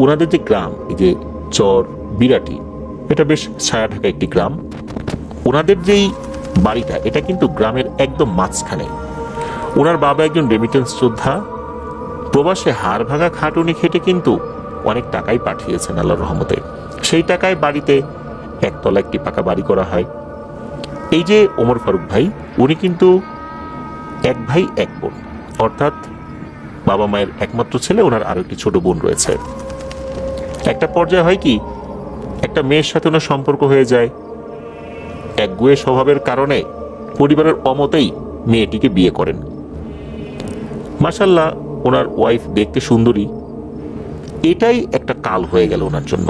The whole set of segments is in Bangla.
ওনাদের যে গ্রাম, এই যে চর বিরাটি, এটা বেশ ছায়া ঢাকা একটি গ্রাম। ওনাদের যেই বাড়িটা, এটা কিন্তু গ্রামের একদম মাঝখানে। ওনার বাবা একজন রেমিটেন্স যোদ্ধা, প্রবাসে হাড় ভাঙা খাটুনি খেটে কিন্তু অনেক টাকাই পাঠিয়েছেন আল্লাহর রহমতে। সেই টাকায় বাড়িতে একতলা একটি পাকা বাড়ি করা হয়। এই যে ওমর ফারুক ভাই, উনি কিন্তু এক ভাই এক বোন, অর্থাৎ বাবা মায়ের একমাত্র ছেলে, ওনার আরো একটি ছোট বোন রয়েছে। একটা পর্যায়ে হয় কি, একটা মেয়ের সাথে ওনার সম্পর্ক হয়ে যায়। একগুঁয়ে স্বভাবের কারণে পরিবারের অমতেই মেয়েটিকে বিয়ে করেন। মাশাআল্লাহ, ওনার ওয়াইফ দেখতে সুন্দরী, এটাই একটা কাল হয়ে গেল ওনার জন্য।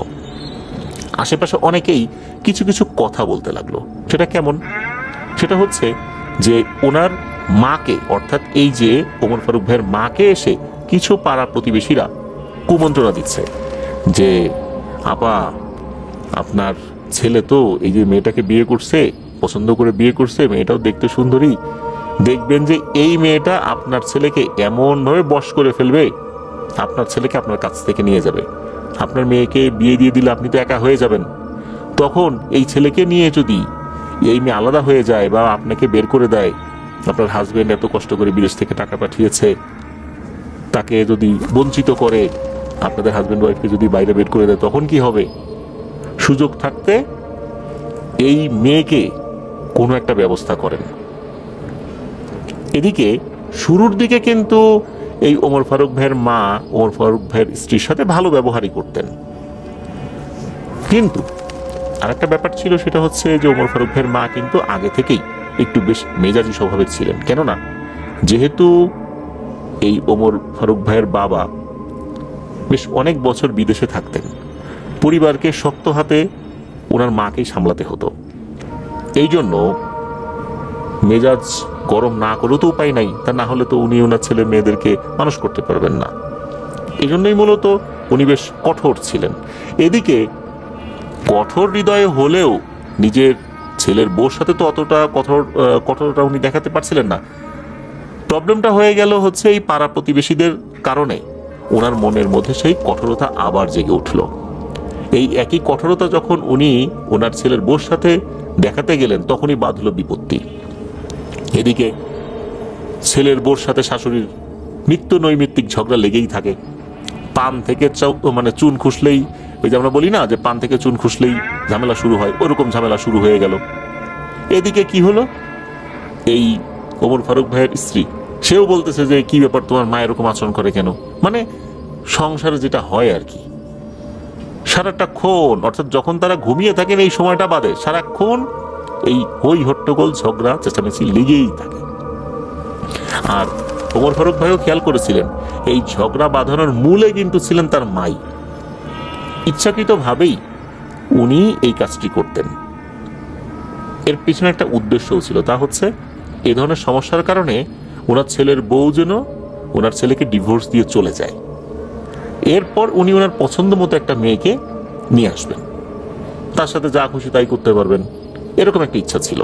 আশেপাশে অনেকেই কিছু কিছু কথা বলতে লাগলো। সেটা কেমন? সেটা হচ্ছে যে ওনার মাকে, অর্থাৎ এই যে ওমর ফারুক ভাইয়ের মাকে এসে কিছু পাড়া প্রতিবেশীরা কুমন্ত্রণা দিচ্ছে যে, আপা, আপনার ছেলে তো এই যে মেয়েটাকে বিয়ে করছে, পছন্দ করে বিয়ে করছে, মেয়েটাও দেখতে সুন্দরী, দেখবেন যে এই মেয়েটা আপনার ছেলেকে এমন ভাবে বশ করে ফেলবে, আপনার ছেলেকে আপনার কাছ থেকে নিয়ে যাবে। আপনার মেয়েকে বিয়ে দিয়ে দিলে আপনি তো একা হয়ে যাবেন। তখন এই ছেলেকে নিয়ে যদি এই মেয়ে আলাদা হয়ে যায় বা আপনাকে বের করে দেয়, আপনার হাজবেন্ড এত কষ্ট করে বিদেশ থেকে টাকা পাঠিয়েছে, তাকে যদি বঞ্চিত করে, আপনাদের হাজবেন্ড ওয়াইফকে যদি বাইরে বের করে দেয়, তখন কি হবে? সুযোগ থাকতে এই মেয়েকে কোনো একটা ব্যবস্থা করেন। এদিকে শুরুর দিকে কিন্তু এই ওমর ফারুক ভাইয়ের মা ওমর ফারুক ভাইয়ের স্ত্রীর সাথে ভালো ব্যবহারই করতেন, কিন্তু আরেকটা ব্যাপার ছিল, সেটা হচ্ছে যে ওমর ফারুক ভাইয়ের মা কিন্তু আগে থেকেই একটু বেশ মেজাজি স্বভাবের ছিলেন। কেননা যেহেতু এই ওমর ফারুক ভাইয়ের বাবা বেশ অনেক বছর বিদেশে থাকতেন, পরিবারকে শক্ত হাতে ওনার মাকেই সামলাতে হতো। এই জন্য মেজাজ গরম না করেও তো উপায় নাই, তা না হলে তো উনি ওনার ছেলে মেয়েদেরকে মানুষ করতে পারবেন না। এই জন্যই মূলত উনি বেশ কঠোর ছিলেন। এদিকে কঠোর হৃদয়ে হলেও নিজের ছেলের বউর সাথে তো অতটা কঠোরতা উনি দেখাতে পারছিলেন না। প্রবলেমটা হয়ে গেল হচ্ছে এই পাড়া প্রতিবেশীদের কারণে ওনার মনের মধ্যে সেই কঠোরতা আবার জেগে উঠল। এই একই কঠোরতা যখন উনি ওনার ছেলের বউর সাথে দেখাতে গেলেন, তখনই বাঁধল বিপত্তি। এদিকে ছেলের বউর সাথে শাশুড়ির নিত্য নৈমিত্তিক ঝগড়া লেগেই থাকে। পান থেকে চুন খুসলেই, ওই যে আমরা বলি না যে পান থেকে চুন খুসলেই ঝামেলা শুরু হয়, ওরকম ঝামেলা শুরু হয়ে গেল। এদিকে কি হলো, এই ওমর ফারুক ভাইয়ের স্ত্রী সেও বলতেছে যে, কি ব্যাপার, তোমার মা এরকম আচরণ করে কেন? মানে সংসারে যেটা হয় আর কি, সারাটাক্ষণ, অর্থাৎ যখন তারা ঘুমিয়ে থাকেন এই সময়টা বাদে সারাক্ষণ এই হই হট্টগোল ঝগড়া চেঁচামেচি লেগেই থাকে। আর ওমর ফারুক ভাইও খেয়াল করেছিলেন, এই ঝগড়া বাঁধানোর মূলে কিন্তু ছিলেন তার মাই। ইচ্ছাকৃতভাবেই উনি এই কাজটি করতেন। এর পিছনে একটা উদ্দেশ্যও ছিল, তা হচ্ছে এই ধরনের সমস্যার কারণে ওনার ছেলের বউ যেন ওনার ছেলেকে ডিভোর্স দিয়ে চলে যায়, এরপর উনি ওনার পছন্দ মতো একটা মেয়েকে নিয়ে আসবেন, তার সাথে যা খুশি তাই করতে পারবেন, এরকম একটা ইচ্ছা ছিল।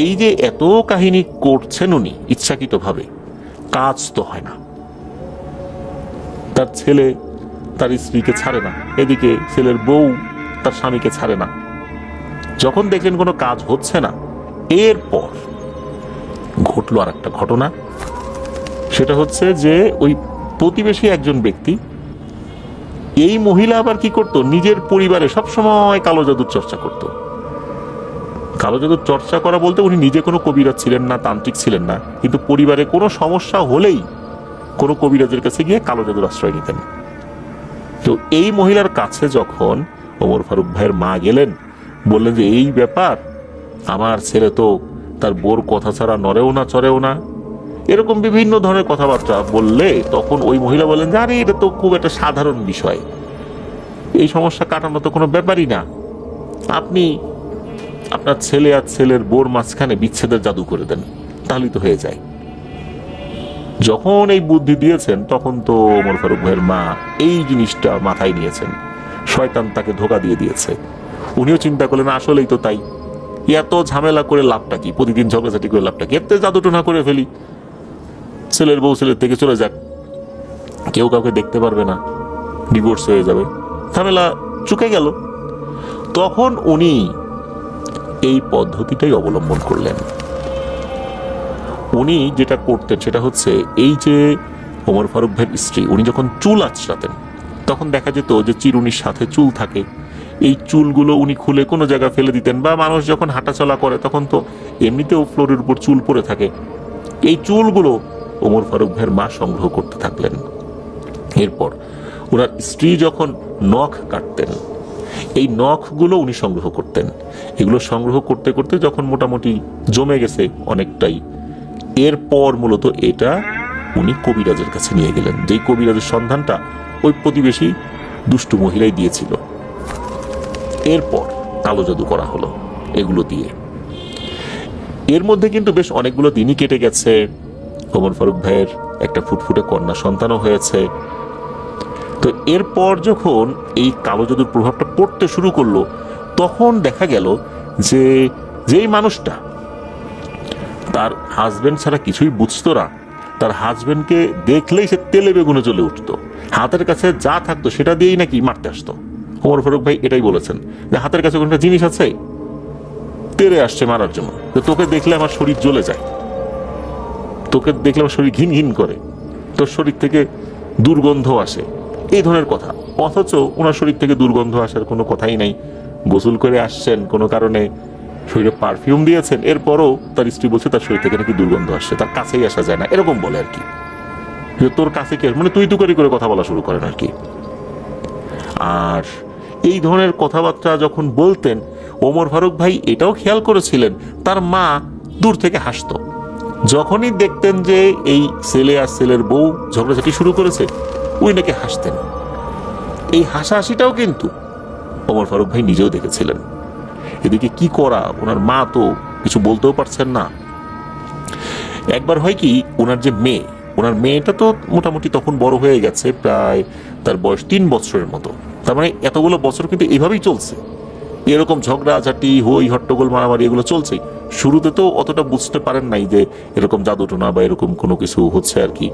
এই যে এত কাহিনী করছেন উনি ইচ্ছাকৃতভাবে, কাজ তো হয় না। তার ছেলে তার স্ত্রীকে ছাড়ে না, এদিকে ছেলের বউ তার স্বামীকে ছাড়ে না। যখন দেখলেন কোনো কাজ হচ্ছে না, এরপর ঘটলো আর একটা ঘটনা। সেটা হচ্ছে যে ওই প্রতিবেশী একজন ব্যক্তি, এই মহিলা আবার কি করতো, নিজের পরিবারে সবসময় কালো জাদুর চর্চা করত। কালো জাদুর চর্চা করা বলতে উনি নিজে কোনো কবিরাজ ছিলেন না, তান্ত্রিক ছিলেন না, কিন্তু পরিবারে কোনো সমস্যা হলেই কোনো কবিরাজের কাছে গিয়ে কালো জাদুর আশ্রয় নিতেন। তো এই মহিলার কাছে যখন ওমর ফারুক ভাইয়ের মা গেলেন, বললেন যে এই ব্যাপার, আমার ছেলে তো তার বোর কথা ছাড়া নড়েও না চড়েও না, এরকম বিভিন্ন ধরনের কথাবার্তা বললে, তখন ওই মহিলা বলেন যে, আরে এটা তো খুব একটা সাধারণ বিষয়, এই সমস্যা কাটানো তো কোনো ব্যাপারই না, আপনি আপনার ছেলে আর ছেলের বোর মাঝখানে বিচ্ছেদের জাদু করে দেন, তাহলেই তো হয়ে যায়। যখন এই বুদ্ধি দিয়েছেন, তখন তো ওমর ফারুক ভাইয়ের মা এই জিনিসটা মাথায় নিয়েছেন, শয়তান তাকে ধোঁকা দিয়ে দিয়েছে। উনিও চিন্তা করলেন, আসলেই তো তাই, এত ঝামেলা করে লাভটা কি, প্রতিদিন ঝগড়াঝাটি করে লাভটা কি, এতে জাদুটোনা করে ফেলি, ছেলের বউ ছেলের থেকে চলে যাক, কেউ কাউকে দেখতে পারবে না, ডিভোর্স হয়ে যাবে, ঝামেলা চুকে গেল। তখন উনি এই পদ্ধতিটাই অবলম্বন করলেন। উনি যেটা করতেন সেটা হচ্ছে, এই যে ওমর ফারুক ভাইয়ের স্ত্রী, উনি যখন চুল আঁচড়াতেন তখন দেখা যেত যে চিরুনির সাথে চুল থাকে, এই চুলগুলো উনি খুলে কোনো জায়গায় ফেলে দিতেন, বা মানুষ যখন হাঁটাচলা করে তখন তো এমনিতেও ফ্লোরের উপর চুল পড়ে থাকে, এই চুলগুলো ওমর ফারুক ভাইয়ের মা সংগ্রহ করতে থাকলেন। এরপর ওনার স্ত্রী যখন নখ কাটতেন, এই নখগুলো উনি সংগ্রহ করতেন। এগুলো সংগ্রহ করতে করতে যখন মোটামুটি জমে গেছে অনেকটাই, এরপর মূলত এটা উনি কবিরাজের কাছে নিয়ে গেলেন, যেই কবিরাজের সন্ধানটা ওই প্রতিবেশী দুষ্টু মহিলাই দিয়েছিল। এরপর কালো জাদু করা হলো এগুলো দিয়ে। এর মধ্যে কিন্তু বেশ অনেকগুলো দিনই কেটে গেছে। ওমর ফারুক ভাইয়ের একটা ফুটফুটে কন্যা সন্তানও হয়েছে। তো এরপর যখন এই কালো জাদুর প্রভাবটা পড়তে শুরু করলো, তখন দেখা গেল যে যেই মানুষটা তার হাজবেন্ড ছাড়া কিছুই বুঝতো না, তার হাজবেন্ডকে দেখলেই সে তেলে বেগুনে জ্বলে উঠতো, হাতের কাছে যা থাকতো সেটা দিয়েই নাকি মারতে আসতো। ওমর ফারুক ভাই এটাই বলেছেন যে হাতের কাছে কোনো জিনিস আছে, তেরে আসছে মারার জন্য, তোকে দেখলে আমার শরীর জ্বলে যায়, তোকে দেখলে আমার শরীর ঘিন ঘিন করে, তোর শরীর থেকে দুর্গন্ধ আসে, এই ধরনের কথা। অথচ ওনার শরীর থেকে দুর্গন্ধ আসার কোনো কথাই নাই। গোসল করে আসছেন, কোনো কারণে শরীরে পারফিউম দিয়েছেন, এরপরও তার স্ত্রী বলছে তার শরীর থেকে নাকি দুর্গন্ধ আসছে, তার কাছেই আসা যায় না, এরকম বলে আর কি। তোর কাছে কে, মানে তুই তুকারি করে কথা বলা শুরু করেন আর কি। আর এই ধরনের কথাবার্তা যখন বলতেন, ওমর ফারুক ভাই এটাও খেয়াল করেছিলেন তার মা দূর থেকে হাসতো। যখনই দেখতেন যে এই ছেলে আর ছেলের বউ ঝগড়াঝাটি শুরু করেছে, ওই নাকি হাসতেন। এই হাসাহাসিটাও কিন্তু ওমর ফারুক ভাই নিজেও দেখেছিলেন। এদিকে কি করা, ওনার মা তো কিছু বলতেও পারছেন না। একবার হয় কি, ওনার যে মেয়ে, ওনার মেয়েটা তো মোটামুটি তখন বড় হয়ে গেছে, প্রায় তার বয়স 3 বছরের মতো। তার মানে এতগুলো বছর কিন্তু এভাবেই চলছে, এরকম ঝগড়াঝাটি, হই হট্টগোল, মারামারি এগুলো চলছেই। শুরুতে তো অতটা বুঝতে পারেন নাই যে এরকম জাদুটোনা বা এরকম কোনো কিছু হচ্ছে আর কি।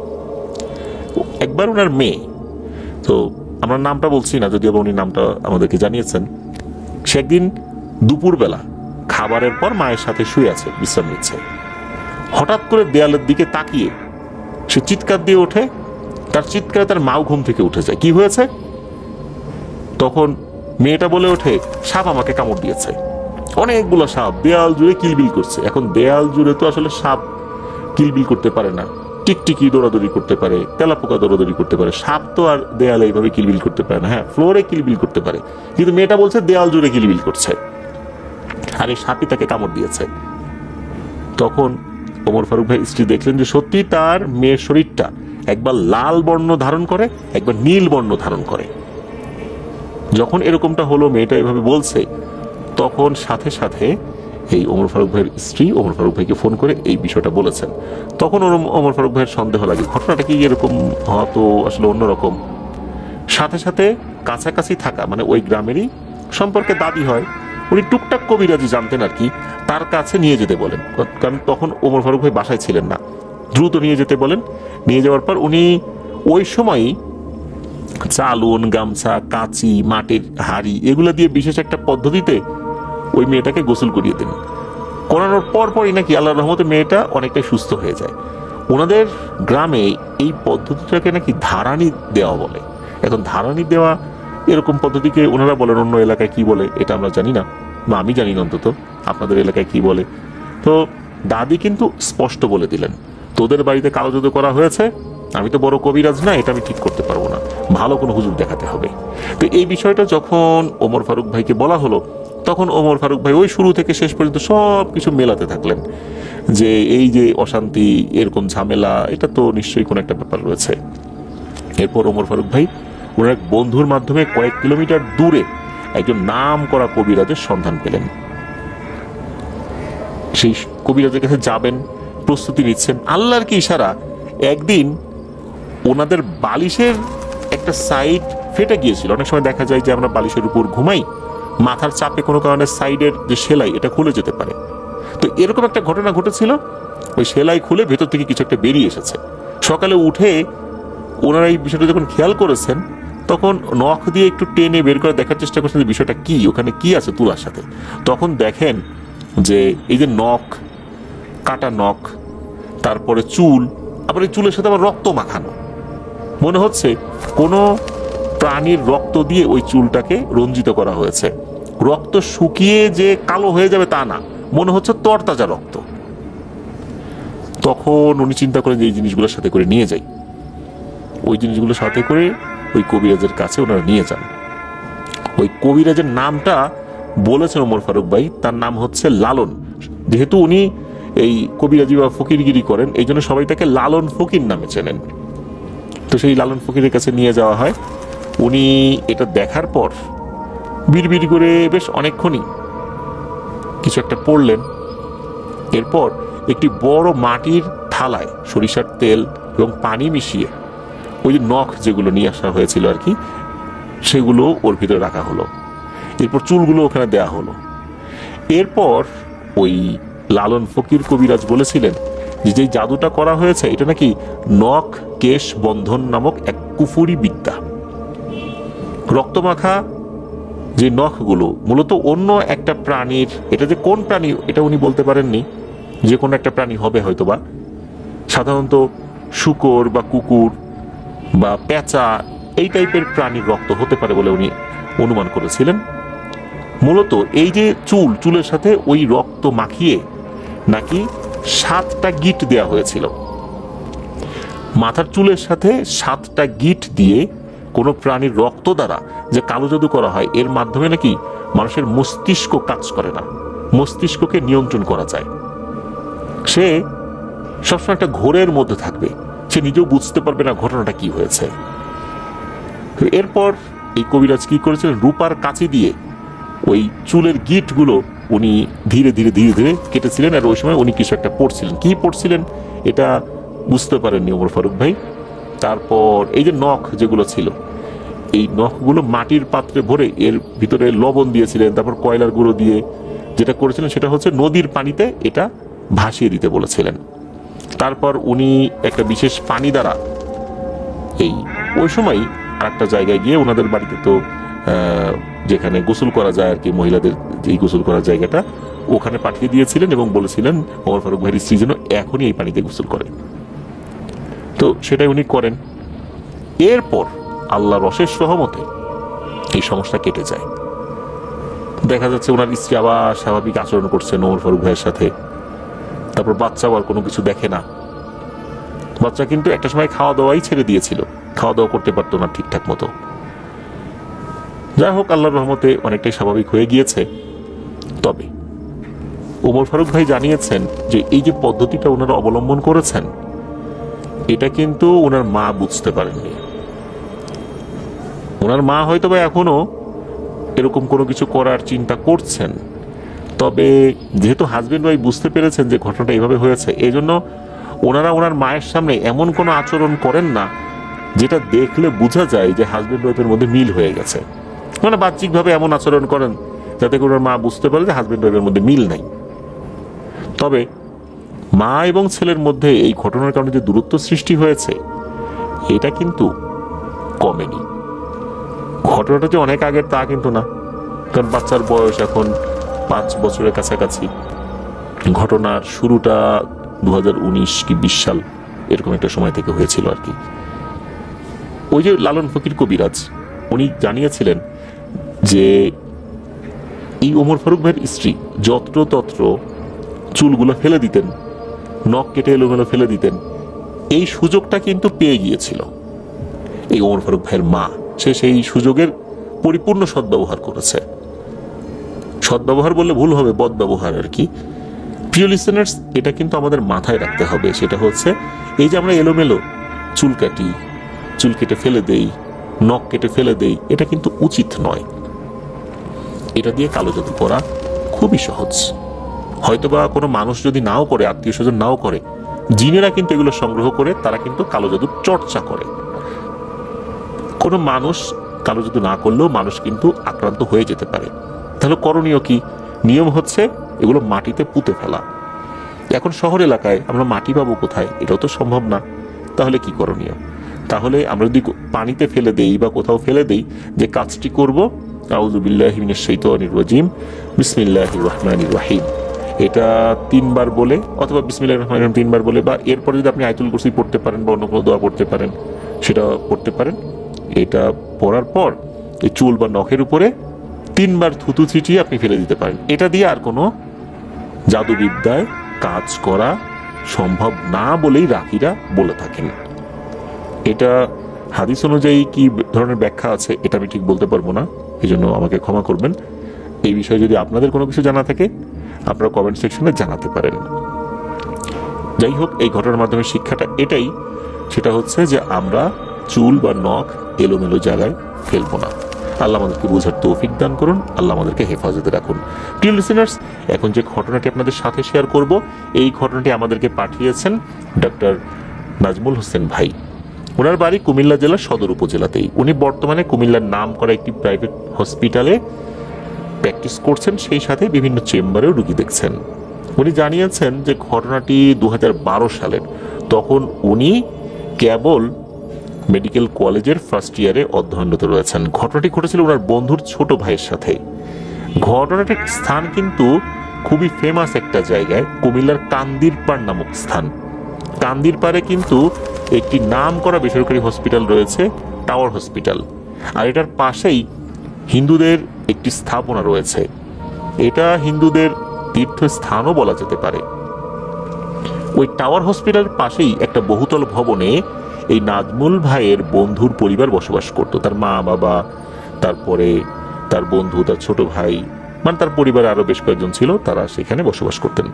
একবার ওনার মেয়ে, তো আমরা নামটা বলছি না, যদিও উনি নামটা আমাদেরকে জানিয়েছেন, সে একদিন দুপুরবেলা খাবারের পর মায়ের সাথে শুয়ে আছে, বিশ্রাম নিচ্ছে। হঠাৎ করে দেয়ালের দিকে তাকিয়ে সে চিৎকার দিয়ে ওঠে। তার চিৎকারে তার মাও ঘুম থেকে উঠে যায়। কি হয়েছে? তখন মেয়েটা বলে ওঠে, সাপ আমাকে কামড় দিয়েছে। অনেকগুলো সাপ দেয়াল জুড়ে কিলবিল করছে। এখন দেয়াল জুড়ে তো আসলে সাপ কিলবিল করতে পারে না, টিকটিকি দৌড়াদৌড়ি করতে পারে, তেলাপোকা দৌড়াদৌড়ি করতে পারে, সাপ তো আর দেয়ালে এইভাবে কিলবিল করতে পারে না। হ্যাঁ, ফ্লোরে কিলবিল করতে পারে, কিন্তু মেয়েটা বলছে দেয়াল জুড়ে কিলবিল করছে, আর এই সাপই তাকে কামড় দিয়েছে। তখন ওমর ফারুক ভাই স্ত্রী দেখলেন যে সত্যি তার মেয়ের শরীরটা একবার লাল বর্ণ ধারণ করে, একবার নীল বর্ণ ধারণ করে। যখন এরকমটা হলো, মেয়েটা এভাবে বলছে, তখন সাথে সাথে এই ওমর ফারুক ভাইয়ের স্ত্রী ওমর ফারুক ভাইকে ফোন করে এই বিষয়টা বলেছেন। তখন ওমর ফারুক ভাইয়ের সন্দেহ লাগে, ঘটনাটা কি এরকম হয়তো আসলে অন্যরকম। সাথে সাথে কাছাকাছি থাকা, মানে ওই গ্রামেরই সম্পর্কে দাবি হয়, উনি টুকটাক কবিরাজি জানতেন আর কি, তার কাছে নিয়ে যেতে বলেন। কারণ তখন ওমর ফারুক ভাই বাসায় ছিলেন না, দ্রুত নিয়ে যেতে বলেন। নিয়ে যাওয়ার পর উনি ওই সময়ই চালুন, গামছা, কাঁচি, মাটির হাড়ি এগুলো দিয়ে বিশেষ একটা পদ্ধতিতে ওই মেয়েটাকে গোসল করিয়ে দেন। করানোর পরপরই নাকি আল্লাহর রহমতে মেয়েটা অনেকটাই সুস্থ হয়ে যায়। ওনাদের গ্রামে এই পদ্ধতিটাকে নাকি ধারানি দেওয়া বলে। এখন ধারানি দেওয়া এরকম পদ্ধতিকে ওনারা বলেন, অন্য এলাকায় কি বলে এটা আমরা জানি না, বা আমি জানি না অন্তত আপনাদের এলাকায় কি বলে। তো দাদি কিন্তু স্পষ্ট বলে দিলেন, তোদের বাড়িতে কালো জাদু করা হয়েছে, আমি তো বড় কবিরাজ না, এটা আমি ঠিক করতে পারবো না, ভালো কোনো হুজুর দেখাতে হবে। তো এই বিষয়টা যখন ওমর ফারুক ভাইকে বলা হলো, তখন ওমর ফারুক ভাই ওই শুরু থেকে শেষ পর্যন্ত সব কিছু মেলাতে থাকলেন যে এই যে অশান্তি, এরকম ঝামেলা, এটা তো নিশ্চয়ই কোনো একটা ব্যাপার রয়েছে। এরপর ওমর ফারুক ভাই ওনার এক বন্ধুর মাধ্যমে কয়েক কিলোমিটার দূরে একজন নাম করা কবিরাজের সন্ধান পেলেন। সেই কবিরাজের কাছে যাবেন, প্রস্তুতি নিচ্ছেন। আল্লাহর কি ইশারা, একদিন ওনাদের বালিশের একটা সাইড ফেটে গিয়েছিল। অনেক সময় দেখা যায় যে আমরা বালিশের উপর ঘুমাই, মাথার চাপে কোনো কারণে সাইডের যে সেলাই এটা খুলে যেতে পারে। তো এরকম একটা ঘটনা ঘটেছিল, ওই সেলাই খুলে ভেতর থেকে কিছু একটা বেরিয়ে এসেছে। সকালে উঠে ওনারা এই বিষয়টা যখন খেয়াল করেছেন, তখন নখ দিয়ে একটু টেনে বের করে দেখার চেষ্টা করছেন যে বিষয়টা কি, ওখানে কি আছে তুলার সাথে। তখন দেখেন যে এই যে নখ, কাটা নখ, তারপরে চুল, আবার এই চুলের সাথে আবার রক্ত মাখানো। মনে হচ্ছে কোনো প্রাণীর রক্ত দিয়ে ওই চুলটাকে রঞ্জিত করা হয়েছে। রক্ত শুকিয়ে যে কালো হয়ে যাবে তা না, মনে হচ্ছে তরতাজা রক্ত। তখন উনি চিন্তা করেন যে এই জিনিসগুলোর সাথে করে নিয়ে যাই। ওই জিনিসগুলোর সাথে করে ওই কবিরাজের কাছে ওনারা নিয়ে যান। ওই কবিরাজের নামটা বলেছেন ওমর ফারুক ভাই, তার নাম হচ্ছে লালন। যেহেতু উনি এই কবিরাজি বা ফকিরগিরি করেন, এই জন্য সবাই তাকে লালন ফকির নামে চেনেন। তো সেই লালন ফকিরের কাছে নিয়ে যাওয়া হয়। উনি এটা দেখার পর বিড়বিড় করে বেশ অনেকক্ষণই কিছু একটা পড়লেন। এরপর একটি বড় মাটির থালায় সরিষার তেল এবং পানি মিশিয়ে ওই যে নখ যেগুলো নিয়ে আসা হয়েছিল আর কি, সেগুলো ওর ভিতরে রাখা হলো। এরপর চুলগুলো ওখানে দেয়া হলো। এরপর ওই লালন ফকির কবিরাজ বলেছিলেন যে যে জাদুটা করা হয়েছে এটা নাকি নখ কেশ বন্ধন নামক এক কুফুরি বিদ্যা। রক্তমাখা যে নখগুলো মূলত অন্য একটা প্রাণীর, এটা যে কোন প্রাণী এটা উনি বলতে পারেননি, যে কোনো একটা প্রাণী হবে হয়তোবা, সাধারণত শূকর বা কুকুর বা পেঁচা এই টাইপের প্রাণীর রক্ত হতে পারে বলে উনি অনুমান করেছিলেন। মূলত এই যে চুলের সাথে ওই রক্ত মাখিয়ে নাকি 7টা গিট দেয়া হয়েছিল। মাথার চুলের সাথে 7টা গিট দিয়ে কোনো প্রাণীর রক্ত দ্বারা যে কালো জাদু করা হয়, এর মাধ্যমে নাকি মানুষের মস্তিষ্ক কাজ করে না, মস্তিষ্ককে নিয়ন্ত্রণ করা যায়। সে সবসময় একটা ঘোরের মধ্যে থাকবে, সে নিজেও বুঝতে পারবে না ঘটনাটা কি হয়েছে। এরপর এই কবিরাজ কি করেছিলেন, রূপার কাঁচি দিয়ে ওই চুলের গিটগুলো উনি ধীরে ধীরে ধীরে ধীরে কেটেছিলেন। আর ওই সময় উনি কিছু একটা পড়ছিলেন, কি পড়ছিলেন এটা বুঝতে পারেননি ওমর ফারুক ভাই। তারপর এই যে নখ যেগুলো ছিল, এই নখগুলো মাটির পাত্রে ভরে এর ভিতরে লবণ দিয়েছিলেন, তারপর কয়লার গুঁড়ো দিয়ে যেটা করেছিলেন সেটা হচ্ছে নদীর পানিতে এটা ভাসিয়ে দিতে বলেছিলেন। তারপর উনি একটা বিশেষ পানি দ্বারা এই ওই সময় আরেকটা জায়গায় গিয়ে, ওনাদের বাড়িতে তো যেখানে গোসল করা যায় আর কি, মহিলাদের যেই গোসল করার জায়গাটা, ওখানে পাঠিয়ে দিয়েছিলেন এবং বলেছিলেন ওমর ফারুক ভাইয়ের স্ত্রী যেন এখনই এই পানিতে গোসল করে। তো সেটাই উনি করেন। এরপর আল্লাহর অশেষ রহমতে এই সমস্যা কেটে যায়। দেখা যাচ্ছে ওনার স্ত্রী আবার স্বাভাবিক আচরণ করছেন ওমর ফারুক ভাইয়ের সাথে। তারপর বাচ্চা আবার কোনো কিছু দেখে না। বাচ্চা কিন্তু একটা সময় খাওয়া দাওয়াই ছেড়ে দিয়েছিল, খাওয়া দাওয়া করতে পারতো না ঠিকঠাক মতো। যাই হোক, আল্লাহর রহমতে অনেকটাই স্বাভাবিক হয়ে গিয়েছে। তবে ওমর ফারুক ভাই জানিয়েছেন যে এই যে পদ্ধতিটা ওনারা অবলম্বন করেছেন, এটা কিন্তু ওনার মা বুঝতে পারেননি। ওনার মা হয়তো বা এখনো এরকম কোনো কিছু করার চিন্তা করছেন, তবে যেহেতু হাজবেন্ড ওয়াইফ বুঝতে পেরেছেন যে ঘটনাটা এভাবে হয়েছে, এই জন্য ওনারা ওনার মায়ের সামনে এমন কোনো আচরণ করেন না যেটা দেখলে বোঝা যায় যে হাজবেন্ড ওয়াইফের মধ্যে মিল হয়ে গেছে। মানে বাহ্যিকভাবে এমন আচরণ করেন যাতে করে ওনার মা বুঝতে পারে যে হাজবেন্ড ওয়াইফের মধ্যে মিল নাই। তবে মা এবং ছেলের মধ্যে এই ঘটনার কারণে যে দূরত্ব সৃষ্টি হয়েছে, এটা কিন্তু কমেনি। ঘটনাটা যে অনেক আগের তা কিন্তু না, কারণ বাচ্চার বয়স এখন 5 বছরের কাছাকাছি। ঘটনার শুরুটা 2019 কি 20 সাল এরকম একটা সময় থেকে হয়েছিল আর কি। ওই যে লালন ফকির কবিরাজ উনি জানিয়েছিলেন যে এই ওমর ফারুক ভাইয়ের স্ত্রী যত্রতত্র চুলগুলো ফেলে দিতেন, নখ কেটে এলোমেলো ফেলে দিতেন, এই সুযোগটা কিন্তু পেয়ে গিয়েছিল এই ওমর ফারুক ভাইয়ের মা। সে সেই সুযোগের পরিপূর্ণ সদ্ব্যবহার করেছে। সদ্ব্যবহার বললে ভুল হবে, বদব্যবহার আর কি। প্রিয় লিসেনার্স, এটা কিন্তু আমাদের মাথায় রাখতে হবে। সেটা হচ্ছে এই যে আমরা এলোমেলো চুল কাটি, চুল কেটে ফেলে দেই, নখ কেটে ফেলে দেই, এটা কিন্তু উচিত নয়। এটা দিয়ে কালো জাদু করা খুবই সহজ। হয়তোবা কোনো মানুষ যদি নাও করে, আত্মীয় স্বজন নাও করে, জিনেরা কিন্তু এগুলো সংগ্রহ করে তারা কিন্তু কালো জাদুর চর্চা করে। কোনো মানুষ কালো জাদু না করলেও মানুষ কিন্তু আক্রান্ত হয়ে যেতে পারে। তাহলে করণীয় কি? নিয়ম হচ্ছে এগুলো মাটিতে পুঁতে ফেলা। এখন শহর এলাকায় আমরা মাটি পাবো কোথায়? এটাও তো সম্ভব না। তাহলে কি করণীয়? তাহলে আমরা যদি পানিতে ফেলে দেই বা কোথাও ফেলে দেই, যে কাজটি করব আউযু বিল্লাহি মিনাশ শাইতানির রাজিম বিসমিল্লাহির রহমানির রহিম, এটা 3 বার বলে অথবা বিসমিল্লাহির রহমানির রহিম 3 বার বলে, বা এরপরে যদি আপনি আয়াতুল কুরসি পড়তে পারেন বা অন্য কোনো দোয়া পড়তে পারেন সেটা পড়তে পারেন। এটা পড়ার পর এই চুল বা নখের উপরে 3 বার থুতু ছিটিয়ে আপনি ফেলে দিতে পারেন। এটা দিয়ে আর কোনো জাদুবিদ্যায় কাজ করা সম্ভব না বলেই রাফিরা বলে থাকেন। এটা হাদিস অনুযায়ী কি ধরনের ব্যাখ্যা আছে এটা আমি ঠিক বলতে পারবো না, এই জন্য আমাকে ক্ষমা করবেন। এই বিষয়ে যদি আপনাদের কোনো কিছু জানা থাকে আপনারা কমেন্ট সেকশনে জানাতে পারেন। যাই হোক, এই ঘটনার মাধ্যমে শিক্ষাটা এটাই, সেটা হচ্ছে যে আমরা চুল বা নখ এলোমেলো জায়গায় ফেলবো না। আল্লাহ আমাদেরকে বোঝার তৌফিক দান করুন, আল্লাহ আমাদেরকে হেফাজতে রাখুন। প্রিয় লিসেনার্স, এখন যে ঘটনাটি আপনাদের সাথে শেয়ার করব, এই ঘটনাটি আমাদেরকে পাঠিয়েছেন ডক্টর নাজমুল হোসেন ভাই। ওনার বাড়ি কুমিল্লা জেলার সদর উপজেলাতেই। উনি বর্তমানে কুমিল্লার নাম করা একটি প্রাইভেট হসপিটালে প্র্যাকটিস করছেন, সেই সাথে বিভিন্ন চেম্বারেও রুগী দেখছেন। উনি জানিয়েছেন যে ঘটনাটি 2012 সালের, তখন উনি কেবল মেডিকেল কলেজের ফার্স্ট ইয়ারে অধ্যয়নরত রয়েছেন। ঘটনাটি ঘটেছিল ওনার বন্ধুর ছোট ভাইয়ের সাথে। ঘটনাটির স্থান কিন্তু খুবই ফেমাস একটা জায়গায়, কুমিল্লার কান্দিরপাড় নামক স্থান। কান্দিরপাড়ে কিন্তু একটি নাম করা বেসরকারি হসপিটাল রয়েছে, টাওয়ার হসপিটাল, আর এটার পাশেই হিন্দুদের একটি স্থাপনা রয়েছে। এটা হিন্দুদের তীর্থস্থানও বলা যেতে পারে। ওই টাওয়ার হসপিটালের পাশেই একটা বহুতল ভবনে এই নাজমুল ভাইয়ের বন্ধুর পরিবার বসবাস করত। তার মা বাবা, তারপরে তার বন্ধু, তার ছোট ভাই, মানে তার পরিবারে আরো বেশ কয়েকজন ছিল, তারা সেখানে বসবাস করতেন।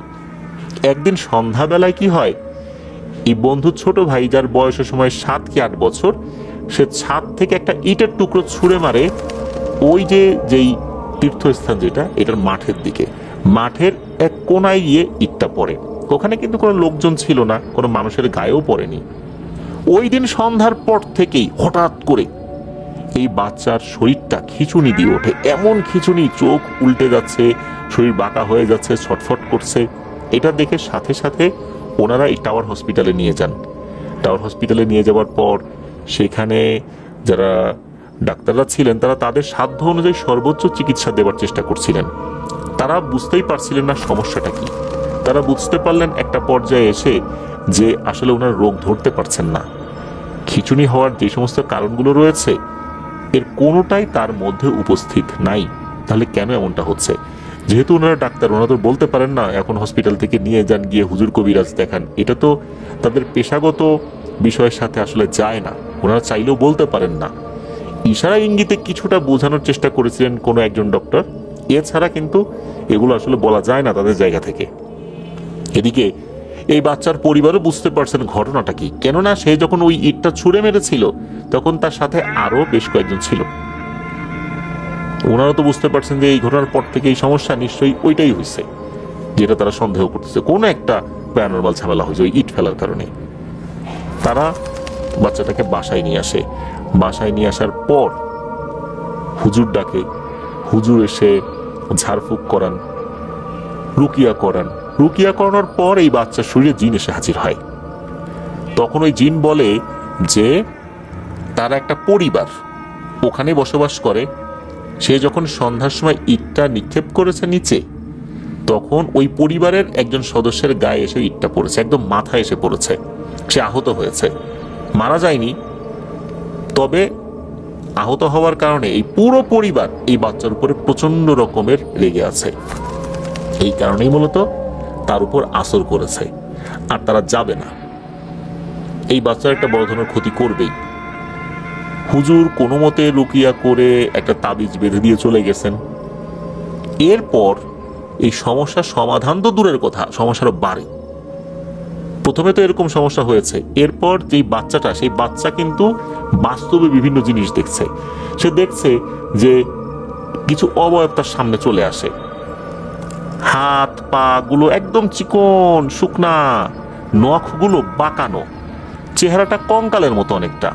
একদিন সন্ধ্যাবেলায় কি হয়, এই বন্ধুর ছোট ভাই, যার বয়সের সময় 7 কি 8 বছর, সে ছাদ থেকে একটা ইটের টুকরো ছুঁড়ে মারে ওই যেই তীর্থস্থান যেটা, এটার মাঠের দিকে। মাঠের এক কোনায় গিয়ে ইটটা পড়ে। ওখানে কিন্তু কোনো লোকজন ছিল না, কোনো মানুষের গায়েও পড়েনি। ওই দিন সন্ধ্যার পর থেকেই হঠাৎ করে এই বাচ্চার শরীরটা খিঁচুনি দিয়ে ওঠে, এমন খিঁচুনি, চোখ উল্টে যাচ্ছে, শরীর বাঁকা হয়ে যাচ্ছে, ছটফট করছে। এটা দেখে সাথে সাথে ওনারা এই টাওয়ার হসপিটালে নিয়ে যান। টাওয়ার হসপিটালে নিয়ে যাওয়ার পর সেখানে যারা ডাক্তাররা ছিলেন তারা তাদের সাধ্য অনুযায়ী সর্বোচ্চ চিকিৎসা দেওয়ার চেষ্টা করছিলেন। তারা বুঝতেই পারছিলেন না সমস্যাটা কি। তারা বুঝতে পারলেন একটা পর্যায়ে এসে যে আসলে ওনার রোগ ধরতে পারছেন না। খিঁচুনি হওয়ার যে সমস্ত কারণগুলো রয়েছে এর কোনোটাই তার মধ্যে উপস্থিত নাই। তাহলে কেন এমনটা হচ্ছে? যেহেতু ওনারা ডাক্তার, ওনারা তো বলতে পারেন না এখন হসপিটাল থেকে নিয়ে যান, গিয়ে হুজুর কবিরাজ দেখান। এটা তো তাদের পেশাগত বিষয়ের সাথে আসলে যায় না, ওনারা চাইলেও বলতে পারেন না। ইশারা ইঙ্গিতে কিছুটা বোঝানোর চেষ্টা করেছিলেন কোনো একজন ডক্টর, এছাড়া কিন্তু এগুলো আসলে বলা যায় না তাদের জায়গা থেকে। এদিকে এই বাচ্চার পরিবারও বুঝতে পারছেন ঘটনাটা কি, কেননা সে যখন ওই ইটটা ছুঁড়ে মেরেছিল তখন তার সাথে আরো বেশ কয়েকজন ছিল। ওনারা তো বুঝতে পারছেন যে এই ঘটনার পর থেকে এই সমস্যা নিশ্চয়ই ওইটাই হয়েছে, যেটা তারা সন্দেহ করতেছে, কোনো একটা প্যারানরমাল ঝামেলা হয়েছে ওই ইট ফেলার কারণে। তারা বাচ্চাটাকে বাসায় নিয়ে আসে। বাসায় নিয়ে আসার পর হুজুর ডাকে, হুজুর এসে ঝাড়ফুঁক করান, রুকিয়া করান। রুকিয়া করানোর পর এই বাচ্চার শরীরে জিন এসে হাজির হয়। তখন ওই জিন বলে যে তার একটা পরিবার ওখানে বসবাস করে, সে যখন সন্ধ্যার সময় ইটটা নিক্ষেপ করেছে নিচে, তখন ওই পরিবারের একজন সদস্যের গায়ে এসে ইটটা পড়েছে, একদম মাথায় এসে পড়েছে। সে আহত হয়েছে, মারা যায়নি, তবে আহত হওয়ার কারণে এই পুরো পরিবার এই বাচ্চার উপরে প্রচন্ড রকমের রেগে আছে। এই কারণেই মূলত তার উপর আসর করেছে, আর তারা যাবে না। এই বাচ্চার একটা বড় ধরনের ক্ষতি করবেই। হুজুর কোনো মতে রুকিয়া করে একটা তাবিজ বেঁধে দিয়ে চলে গেছেন। এরপর এই সমস্যার সমাধান তো দূরের কথা, সমস্যারও বাড়ে। প্রথমে তো এরকম সমস্যা হয়েছে, এরপর যেই বাচ্চাটা, সেই বাচ্চা কিন্তু বাস্তবে বিভিন্ন জিনিস দেখছে। সে দেখছে যে কিছু অবয়ব তার সামনে চলে আসে, হাত পা গুলো একদম চিকন শুকনা, নখগুলো বাঁকানো, চেহারাটা কঙ্কালের মতো অনেকটা।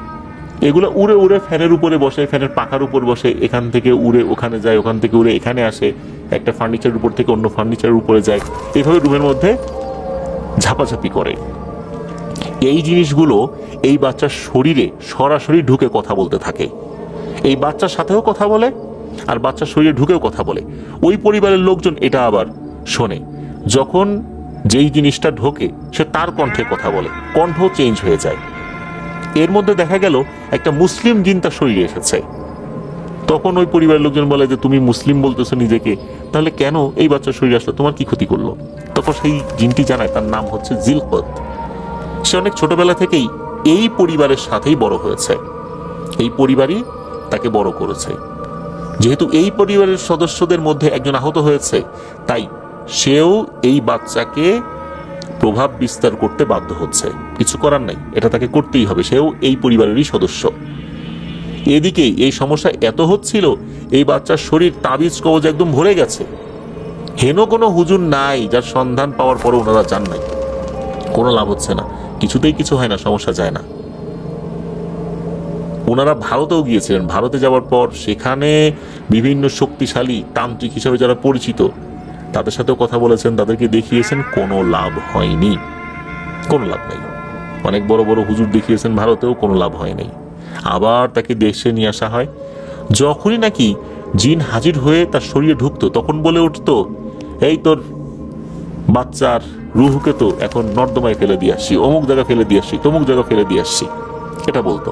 এগুলো উড়ে উড়ে ফ্যানের উপরে বসে, ফ্যানের পাখার উপর বসে, এখান থেকে উড়ে ওখানে যায়, ওখান থেকে উড়ে এখানে আসে, একটা ফার্নিচারের উপর থেকে অন্য ফার্নিচারের উপরে যায়, এইভাবে রুমের মধ্যে ঝাপাঝাপি করে। এই জিনিসগুলো এই বাচ্চার শরীরে সরাসরি ঢুকে কথা বলতে থাকে। এই বাচ্চার সাথেও কথা বলে, আর বাচ্চার শরীরে ঢুকেও কথা বলে। ওই পরিবারের লোকজন এটা আবার শোনে। যখন যেই জিনিসটা ঢোকে সে তার কণ্ঠে কথা বলে, কণ্ঠ চেঞ্জ হয়ে যায়। এর মধ্যে দেখা গেল একটা মুসলিম জিন তার শরীরে এসেছে। তখন ওই পরিবারের লোকজন বলে যে তুমি মুসলিম বলতেছো নিজেকে, তাহলে কেন এই বাচ্চার শরীরে আসলো, তোমার কি ক্ষতি করলো? তখন সেই জিনটি জানায় তার নাম হচ্ছে জিলকত। সে অনেক ছোটবেলা থেকেই এই পরিবারের সাথেই বড় হয়েছে, এই পরিবারই তাকে বড় করেছে। যেহেতু এই পরিবারের সদস্যদের মধ্যে একজন আহত হয়েছে, তাই সেও এই বাচ্চাকে প্রভাব বিস্তার করতে বাধ্য হচ্ছে। কিছু করার নাই, এটা তাকে করতেই হবে, সেও এই পরিবারেরই সদস্য। এদিকে এই সমস্যা এত হচ্ছিল, এই বাচ্চার শরীর তাবিজ কবজ একদম ভরে গেছে। হেন কোনো হুজুর নাই যার সন্ধান পাওয়ার পরে ওনারা জান নাই, কোনো লাভ হচ্ছে না, কিছুতেই কিছু হয় না, সমস্যা যায় না। ওনারা ভারতেও গিয়েছিলেন। ভারতে যাওয়ার পর সেখানে বিভিন্ন শক্তিশালী তান্ত্রিক হিসেবে যারা পরিচিত তাদের সাথেও কথা বলেছেন, তাদেরকে দেখিয়েছেন, কোনো লাভ হয়নি, কোনো লাভ নাই। অনেক বড় বড় হুজুর দেখিয়েছেন ভারতেও, কোনো লাভ হয়নি। আবার তাকে দেশে নিয়ে আসা হয়। যখনই নাকি জিন হাজির হয়ে তার শরীরে ঢুকতো, তখন বলে উঠতো, এই তোর বাচ্চার রুহকে তো এখন নর্দমায় ফেলে দিয়ে আসছি, অমুক জায়গা ফেলে দিয়ে আসছি, তমুক জায়গা ফেলে দিয়ে আসছি, এটা বলতো।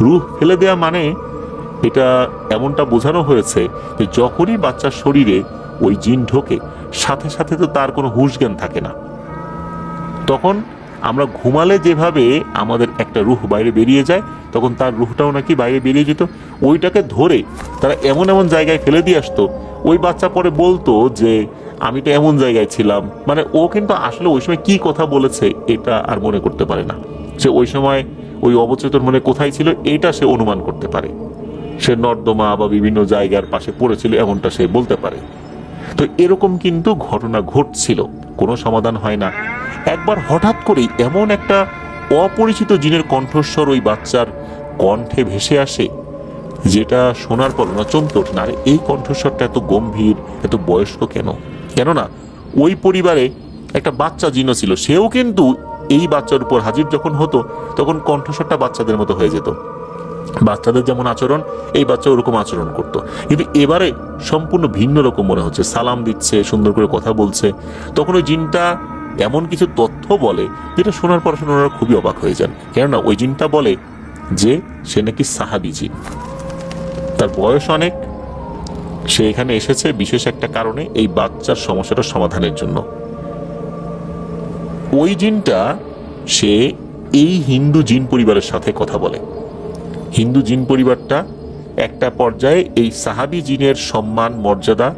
রুহ ফেলে দেয়া মানে এটা এমনটা বোঝানো হয়েছে যে যখনই বাচ্চার শরীরে ওই জিন ঢোকে, সাথে সাথে তো তার কোনো হুঁশ জ্ঞান থাকে না। তখন আমরা ঘুমালে যেভাবে আমাদের একটা রুহ বাইরে বেরিয়ে যায়, তখন তার রুহটাও নাকি বাইরে বেরিয়ে যেত। ওইটাকে ধরে তারা এমন এমন জায়গায় ফেলে দিয়ে আসতো। ওই বাচ্চা পরে বলতো যে আমি তো এমন জায়গায় ছিলাম, মানে ও কিন্তু আসলে ওই সময় কি কথা বলেছে এটা আর মনে করতে পারে না। সে ওই সময় ওই অবচেতন মনে কোথায় ছিল এটা সে অনুমান করতে পারে। সে নর্দমা বা বিভিন্ন জায়গার পাশে পড়েছিল এমনটা সে বলতে পারে। তো এরকম কিন্তু ঘটনা ঘটছিল, কোনো সমাধান হয় না। একবার হঠাৎ করেই এমন একটা অপরিচিত জিনের কণ্ঠস্বর ওই বাচ্চার কণ্ঠে ভেসে আসে, যেটা শোনার পর ওরা চমকে ওঠে, না এই কণ্ঠস্বরটা এত গম্ভীর, এত বয়স্ক কেন? কেননা ওই পরিবারে একটা বাচ্চা জিনও ছিল, সেও কিন্তু এই বাচ্চার উপর হাজির যখন হতো তখন কণ্ঠস্বরটা বাচ্চাদের মতো হয়ে যেত। বাচ্চাদের যেমন আচরণ, এই বাচ্চা ওরকম আচরণ করতো, কিন্তু এবারে সম্পূর্ণ ভিন্ন রকম মনে হচ্ছে। সালাম দিচ্ছে, সুন্দর করে কথা বলছে। তখন ওই জিনটা এমন কিছু তথ্য বলে যেটা শোনার পর ওনারা খুবই অবাক হয়ে যান। কেননা ওই জিনটা বলে যে সে নাকি সাহাবী জিন, তার বয়স অনেক, সে এখানে এসেছে বিশেষ একটা কারণে, এই বাচ্চার সমস্যাটা সমাধানের জন্য। ওই জিনটা সে এই হিন্দু জিন পরিবারের সাথে কথা বলে। হিন্দু জিন পরিবারটা একটা পর্যায়ে এই সাহাবী জিনের সম্মান মর্যাদা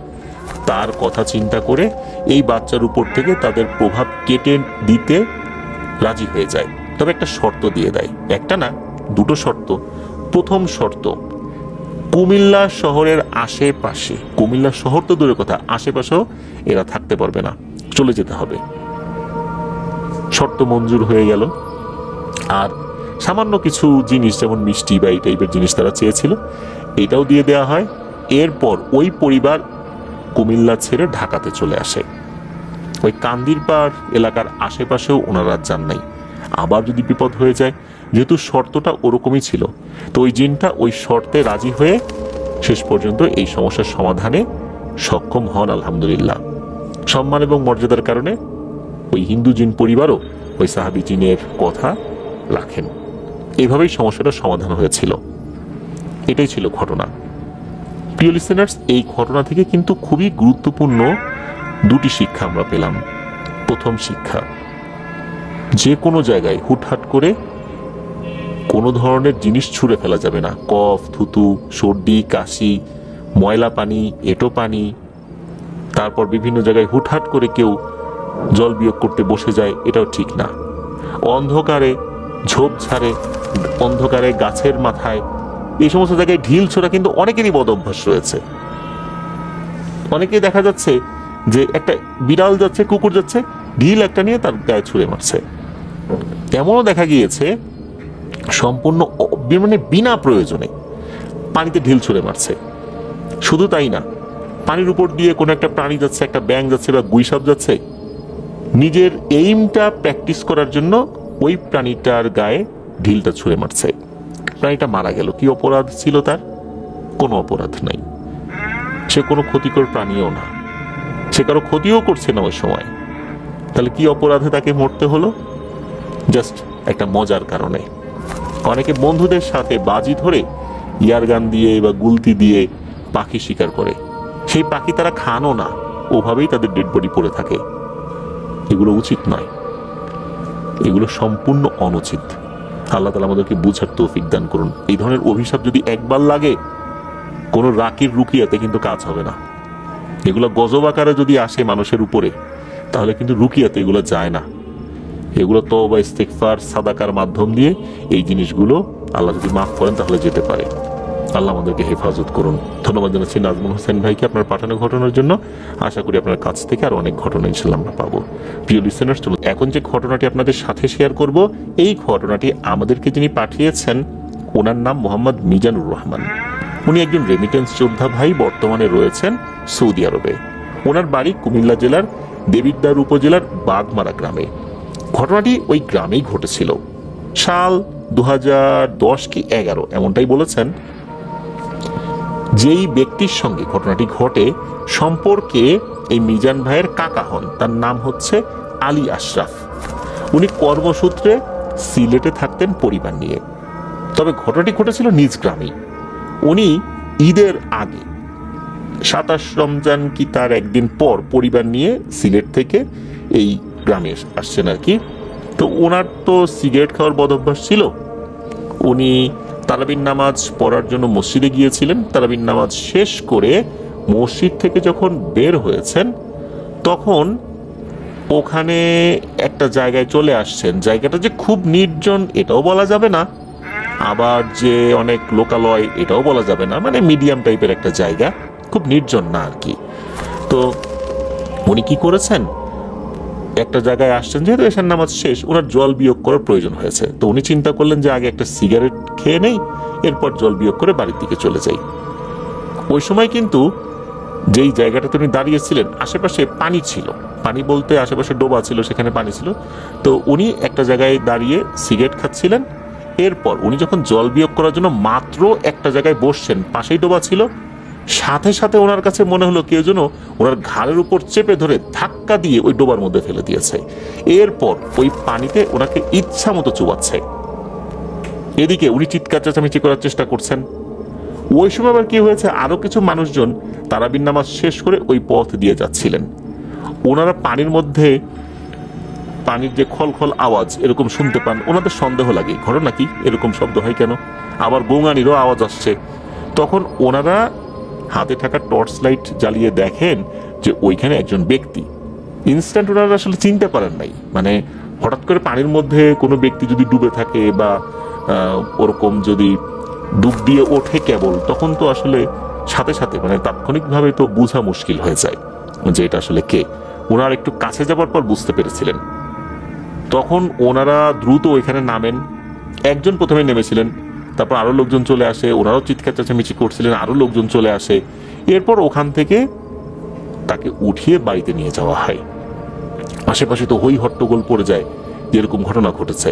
তার কথা চিন্তা করে এই বাচ্চার উপর থেকে তাদের প্রভাব কেটে দিতে রাজি হয়ে যায়। তবে একটা শর্ত দিয়ে দেয়, একটা না দুটো শর্ত। প্রথম শর্ত, কুমিল্লা শহরের আশেপাশে, কুমিল্লা শহর তো দূরের কথা, আশেপাশেও এরা থাকতে পারবে না, চলে যেতে হবে। শর্ত মঞ্জুর হয়ে গেল। আর সামান্য কিছু জিনিস যেমন মিষ্টি বা এই টাইপের জিনিস তারা চেয়েছিল, এটাও দিয়ে দেওয়া হয়। এরপর ওই পরিবার কুমিল্লা ছেড়ে ঢাকাতে চলে আসে। ওই কান্দিরপাড় এলাকার আশেপাশেও ওনারা যান নাই। আবার যদি বিপদ হয়ে যায়, যেহেতু শর্তটা ওরকমই ছিল, তো ওই জিনটা ওই শর্তে রাজি হয়ে শেষ পর্যন্ত এই সমস্যার সমাধানে সক্ষম হন আলহামদুলিল্লাহ। সম্মান এবং মর্যাদার কারণে ওই হিন্দু জিন পরিবারও ওই সাহাবী জিনের কথা রাখেন। এভাবেই সমস্যাটা সমাধান হয়েছিল। এটাই ছিল ঘটনা। প্রিয় লিসেনার্স, এই ঘটনা থেকে কিন্তু খুবই গুরুত্বপূর্ণ দুটি শিক্ষা আমরা পেলাম। প্রথম শিক্ষা, যে কোনো জায়গায় হুটহাট করে কোনো ধরনের জিনিস ছুঁড়ে ফেলা যাবে না। কফ, থুতু, সর্দি, কাশি, ময়লা পানি, এঁটো পানি, তারপর বিভিন্ন জায়গায় হুটহাট করে কেউ জল বিয়োগ করতে বসে যায়, এটাও ঠিক না। অন্ধকারে ঝোপঝাড়ে, অন্ধকারে গাছের মাথায়, এই সমস্ত জায়গায় ঢিল ছোড়া কিন্তু অনেকেরই বদ অভ্যাস রয়েছে। অনেকেই দেখা যাচ্ছে যে একটা বিড়াল যাচ্ছে, কুকুর যাচ্ছে, ঢিল একটা নিয়ে তার গায়ে ছুঁড়ে মারছে। এমনও দেখা গিয়েছে সম্পূর্ণ মানে বিনা প্রয়োজনে পানিতে ঢিল ছুঁড়ে মারছে। শুধু তাই না, পানির উপর দিয়ে কোনো একটা প্রাণী যাচ্ছে, একটা ব্যাঙ যাচ্ছে বা গুইসাপ যাচ্ছে, নিজের এইমটা প্র্যাকটিস করার জন্য ওই প্রাণীটার গায়ে ঢিলটা ছুঁড়ে মারছে। প্রাণীটা মারা গেল। কি অপরাধ ছিল তার? কোনো অপরাধ নাই। সে কোনো ক্ষতিকর প্রাণীও না, সে কারো ক্ষতিও করছে না ওই সময়। তাহলে কি অপরাধে তাকে মরতে হলো? জাস্ট একটা মজার কারণে। অনেকে বন্ধুদের সাথে বাজি ধরে ইয়ারগান দিয়ে বা গুলতি দিয়ে পাখি শিকার করে, সেই পাখি তারা খানও না, ওভাবেই তাদের ডেড বডি পড়ে থাকে। এগুলো উচিত নয়, এগুলো সম্পূর্ণ অনুচিত। আল্লাহ তাআলা আমাদেরকে বুঝার তৌফিক দান করুন। এই ধরনের অভিশাপ যদি একবার লাগে, কোন রাকির রুকিয়াতে কিন্তু কাজ হবে না। এগুলো গজব আকারে যদি আসে মানুষের উপরে, তাহলে কিন্তু রুকিয়াতে এগুলো যায় না। এগুলো তওবা ইস্তিগফার সাদাকার মাধ্যম দিয়ে এই জিনিসগুলো আল্লাহ যদি মাফ করেন তাহলে যেতে পারে। আল্লাহ আমাদেরকে হেফাজত করুন। ধন্যবাদ জানাচ্ছি নাজমুল হোসেন ভাইকে আপনার পাঠানো ঘটনার জন্য। আশা করি আপনার কাছ থেকে আর অনেক ঘটনা ইনশাআল্লাহ আমরা পাবো। প্রিয় লিসেনার্স, চলুন এখন যে ঘটনাটি আপনাদের সাথে শেয়ার করব, এই ঘটনাটি আমাদেরকে যিনি পাঠিয়েছেন ওনার নাম মোহাম্মদ মিজানুর রহমান। উনি একজন রেমিটেন্স যোদ্ধা ভাই, বর্তমানে রয়েছেন সৌদি আরবে। ওনার বাড়ি কুমিল্লা জেলার দেবিদ্বার উপজেলার বাগমারা গ্রামে। ঘটনাটি ওই গ্রামেই ঘটেছিল। সাল 2010 কি 11 এমনটাই বলেছেন। যেই ব্যক্তির সঙ্গে ঘটনাটি ঘটে সম্পর্কে এই মিজান ভাইয়ের কাকা হন, তার নাম হচ্ছে আলী আশরাফ। উনি কর্মসূত্রে সিলেটে থাকতেন পরিবার নিয়ে। তবে ঘটনাটি ঘটেছিল নিজ গ্রামেই। উনি ঈদের আগে 27 রমজান কি তার একদিন পর পরিবার নিয়ে সিলেট থেকে এই গ্রামে আসছেন আর কি। তো ওনার তো সিগারেট খাওয়ার বদ অভ্যাস ছিল। উনি তারাবির নামাজ পড়ার জন্য মসজিদে গিয়েছিলেন। তারাবির নামাজ শেষ করে মসজিদ থেকে যখন বের হয়েছেন, তখন ওখানে একটা জায়গায় চলে আসছেন। জায়গাটা যে খুব নির্জন এটাও বলা যাবে না, আবার যে অনেক লোকালয় এটাও বলা যাবে না, মানে মিডিয়াম টাইপের একটা জায়গা, খুব নির্জন না আর কি। তো উনি কি করেছেন, একটা জায়গায় আসছেন, যেহেতু এশার নামাজ শেষ, ওনার জল বিয়োগ করার প্রয়োজন হয়েছে। তো উনি চিন্তা করলেন যে আগে একটা সিগারেট খেয়ে নেই, এরপর জল বিয়োগ করে বাড়ির দিকে চলে যাই। ওই সময় কিন্তু যেই জায়গাটাতে উনি দাঁড়িয়েছিলেন আশেপাশে পানি ছিল, পানি বলতে আশেপাশে ডোবা ছিল, সেখানে পানি ছিল। তো উনি একটা জায়গায় দাঁড়িয়ে সিগারেট খাচ্ছিলেন। এরপর উনি যখন জল বিয়োগ করার জন্য মাত্র একটা জায়গায় বসছেন, পাশেই ডোবা ছিল, সাথে সাথে ওনার কাছে মনে হলো কেউ যেন ওনার ঘাড়ের উপর চেপে ধরে ধাক্কা দিয়ে ওই ডোবার মধ্যে ফেলে দিয়েছে। এরপর ওই পানিতে ওনাকে ইচ্ছা মতো চুবাচ্ছে। এদিকে উনি চিৎকার চেঁচামেচি করার চেষ্টা করছেন। ওই সময় আবার কি হয়েছে, আরো কিছু মানুষজন তারাবির নামাজ শেষ করে ওই পথ দিয়ে যাচ্ছিলেন। ওনারা পানির মধ্যে পানির যে খলখল আওয়াজ এরকম শুনতে পান। ওনাদের সন্দেহ লাগে, ঘটনা কি, এরকম শব্দ হয় কেন, আবার গোঙানিরও আওয়াজ আসছে। তখন ওনারা হাতে থাকা টর্চ লাইট জ্বালিয়ে দেখেন যে ওইখানে একজন ব্যক্তি। ইনস্ট্যান্ট ওনারা আসলে চিনতে পারেন নাই, মানে হঠাৎ করে পানির মধ্যে কোনো ব্যক্তি যদি ডুবে থাকে বা ওরকম যদি ডুব দিয়ে ওঠে কেবল, তখন তো আসলে সাথে সাথে মানে তাৎক্ষণিকভাবে তো বোঝা মুশকিল হয়ে যায় যে এটা আসলে কে। ওনারা একটু কাছে যাবার পর বুঝতে পেরেছিলেন। তখন ওনারা দ্রুত ওইখানে নামেন। একজন প্রথমে নেমেছিলেন, তারপর আরো লোকজন চলে আসে, ওনারাও চিৎকার চেঁচামেচি করছিলেন, আরো লোকজন চলে আসে। এরপর ওখান থেকে তাকে উঠিয়ে বাড়িতে নিয়ে যাওয়া হয়। আশেপাশে তো হই হট্টগোল পড়ে যায় যে এরকম ঘটনা ঘটেছে।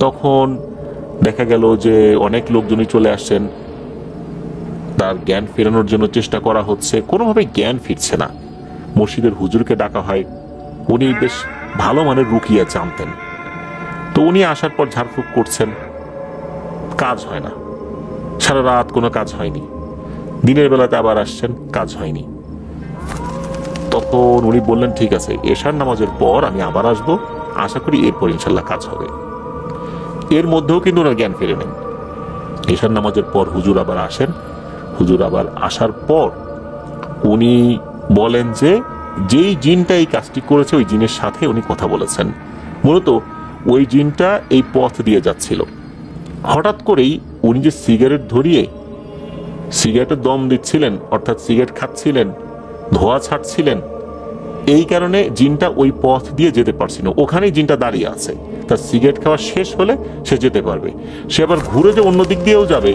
তখন দেখা গেল যে অনেক লোকজনই চলে আসছেন, তার জ্ঞান ফেরানোর জন্য চেষ্টা করা হচ্ছে, কোনোভাবে জ্ঞান ফিরছে না। মসজিদের হুজুরকে ডাকা হয়, উনি বেশ ভালো মানের রুকিয়া জানতেন। তো উনি আসার পর ঝাড়ফুঁক করছেন, কাজ হয় না, সারা রাত কোনো কাজ হয়নি। দিনের বেলাতে আবার আসছেন, কাজ হয়নি। তখন উনি বললেন ঠিক আছে, এশার নামাজের পর আমি আবার আসবো, আশা করি এরপর ইনশাল্লাহ কাজ হবে। এর মধ্যেও কিন্তু ওনার জ্ঞান ফিরে নেন। এশার নামাজের পর হুজুর আবার আসেন। হুজুর আবার আসার পর উনি বলেন যে যেই জিনটা এই কাজটি করেছে ওই জিনের সাথে উনি কথা বলেছেন। মূলত ওই জিনটা এই পথ দিয়ে যাচ্ছিল। হঠাৎ করেই উনি যে সিগারেট ধরিয়ে সিগারেটের দম দিচ্ছিলেন, অর্থাৎ সিগারেট খাচ্ছিলেন, ধোঁয়া ছাড়ছিলেন, এই কারণে জিনটা ওই পথ দিয়ে যেতে পারছিল। ওখানেই জিনটা দাঁড়িয়ে আছে, তার সিগারেট খাওয়া শেষ হলে সে যেতে পারবে। সে আবার ঘুরে যে অন্য দিক দিয়েও যাবে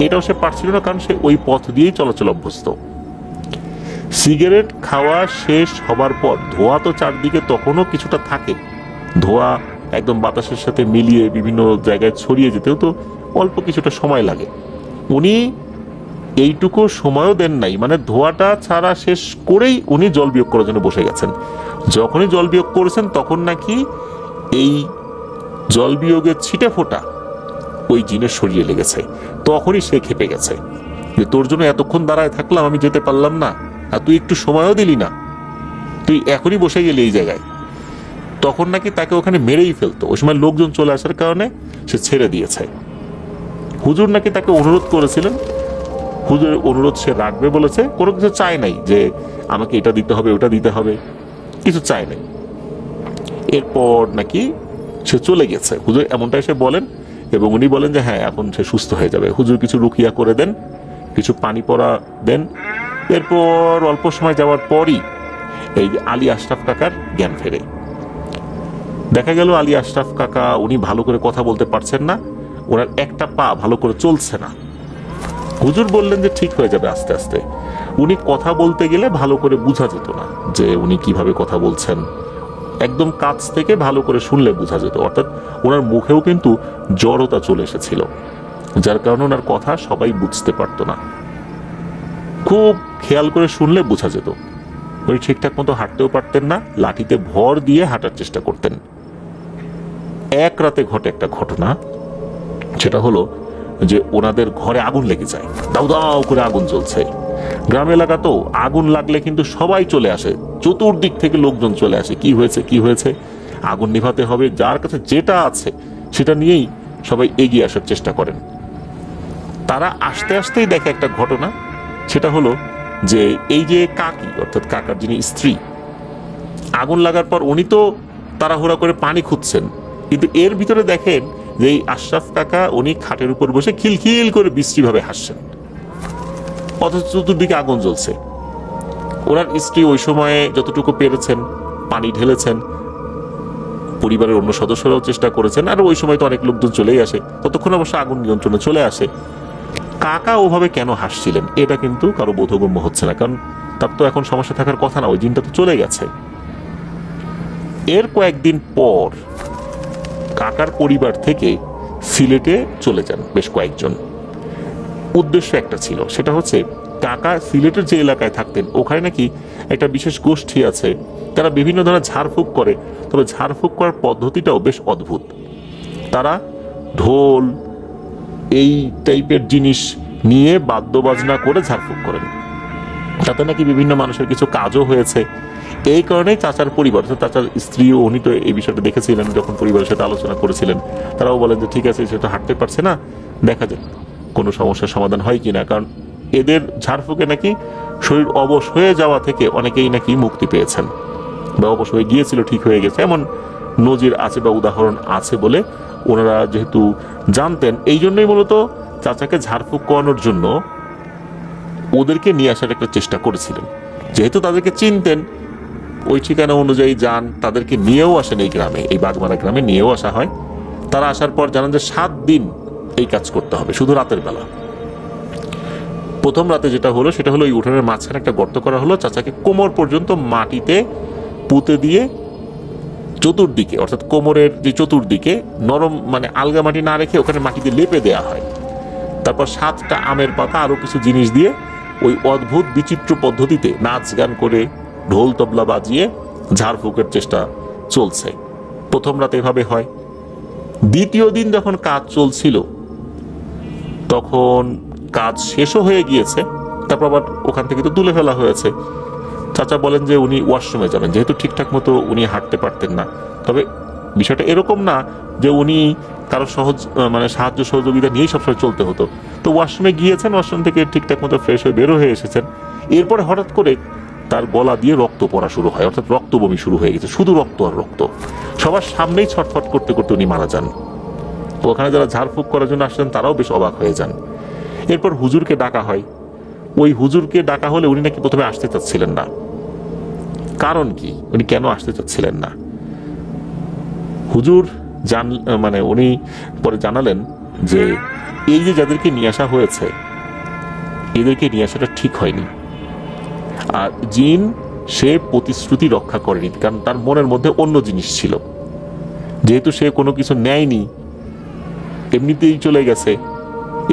এটাও সে পারছিল না, কারণ সে ওই পথ দিয়েই চলাচল অভ্যস্ত। সিগারেট খাওয়া শেষ হবার পর ধোঁয়া তো চারদিকে তখনও কিছুটা থাকে, ধোঁয়া একদম বাতাসের সাথে মিলিয়ে বিভিন্ন জায়গায় ছড়িয়ে যেতেও তো অল্প কিছুটা সময় লাগে। উনি এইটুকু সময়ও দেন নাই, মানে ধোয়াটা ছাড়া শেষ করেই উনি জল বিয়োগ করার জন্য বসে গেছেন। যখনই জল বিয়োগ করেছেন তখন নাকি এই জল বিয়োগের ছিটে ফোঁটা ওই জিনের শরীরে লেগেছে। তখনই সে খেপে গেছে যে তোর জন্য এতক্ষণ দাঁড়ায় থাকলাম, আমি যেতে পারলাম না, আর তুই একটু সময়ও দিলি না, তুই এখনই বসে গেলি এই জায়গায়। তখন নাকি তাকে ওখানে মেরেই ফেলতো। ওই সময় লোকজন চলে আসার কারণে সে ছেড়ে দিয়েছে। হুজুর নাকি তাকে অনুরোধ করেছিলেন, হুজুরের অনুরোধ সে রাখবে বলেছে, কোনো কিছু চায় নাই যে আমাকে এটা দিতে হবে ওটা দিতে হবে, কিছু চায় নাই। এরপর নাকি সে চলে গেছে, হুজুর এমনটাই সে বলেন, এবং উনি বলেন যে হ্যাঁ এখন সে সুস্থ হয়ে যাবে। হুজুর কিছু রুকিয়া করে দেন, কিছু পানি পড়া দেন। এরপর অল্প সময় যাওয়ার পরই এই আলী আশরাফ কাকার জ্ঞান ফেরে। দেখা গেল আলী আশরাফ কাকা উনি ভালো করে কথা বলতে পারছেন না, ওনার একটা পা ভালো করে চলছে না। হুজুর বললেন যে ঠিক হয়ে যাবে আস্তে আস্তে। উনি কথা বলতে গেলে ভালো করে বোঝা যেত না যে উনি কিভাবে কথা বলছেন, একদম কাছ থেকে ভালো করে শুনলে বোঝা যেত। অর্থাৎ ওনার মুখেও কিন্তু জড়তা চলে এসেছিল, যার কারণে ওনার কথা সবাই বুঝতে পারতো না। খুব খেয়াল করে শুনলে বোঝা যেত। উনি ঠিকঠাক মতো হাঁটতেও পারতেন না, লাঠিতে ভর দিয়ে হাঁটার চেষ্টা করতেন। এক রাতে ঘটে একটা ঘটনা, সেটা হলো যে ওনাদের ঘরে আগুন লেগে যায়, দাউ দাউ করে আগুন জ্বলছে। গ্রাম এলাকা তো, আগুন লাগলে কিন্তু সবাই চলে আসে, চতুর্দিক থেকে লোকজন চলে আসে, কি হয়েছে কি হয়েছে, আগুন নিভাতে হবে, যার কাছে যেটা আছে সেটা নিয়েই সবাই এগিয়ে আসার চেষ্টা করেন। তারা আসতে আসতেই দেখে একটা ঘটনা, সেটা হলো যে এই যে কাকি অর্থাৎ কাকার যিনি স্ত্রী, আগুন লাগার পর উনি তো তাড়াহুড়া করে পানি খুঁজছেন, কিন্তু এর ভিতরে দেখেন যে এই আশরাফ কাকা উনি খাটের উপর বসে খিলখিল করে বিশ্রীভাবে হাসছেন, অথচ চতুর্দিকে আগুন জ্বলছে। ওনার স্ত্রী ওই সময়ে যতটুকু পেরেছেন পানি ঢেলেছেন, পরিবারের অন্য সদস্যরাও চেষ্টা করেছেন, আর ওই সময় তো অনেক লোকজন চলেই আসে, ততক্ষণ অবশ্য আগুন নিয়ন্ত্রণে চলে আসে। কাকা ওভাবে কেন হাসছিলেন এটা কিন্তু কারো বোধগম্য হচ্ছে না, কারণ তার তো এখন সমস্যা থাকার কথা না, ওই দিনটা তো চলে গেছে। এর কয়েকদিন পর কাকার পরিবার থেকে সিলেটে চলে যান বেশ কয়েকজন। উদ্দেশ্য একটা ছিল, সেটা হচ্ছে কাকা সিলেটের যে এলাকায় থাকতেন ওখানে নাকি একটা বিশেষ গোষ্ঠী আছে, তারা বিভিন্ন ধরনের ঝাড়ফুঁক করে, তবে ঝাড়ফুঁক করার পদ্ধতিটাও বেশ অদ্ভুত। তারা ঢোল এই টাইপের জিনিস নিয়ে বাদ্যবাজনা করে ঝাড়ফুঁক করেন, তাতে নাকি বিভিন্ন মানুষের কিছু কাজও হয়েছে। এই কারণেই চাচার পরিবার, চাচার স্ত্রীও উনি তো এই বিষয়টা দেখেছিলেন, যখন পরিবারের সাথে আলোচনা করেছিলেন তারাও বলেন যে ঠিক আছে সেটা হাঁটতে পারছে না, দেখা যাক কোনো সমস্যার সমাধান হয় কিনা, কারণ এদের ঝাড়ফুঁকে নাকি শরীর অবশ হয়ে যাওয়া থেকে অনেকেই নাকি মুক্তি পেয়েছেন, বা অবশ হয়ে গিয়েছিল ঠিক হয়ে গেছে, এমন নজির আছে বা উদাহরণ আছে বলে ওনারা যেহেতু জানতেন, এই জন্যই মূলত চাচাকে ঝাড়ফুঁক করানোর জন্য ওদেরকে নিয়ে আসার একটা চেষ্টা করেছিলেন। যেহেতু তাদেরকে চিনতেন, ওই ঠিকানা অনুযায়ী যান, তাদেরকে নিয়েও আসেন এই গ্রামে, এই বাগমারা গ্রামে নিয়েও আসা হয়। তারা আসার পর জানান যে 7 দিন এই কাজ করতে হবে, শুধু রাতের বেলা। প্রথম রাতে যেটা হলো সেটা হলো এই উঠোনের মাঝখানে একটা গর্ত করা হলো, চাচাকে কোমর পর্যন্ত মাটিতে পুঁতে দিয়ে চতুর্দিকে অর্থাৎ কোমরের যে চতুর্দিকে নরম মানে আলগা মাটি না রেখে ওখানে মাটি দিয়ে লেপে দেওয়া হয়। তারপর 7টা আমের পাতা আরো কিছু জিনিস দিয়ে ওই অদ্ভুত বিচিত্র পদ্ধতিতে নাচ গান করে ঢোল তবলা বাজিয়ে ঝাড়ফুঁকের চেষ্টা চলছে। প্রথম রাতে এভাবে হয়। দ্বিতীয় দিন যখন কাজ চলছিল তখন কাজ শেষও হয়ে গিয়েছে, তারপর আবার ওখান থেকে তো তুলে ফেলা হয়েছে। চাচা বলেন যে উনি ওয়াশরুমে যাবেন, যেহেতু ঠিকঠাক মতো উনি হাঁটতে পারতেন না। তবে বিষয়টা এরকম না যে উনি কারো মানে সাহায্য সহযোগিতা নিয়েই সবসময় চলতে হতো। তো ওয়াশরুমে গিয়েছেন, ওয়াশরুম থেকে ঠিকঠাক মতো ফ্রেশ হয়ে বেরো হয়ে এসেছেন। এরপরে হঠাৎ করে তার গলা দিয়ে রক্ত পড়া শুরু হয়, অর্থাৎ রক্ত বমি শুরু হয়ে গেছে, শুধু রক্ত আর রক্ত। সবার সামনেই ছটফট করতে করতে উনি মারা যান। ওখানে যারা ঝাড়ফুঁক করার জন্য আসছেন তারাও বেশ অবাক হয়ে যান। এরপর হুজুরকে ডাকা হয়। ওই হুজুরকে ডাকা হলে উনি নাকি প্রথমে আসতে চাচ্ছিলেন না। কারণ কি, উনি কেন আসতে চাচ্ছিলেন না? হুজুর মানে উনি পরে জানালেন যে এই যে যাদেরকে নিয়ে আসা হয়েছে এদেরকে নিয়ে আসাটা ঠিক হয়নি। আর জিন সে প্রতিশ্রুতি রক্ষা করেনি, কারণ তার মনের মধ্যে অন্য জিনিস ছিল। যেহেতু সে কোনো কিছু নেয়নি, এমনিতেই চলে গেছে,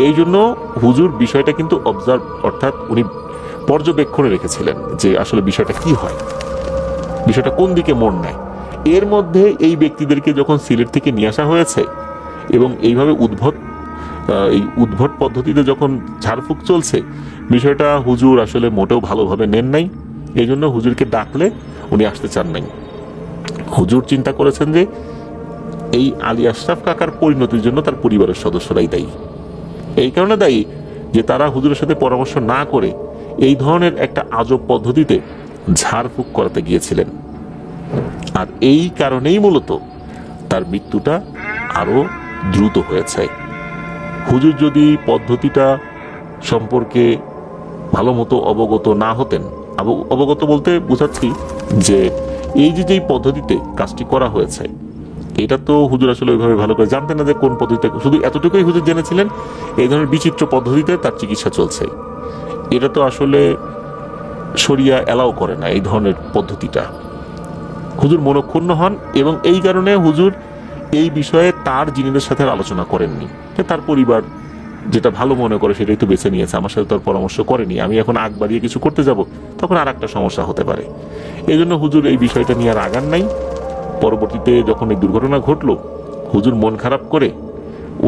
এই জন্য হুজুর বিষয়টা কিন্তু অবজার্ভ, অর্থাৎ উনি পর্যবেক্ষণে রেখেছিলেন যে আসলে বিষয়টা কি হয়, বিষয়টা কোন দিকে মোড় নেয়। এর মধ্যে এই ব্যক্তিদেরকে যখন সিলেট থেকে নিয়ে আসা হয়েছে এবং এইভাবে এই উদ্ভট পদ্ধতিতে যখন ঝাড়ফুঁক চলছে, বিষয়টা হুজুর আসলে মোটেও ভালোভাবে নেন নাই। এই জন্য হুজুরকে ডাকলে উনি আসতে চান নাই। হুজুর চিন্তা করেছেন যে এই আলী আশরাফ কাকার পরিণতির জন্য তার পরিবারের সদস্যরাই দায়ী। এই কারণে দায়ী যে তারা হুজুরের সাথে পরামর্শ না করে এই ধরনের একটা আজব পদ্ধতিতে ঝাড়ফুঁক করাতে গিয়েছিলেন। আর এই কারণেই মূলত তার মৃত্যুটা আরো দ্রুত হয়েছে। হুজুর যদি পদ্ধতিটা সম্পর্কে ভালো মতো অবগত না হতেন, অবগত বলতে বোঝাচ্ছি যে এই যে যেই পদ্ধতিতে কাজটি করা হয়েছে, এটা তো হুজুর আসলে ওইভাবে ভালো করে জানতেন না যে কোন পদ্ধতিতে, শুধু এতটুকুই হুজুর জেনেছিলেন এই ধরনের বিচিত্র পদ্ধতিতে তার চিকিৎসা চলছে। এটা তো আসলে শরিয়া এলাও করে না এই ধরনের পদ্ধতিটা। হুজুর মনক্ষুণ্ণ হন এবং এই কারণে হুজুর এই বিষয়ে তার জিনিসদের সাথে আলোচনা করেননি। তার পরিবার যেটা ভালো মনে করে সেটাই তো বেছে নিয়েছে, আমার সাথে তার পরামর্শ করেনি। আমি এখন আগ বাড়িয়ে কিছু করতে যাব, তখন আর একটা সমস্যা হতে পারে। এই জন্য হুজুর এই বিষয়টা নিয়ে আর আগান নাই। পরবর্তীতে যখন এই দুর্ঘটনা ঘটলো, হুজুর মন খারাপ করে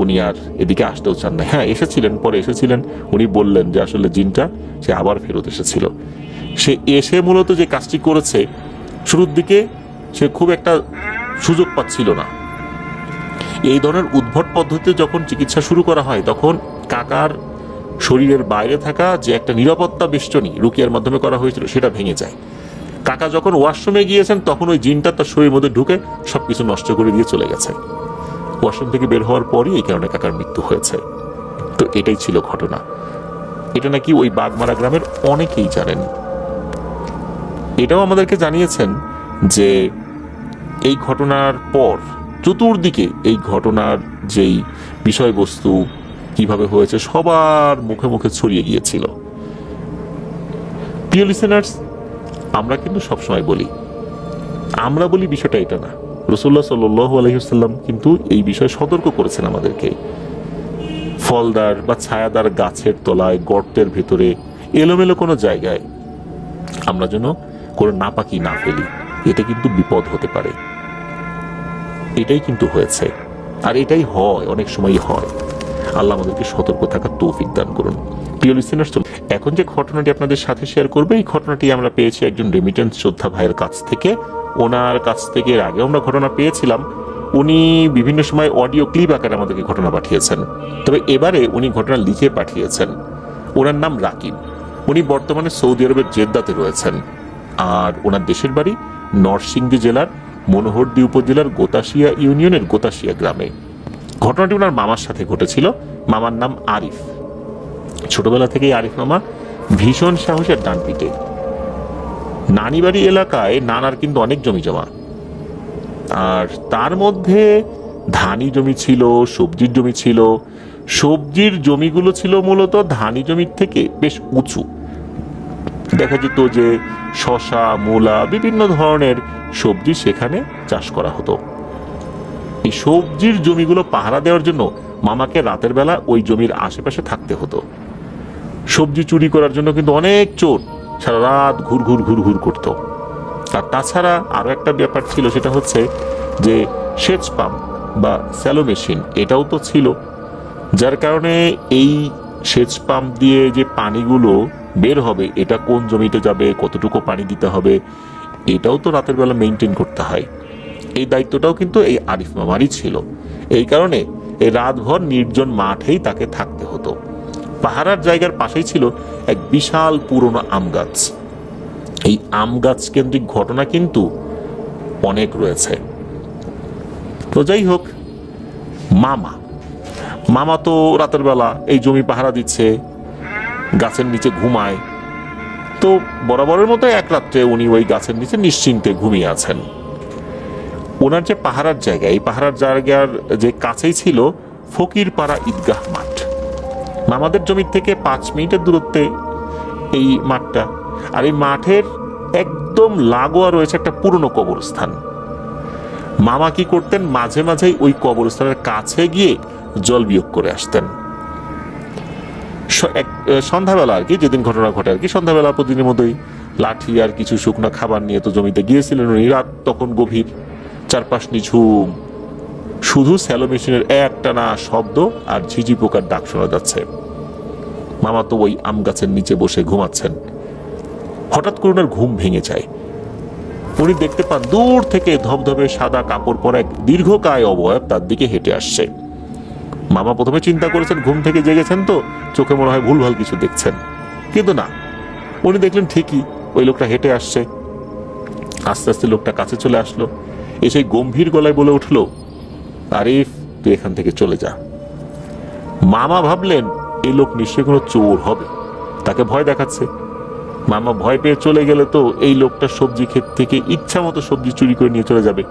উনি আর এদিকে আসতেও চান না। হ্যাঁ, এসেছিলেন, পরে এসেছিলেন, উনি বললেন যে আসলে জিনটা সে আবার ফেরত এসেছিল। সে এসে মূলত যে কাজটি করেছে, শুরুর দিকে সে খুব একটা সুযোগ পাচ্ছিল না। এই ধরনের উদ্ভট পদ্ধতিতে যখন চিকিৎসা শুরু করা হয়, তখন কাকার শরীরের বাইরে থাকা যে একটা নিরাপত্তা বেষ্টনী রুকিয়ার মাধ্যমে করা হয়েছিল সেটা ভেঙে যায়। কাকা যখন ওয়াশরুমে গিয়েছেন তখন ওই জিনটা তার শরীরের মধ্যে ঢুকে সবকিছু নষ্ট করে দিয়ে চলে গেছে। ওয়াশরুম থেকে বের হওয়ার পরই এই কারণে কাকার মৃত্যু হয়েছে। তো এটাই ছিল ঘটনা। এটা নাকি ওই বাগমারা গ্রামের অনেকেই জানেন। এটাও আমাদেরকে জানিয়েছেন যে এই ঘটনার পর চতুর্দিকে এই ঘটনার যেই বিষয়বস্তু কিভাবে হয়েছে সবার মুখে মুখে ছড়িয়ে গিয়েছিল। প্রিয় লিসেনার্স, আমরা কিন্তু সবসময় বলি, আমরা বলি বিষয়টা এটা না, রাসূলুল্লাহ সাল্লাল্লাহু আলাইহি ওয়াসাল্লাম কিন্তু এই বিষয়ে সতর্ক করেছেন আমাদেরকে। ফলদার বা ছায়াদার গাছের তলায়, গর্তের ভেতরে, এলোমেলো কোনো জায়গায় আমরা যেন কোনো নাপাকি না ফেলি, এতে কিন্তু বিপদ হতে পারে। এটাই কিন্তু হয়েছে, আর এটাই হয়, অনেক সময় হয়। আল্লাহ আমাদেরকে সতর্ক থাকার তৌফিক দান করুন। প্রিয় লিসেনার্স, এখন যে ঘটনাটি আপনাদের সাথে শেয়ার করবে, এই ঘটনাটি আমরা পেয়েছি একজন রেমিটেন্স যোদ্ধা ভাইয়ের কাছ থেকে। ওনার কাছ থেকে এর আগে আমরা ঘটনা পেয়েছিলাম। উনি বিভিন্ন সময় অডিও ক্লিপ আকারে আমাদেরকে ঘটনা পাঠিয়েছেন, তবে এবারে উনি ঘটনা লিখে পাঠিয়েছেন। ওনার নাম রাকিব। উনি বর্তমানে সৌদি আরবের জেদ্দাতে রয়েছেন, আর ওনার দেশের বাড়ি নরসিংদী জেলার মনোহরদী উপজেলার গোতাশিয়া ইউনিয়নের গোতাশিয়া গ্রামে। ঘটনাটি ওনার মামার সাথে ঘটেছিল। মামার নাম আরিফ। ছোটবেলা থেকেই আরিফ মামা ভীষণ সাহসের ডানপিটে। নানিবাড়ি এলাকায় নানার কিন্তু অনেক জমি জমা, আর তার মধ্যে ধানি জমি ছিল, সবজির জমি ছিল। সবজির জমিগুলো ছিল মূলত ধানি জমির থেকে বেশ উঁচু। দেখা যেত যে শশা, মূলা, বিভিন্ন ধরনের সবজি সেখানে চাষ করা হতো। এই সবজির জমিগুলো পাহারা দেওয়ার জন্য মামাকে রাতের বেলা ওই জমির আশেপাশে থাকতে হতো। সবজি চুরি করার জন্য কিন্তু অনেক চোর সারা রাত ঘুর ঘুর ঘুর ঘুর করত। আর তাছাড়া আরো একটা ব্যাপার ছিল, সেটা হচ্ছে যে সেচ পাম্প বা স্যালো মেশিন, এটাও তো ছিল। যার কারণে এই সেচ পাম্প দিয়ে যে পানিগুলো বের হবে, এটা কোন জমিতে যাবে, কতটুকু পানি দিতে হবে, এটাও তো রাতের বেলা মেনটেন করতে হয়। এই দায়িত্বটাও কিন্তু এই আরিফ মামারই ছিল। এই কারণে এই রাতভর নির্জন মাঠেই তাকে থাকতে হতো। পাহারার জায়গার পাশেই ছিল এক বিশাল পুরনো আম গাছ। এই আম গাছ কেন্দ্রিক ঘটনা কিন্তু অনেক রয়েছে। তো যাই হোক, মামা তো রাতের বেলা এই জমি পাহারা দিচ্ছে, গাছের নিচে ঘুমায়। তো বরাবরের মতো এক রাত্রে উনি ওই গাছের নিচে নিশ্চিন্তে ঘুমিয়ে আছেন। ওনার যে পাহারার জায়গা, এই পাহারার জায়গার যে কাছেই ছিল ফকিরপাড়া ঈদগাহ মাঠ। মামাদের জমির থেকে 5 মিনিটের দূরত্বে এই মাঠটা। আর এই মাঠের একদম লাগোয়া রয়েছে একটা পুরনো কবরস্থান। মামা কি করতেন, মাঝে মাঝেই ওই কবরস্থানের কাছে গিয়ে জল বিয়োগ করে আসতেন। সন্ধ্যাবেলা আর কি, যেদিন ঘটনা ঘটে আর কি, সন্ধ্যাবেলা প্রতিদিনের মতোই লাঠি আর কিছু শুকনো খাবার নিয়ে তো জমিতে গিয়েছিলেন উনি। রাত তখন গভীর, চারপাশ নিঝুম, শুধু স্যালো মেশিনের একটানা শব্দ আর ঝিঝি পোকার ডাক শোনা যাচ্ছে। মামা তো ওই আম গাছের নিচে বসে ঘুমাচ্ছেন। হঠাৎ করে ওনার ঘুম ভেঙে যায়। উনি দেখতে পান দূর থেকে ধবধবে সাদা কাপড় পরা এক দীর্ঘকায় অবয়ব তার দিকে হেঁটে আসছে। মামা প্রথমে চিন্তা করেছেন ঘুম থেকে জেগেছেন তো, চোখে মনে হয় ভুলভাল কিছু দেখছেন, কিন্তু না, উনি দেখলেন ঠিকই ওই লোকটা হেঁটে আসছে। আস্তে আস্তে লোকটা কাছে চলে আসলো, এসে গম্ভীর গলায় বলে উঠলো, আরিফ তুই এখান থেকে চলে যা। মামা ভাবলেন এই লোক নিশ্চয়ই কোনো চোর হবে, তাকে ভয় দেখাচ্ছে। মামা ভয় পেয়ে চলে গেলে তো এই লোকটা সবজি ক্ষেত থেকে ইচ্ছা মতো সবজি চুরি করে নিয়ে চলে যাবে।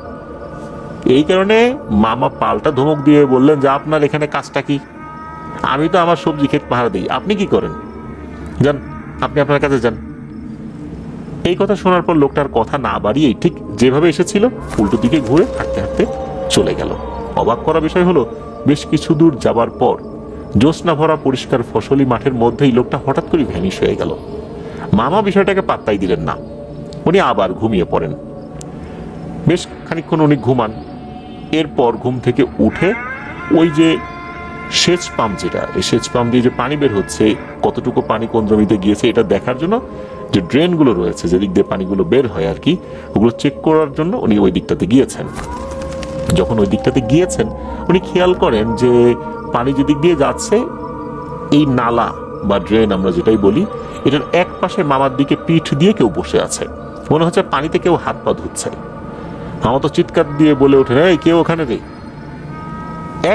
এই কারণে মামা পাল্টা ধমক দিয়ে বললেন যে আপনার এখানে কাজটা কি? আমি তো আমার সবজি ক্ষেত পাহারা দিই, আপনি কি করেন? যান, আপনি আপনার কাছে যান। এই কথা শোনার পর লোকটার কথা না বাড়িয়েই ঠিক যেভাবে এসেছিল উল্টো দিকে ঘুরে হাঁটতে হাঁটতে চলে গেল। অবাক করা বিষয় হলো, বেশ কিছু দূর যাবার পর জ্যোৎস্না ভরা পরিষ্কার ফসলি মাঠের মধ্যেই লোকটা হঠাৎ করে ভ্যানিশ হয়ে গেল। মামা বিষয়টাকে পাত্তাই দিলেন না, উনি আবার ঘুমিয়ে পড়েন। বেশ খানিকক্ষণ উনি ঘুমান। এরপর ঘুম থেকে উঠে ওই যে সেচ পাম্প, যেটা এই সেচ পাম্প দিয়ে যে পানি বের হচ্ছে, কতটুকু পানি কোন জমিতে গিয়েছে এটা দেখার জন্য যে ড্রেনগুলো রয়েছে, যেদিক দিয়ে পানিগুলো বের হয় আর কি, ওগুলো চেক করার জন্য উনি ওই দিকটাতে গিয়েছেন। যখন ওই দিকটাতে গিয়েছেন উনি খেয়াল করেন যে পানি যেদিক দিয়ে যাচ্ছে, এই নালা বা ড্রেন আমরা যেটাই বলি, এটার এক পাশে মামার দিকে পিঠ দিয়ে কেউ বসে আছে, মনে হচ্ছে পানিতে কেউ হাত পা ধুচ্ছে। মামা তো চিৎকার দিয়ে বলে ওঠে, এই কেউ ওখানে রে।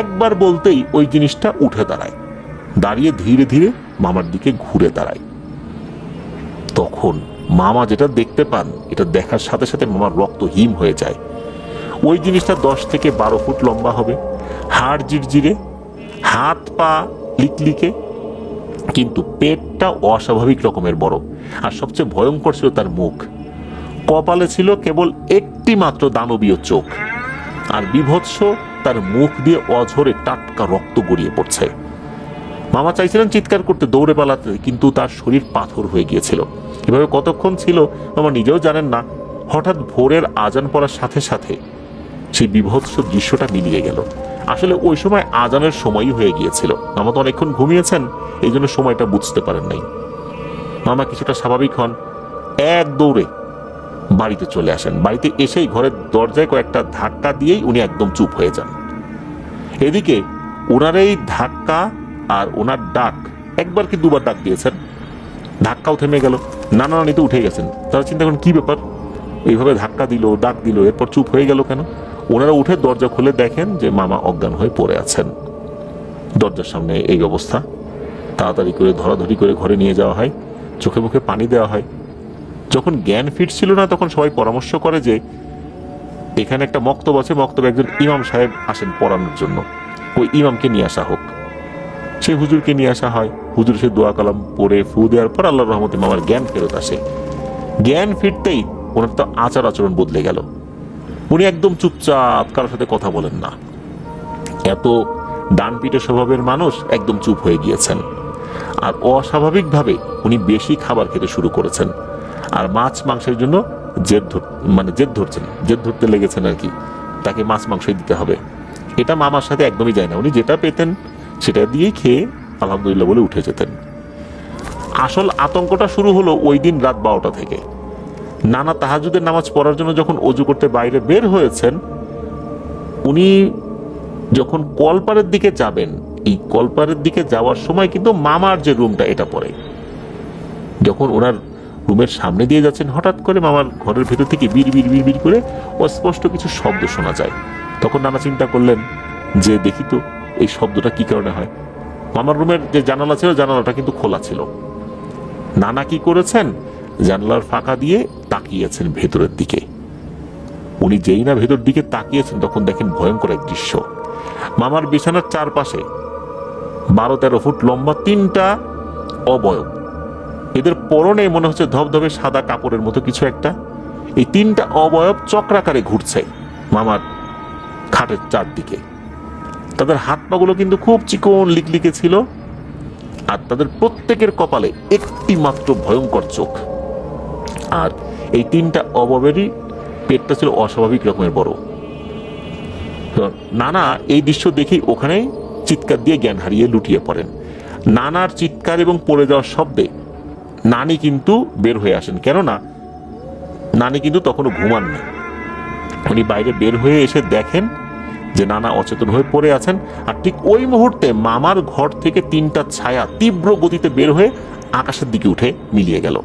একবার বলতেই ওই জিনিসটা উঠে দাঁড়ায়, দাঁড়িয়ে ধীরে ধীরে মামার দিকে ঘুরে দাঁড়ায়। তখন মামা যেটা দেখতে পান, এটা দেখার সাথে সাথে মামার রক্ত হিম হয়ে যায়। ওই জিনিসটা 10 থেকে 12 ফুট লম্বা হবে, হাড় জিরজিরে, হাত পা লিকলিকে, কিন্তু পেটটা অস্বাভাবিক রকমের বড়। আর সবচেয়ে ভয়ঙ্কর ছিল তার মুখ। কপালে ছিল কেবল একটি মাত্র দানবীয় চোখ, আর বিভৎস তার মুখ দিয়ে অঝরে টাটকা রক্ত গড়িয়ে পড়ছে। মামা চাইছিলেন চিৎকার করতে, দৌড়ে পালাতে, কিন্তু তার শরীর পাথর হয়ে গিয়েছিল। এভাবে কতক্ষণ ছিল মামা নিজেও জানেন না। হঠাৎ ভোরের আজান পড়ার সাথে সাথে সেই বিভৎস দৃশ্যটা মিলিয়ে গেল। আসলে ওই সময় আজানের সময়ই হয়ে গিয়েছিল। মামা তো অনেকক্ষণ ঘুমিয়েছেন, এই জন্য সময়টা বুঝতে পারেন নাই। মামা কিছুটা স্বাভাবিক হন, এক দৌড়ে বাড়িতে চলে আসেন। বাড়িতে এসেই ঘরের দরজায় কয়েকটা ধাক্কা দিয়েই উনি একদম চুপ হয়ে যান। এদিকে ওনার এই ধাক্কা আর ওনার ডাক, একবার কি দুবার ডাক দিয়েছেন, ধাক্কাও থেমে গেল। নানা নানি তো উঠে গেছেন, তারা চিন্তা করেন কি ব্যাপার, এইভাবে ধাক্কা দিল, ডাক দিল, এরপর চুপ হয়ে গেল কেন। ওনারা উঠে দরজা খুলে দেখেন যে মামা অজ্ঞান হয়ে পড়ে আছেন। দরজার সামনে এই অবস্থা। তাড়াতাড়ি করে ধরাধরি করে ঘরে নিয়ে যাওয়া হয়, চোখে মুখে পানি দেওয়া হয়। যখন জ্ঞান ফিরছিল না তখন সবাই পরামর্শ করে যে এখানে একটা মক্তব আছে, মক্তবে একজন ইমাম সাহেব আসেন পড়ানোর জন্য, ওই ইমামকে নিয়ে আসা হোক। সেই হুজুরকে নিয়ে আসা হয়। হুজুর সে দোয়া কালাম পড়ে ফু দেওয়ার পর আল্লাহর রহমতে মামার জ্ঞান ফেরত আসে। জ্ঞান ফিরতেই ওনার তো আচার আচরণ বদলে গেল। উনি একদম চুপচাপ, কারোর সাথে কথা বলেন না। এত ডানপিটে স্বভাবের মানুষ একদম চুপ হয়ে গিয়েছেন। আর অস্বাভাবিকভাবে উনি বেশি খাবার খেতে শুরু করেছেন। আর মাছ মাংসের জন্য জেদ ধরতে লেগেছেন আর কি, তাকে মাছ মাংসই দিতে হবে। এটা মামার সাথে একদমই যায় না। উনি যেটা পেতেন সেটা দিয়েই খেয়ে আলহামদুলিল্লাহ বলে উঠে যেতেন। আসল আতঙ্কটা শুরু হলো ওই দিন রাত 12টা থেকে। নানা তাহাজ্জুদের নামাজ পড়ার জন্য যখন অজু করতে বাইরে বের হয়েছেন, উনি যখন কলপারের দিকে যাবেন, এই কলপারের দিকে যাওয়ার সময় কিন্তু মামার যে রুমটা এটা পড়ে। যখন ওনার রুমের সামনে দিয়ে যাচ্ছেন, হঠাৎ করে মামার ঘরের ভেতর থেকে বিড় বিড় বিড় বিড় করে অস্পষ্ট কিছু শব্দ শোনা যায়। তখন নানা চিন্তা করলেন যে দেখি তো এই শব্দটা কি কারণে হয়। মামার রুমের যে জানালা ছিল, জানালাটা কিন্তু খোলা ছিল। নানা কি করেছেন, জানালার ফাঁকা দিয়ে তাকিয়েছেন ভেতরের দিকে। উনি যেই না ভেতর দিকে তাকিয়েছেন তখন দেখেন ভয়ঙ্কর এক দৃশ্য। মামার বিছানার চারপাশে 12-13 ফুট লম্বা 3টা অবয়ব। এদের পরনে মনে হচ্ছে ধবধবে সাদা কাপড়ের মতো কিছু একটা। এই 3টা অবয়ব চক্রাকারে ঘুরছে মামার খাটের চারদিকে। তাদের হাত পাগুলো কিন্তু খুব চিকন লিকলিকে ছিল, আর তাদের প্রত্যেকের কপালে একটি মাত্র ভয়ঙ্কর চোখ। আর এই তিনটা অববেরই পেটটা ছিল অস্বাভাবিক রকমের বড়। নানা এই দৃশ্য দেখেই ওখানেই চিৎকার দিয়ে জ্ঞান হারিয়ে লুটিয়ে পড়েন। নানার চিৎকার এবং পড়ে যাওয়ার শব্দে নানি কিন্তু বের হয়ে আসেন, কেননা নানি কিন্তু তখনও ঘুমান না। উনি বাইরে বের হয়ে এসে দেখেন যে নানা অচেতন হয়ে পড়ে আছেন। আর ঠিক ওই মুহূর্তে মামার ঘর থেকে তিনটা ছায়া তীব্র গতিতে বের হয়ে আকাশের দিকে উঠে মিলিয়ে গেল।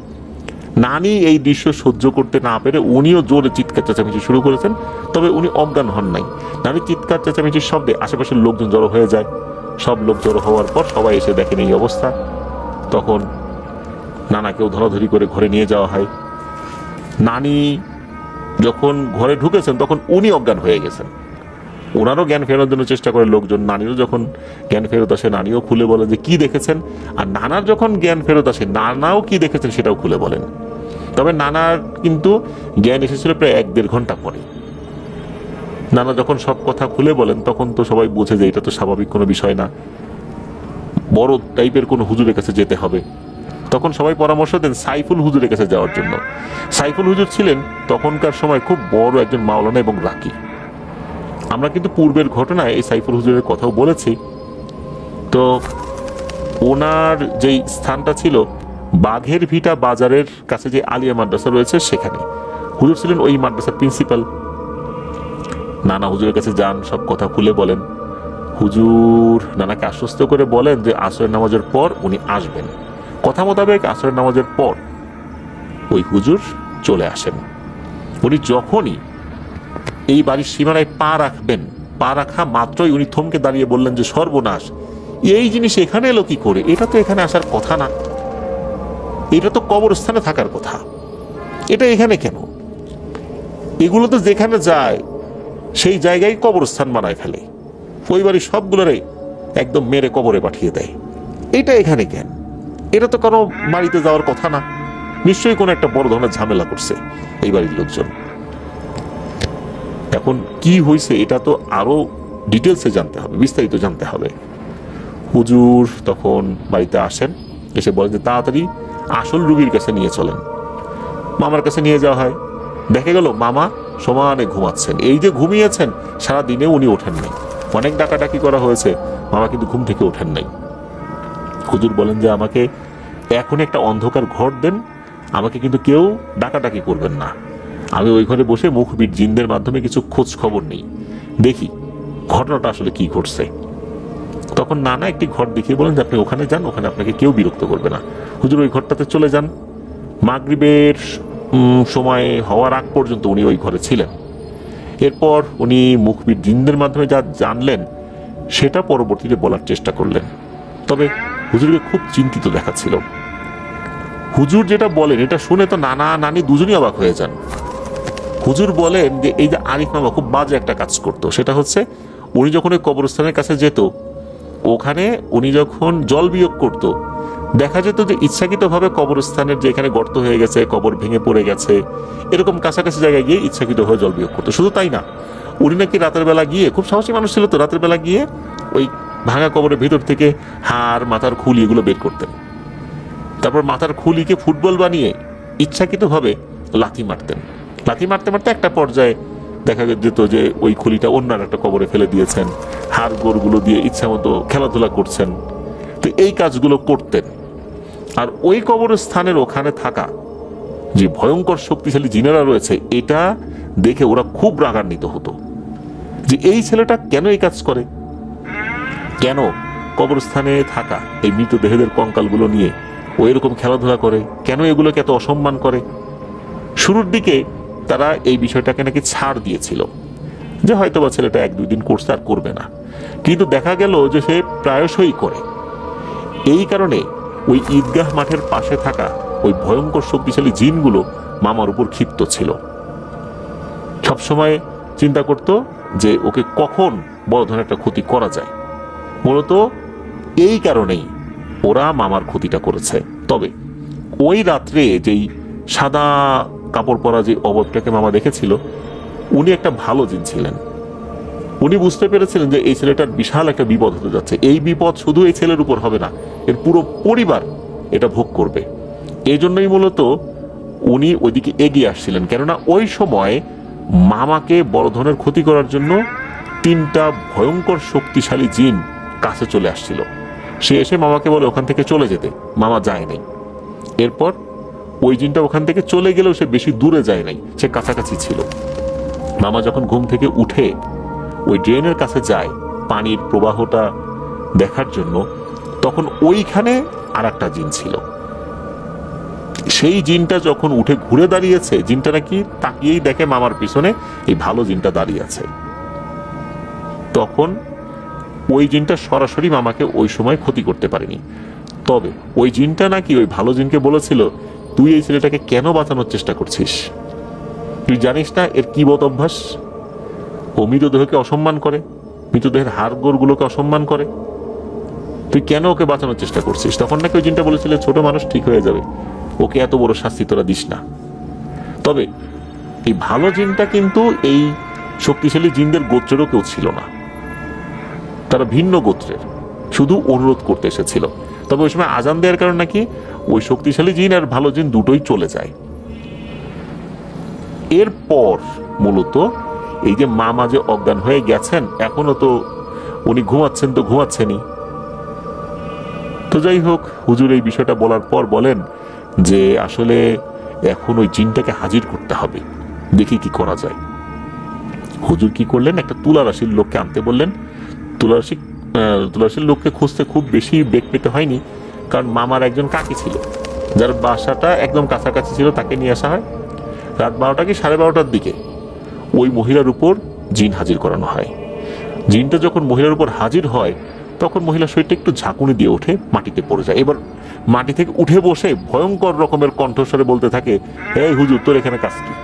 নানি এই দৃশ্য সহ্য করতে না পেরে উনিও জোরে চিৎকার চেঁচামেচি শুরু করেছেন, তবে উনি অজ্ঞান হন নাই। নানি চিৎকার চেঁচামেচির শব্দে আশেপাশের লোকজন জড়ো হয়ে যায়। সব লোক জড়ো হওয়ার পর সবাই এসে দেখেন এই অবস্থা। তখন নানাকেও ধরাধরি করে ঘরে নিয়ে যাওয়া হয়। নানি যখন ঘরে ঢুকেছেন তখন উনি অজ্ঞান হয়ে গেছেন। ওনারও জ্ঞান ফেরানোর জন্য চেষ্টা করে লোকজন। নানিরও যখন জ্ঞান ফেরত আসে নানিও খুলে বলেন যে কি দেখেছেন, আর নানার যখন জ্ঞান ফেরত আসে নানাও কি দেখেছেন সেটাও খুলে বলেন। তবে নানার কিন্তু জ্ঞান এসেছিল প্রায় 1-1.5 ঘন্টা পরে। নানা যখন সব কথা খুলে বলেন তখন তো সবাই বুঝে যে এটা তো স্বাভাবিক কোনো বিষয় না, বড় টাইপের কোনো হুজুরের কাছে যেতে হবে। তখন সবাই পরামর্শ দেন সাইফুল হুজুরের কাছে যাওয়ার জন্য। সাইফুল হুজুর ছিলেন তখনকার সময় খুব বড় একজন মাওলানা এবং রাকি। আমরা কিন্তু পূর্বের ঘটনায় এই সাইফুল হুজুরের কথাও বলেছি। তো ওনার যেই স্থানটা ছিল বাঘের ভিটা বাজারের কাছে যে আলিয়া মাদ্রাসা রয়েছে সেখানে। হুজুর ছিলেন ওই মাদ্রাসার প্রিন্সিপাল। নানা হুজুরের কাছে যান, সব কথা খুলে বলেন। হুজুর নানাকে আশ্বস্ত করে বলেন যে আসরের নামাজের পর উনি আসবেন। কথা মোতাবেক আসরের নামাজের পর ওই হুজুর চলে আসেন। উনি যখনই এই বাড়ির সীমানায় পা রাখবেন, পা রাখা মাত্রই উনি থমকে দাঁড়িয়ে বললেন যে সর্বনাশ, এই জিনিস এখানে এলো কি করে? এটা তো এখানে আসার কথা না, এটা তো কবরস্থানে থাকার কথা, এটা এখানে কেন? এগুলো তো যেখানে যায় সেই জায়গায় কবরস্থান বানায় ফেলে, ওই বাড়ির সবগুলোরে একদম মেরে কবরে পাঠিয়ে দেয়। এটা এখানে কেন? এটা তো কারো বাড়িতে যাওয়ার কথা না, নিশ্চয়ই কোনো একটা বড় ধরনের ঝামেলা করছে এই বাড়ির লোকজন। এখন কি হয়েছে এটা তো আরো ডিটেলসে জানতে হবে, বিস্তারিত জানতে হবে। হুজুর তখন বাড়িতে আসেন, এসে বলেন যে তাড়াতাড়ি আসল রুগীর কাছে নিয়ে চলেন। মামার কাছে নিয়ে যাওয়া হয়। দেখে গেল মামা সমানে ঘুমাচ্ছেন। এই যে ঘুমিয়েছেন সারা দিনে উনি ওঠেন নাই, অনেক ডাকাডাকি করা হয়েছে, মামা কিন্তু ঘুম থেকে ওঠেন নাই। হুজুর বলেন যে আমাকে এখন একটা অন্ধকার ঘর দেন, আমাকে কিন্তু কেউ ডাকাডাকি করবেন না, আমি ওই ঘরে বসে মুখবির জিনদের মাধ্যমে কিছু খোঁজ খবর নেই, দেখি ঘটনাটা আসলে কি ঘটছে। তখন নানা একটি ঘর দেখিয়ে বলেন যে আপনি ওখানে যান, ওখানে আপনাকে কেউ বিরক্ত করবে না। হুজুর ওই ঘরটাতে চলে যান। মাগরিবের সময় হওয়ার আগ পর্যন্ত উনি ওই ঘরে ছিলেন। এরপর উনি মুখবির জিনদের মাধ্যমে যা জানলেন সেটা পরবর্তীতে বলার চেষ্টা করলেন। তবে হুজুরকে খুব চিন্তিত দেখাচ্ছিল। হুজুর যেটা বলেন এটা শুনে তো নানা নানি দুজনই অবাক হয়ে যান। হুজুর বলেন যে এই যে আরিফ মামা খুব বাজে একটা কাজ করতো, সেটা হচ্ছে উনি যখন ওই কবরস্থানের কাছে যেত, ওখানে উনি যখন জল বিয়োগ করত, দেখা যেত যে ইচ্ছাকৃতভাবে কবরস্থানের যে এখানে গর্ত হয়ে গেছে, কবর ভেঙে পড়ে গেছে, এরকম কাছাকাছি জায়গায় গিয়ে ইচ্ছাকৃতভাবে জল বিয়োগ করতো। শুধু তাই না, উনি নাকি রাতের বেলা গিয়ে, খুব সাহসী মানুষ ছিল তো, রাতের বেলা গিয়ে ওই ভাঙা কবরের ভিতর থেকে হাড়, মাথার খুলি এগুলো বের করতেন। তারপর মাথার খুলিকে ফুটবল বানিয়ে ইচ্ছাকৃতভাবে লাথি মারতেন। লাথি মারতে মারতে একটা পর্যায়ে দেখা যেত যে ওই খুলিটা অন্য একটা কবরে ফেলে দিয়েছেন, হাড় গোড়গুলো দিয়ে ইচ্ছা মতো খেলাধুলা করছেন। তো এই কাজগুলো করতেন। আর ওই কবরস্থানের ওখানে থাকা যে ভয়ঙ্কর শক্তিশালী জিনেরা রয়েছে, এটা দেখে ওরা খুব রাগান্বিত হতো যে এই ছেলেটা কেন এই কাজ করে, কেন কবরস্থানে থাকা এই মৃতদেহদের কঙ্কালগুলো নিয়ে ও এরকম খেলাধুলা করে, কেন এগুলোকে এত অসম্মান করে। শুরুর দিকে তারা এই বিষয়টাকে নাকি ছাড় দিয়েছিল যে হয়তোবা ছেলেটা 1-2 দিন করছে আর করবে না, কিন্তু দেখা গেল যে সে প্রায়শই করে। এই কারণে ওই ঈদগাহ মাঠের পাশে থাকা ওই ভয়ঙ্কর শক্তিশালী জিনগুলো মামার উপর ক্ষিপ্ত ছিল। সবসময় চিন্তা করত যে ওকে কখন বড় ধরনের একটা ক্ষতি করা যায়। মূলত এই কারণেই ওরা মামার ক্ষতিটা করেছে। তবে ওই রাত্রে যেই সাদা কাপড় পরা যে অবয়বটাকে মামা দেখেছিল, উনি একটা ভালো জিন ছিলেন। উনি বুঝতে পেরেছিলেন যে এই ছেলেটার বিশাল একটা বিপদ হতে যাচ্ছে। এই বিপদ শুধু এই ছেলের উপর হবে না, এর পুরো পরিবার এটা ভোগ করবে। এই জন্যই মূলত উনি ওইদিকে এগিয়ে আসছিলেন, কেননা ওই সময় মামাকে বড় ধরনের ক্ষতি করার জন্য 3টা ভয়ঙ্কর শক্তিশালী জিন কাছে চলে আসছিল। সে এসে মামাকে বলে ওখান থেকে চলে যেতে, মামা যায় নাই। এরপর ওই জিনটা ওখান থেকে চলে গেলেও সে বেশি দূরে যায় নাই, সে কাছাকাছি ছিল। মামা যখন ঘুম থেকে উঠে ওই ড্রেনের কাছে যায় পানির প্রবাহটা দেখার জন্য, তখন ওইখানে আর একটা জিন ছিল। সেই জিনটা যখন উঠে ঘুরে দাঁড়িয়েছে, জিনটা নাকি তাকিয়েই দেখে মামার পিছনে এই ভালো জিনটা দাঁড়িয়ে আছে। তখন ওই জিনটা সরাসরি মামাকে ওই সময় ক্ষতি করতে পারেনি। তবে ওই জিনটা নাকি ওই ভালো জিনকে বলেছিল, তুই এই ছেলেটাকে কেন বাঁচানোর চেষ্টা করছিস? তুই জানিস না এর কি বদ অভ্যাস? ও মৃতদেহকে অসম্মান করে, মৃতদেহের হাড়গোড়গুলোকে অসম্মান করে, তুই কেন ওকে বাঁচানোর চেষ্টা করছিস? তখন নাকি ওই জিনটা বলেছিল, ছোট মানুষ, ঠিক হয়ে যাবে, ওকে এত বড় শাস্তি তোরা দিস না। তবে এই ভালো জিনটা কিন্তু এই শক্তিশালী জিনদের গোত্রেরও কেউ ছিল না, তারা ভিন্ন গোত্রের, শুধু অনুরোধ করতে এসেছিল। তবে ওই সময় আজান দেওয়ার কারণ নাকি ওই শক্তিশালী জিন আর ভালো জিন দুটোই চলে যায়। এরপর মূলত এই যে মামা যে অজ্ঞান হয়ে গেছেন, এখনো তো উনি ঘুমাচ্ছেন, তো ঘুমাচ্ছেনই। তো যাই হোক, হুজুর এই বিষয়টা বলার পর বলেন যে আসলে এখন ওই জিনটাকে হাজির করতে হবে, দেখি কি করা যায়। হুজুর কি করলেন, একটা তুলা রাশির লোককে আনতে বললেন। তুলারাশির লোককে খুঁজতে খুব বেশি বেগ পেতে হয়নি, কারণ মামার একজন কাকি ছিল যার বাসাটা একদম কাছাকাছি ছিল, তাকে নিয়ে আসা হয়। রাত 12টা কি 12:30টার দিকে ওই মহিলার উপর জিন হাজির করানো হয়। জিনটা যখন মহিলার উপর হাজির হয়, তখন মহিলার শরীরটা একটু ঝাঁকুনি দিয়ে ওঠে, মাটিতে পড়ে যায়। এবার মাটি থেকে উঠে বসে ভয়ঙ্কর রকমের কণ্ঠস্বরে বলতে থাকে, এই হুজুর, তোর এখানে কাজ কি?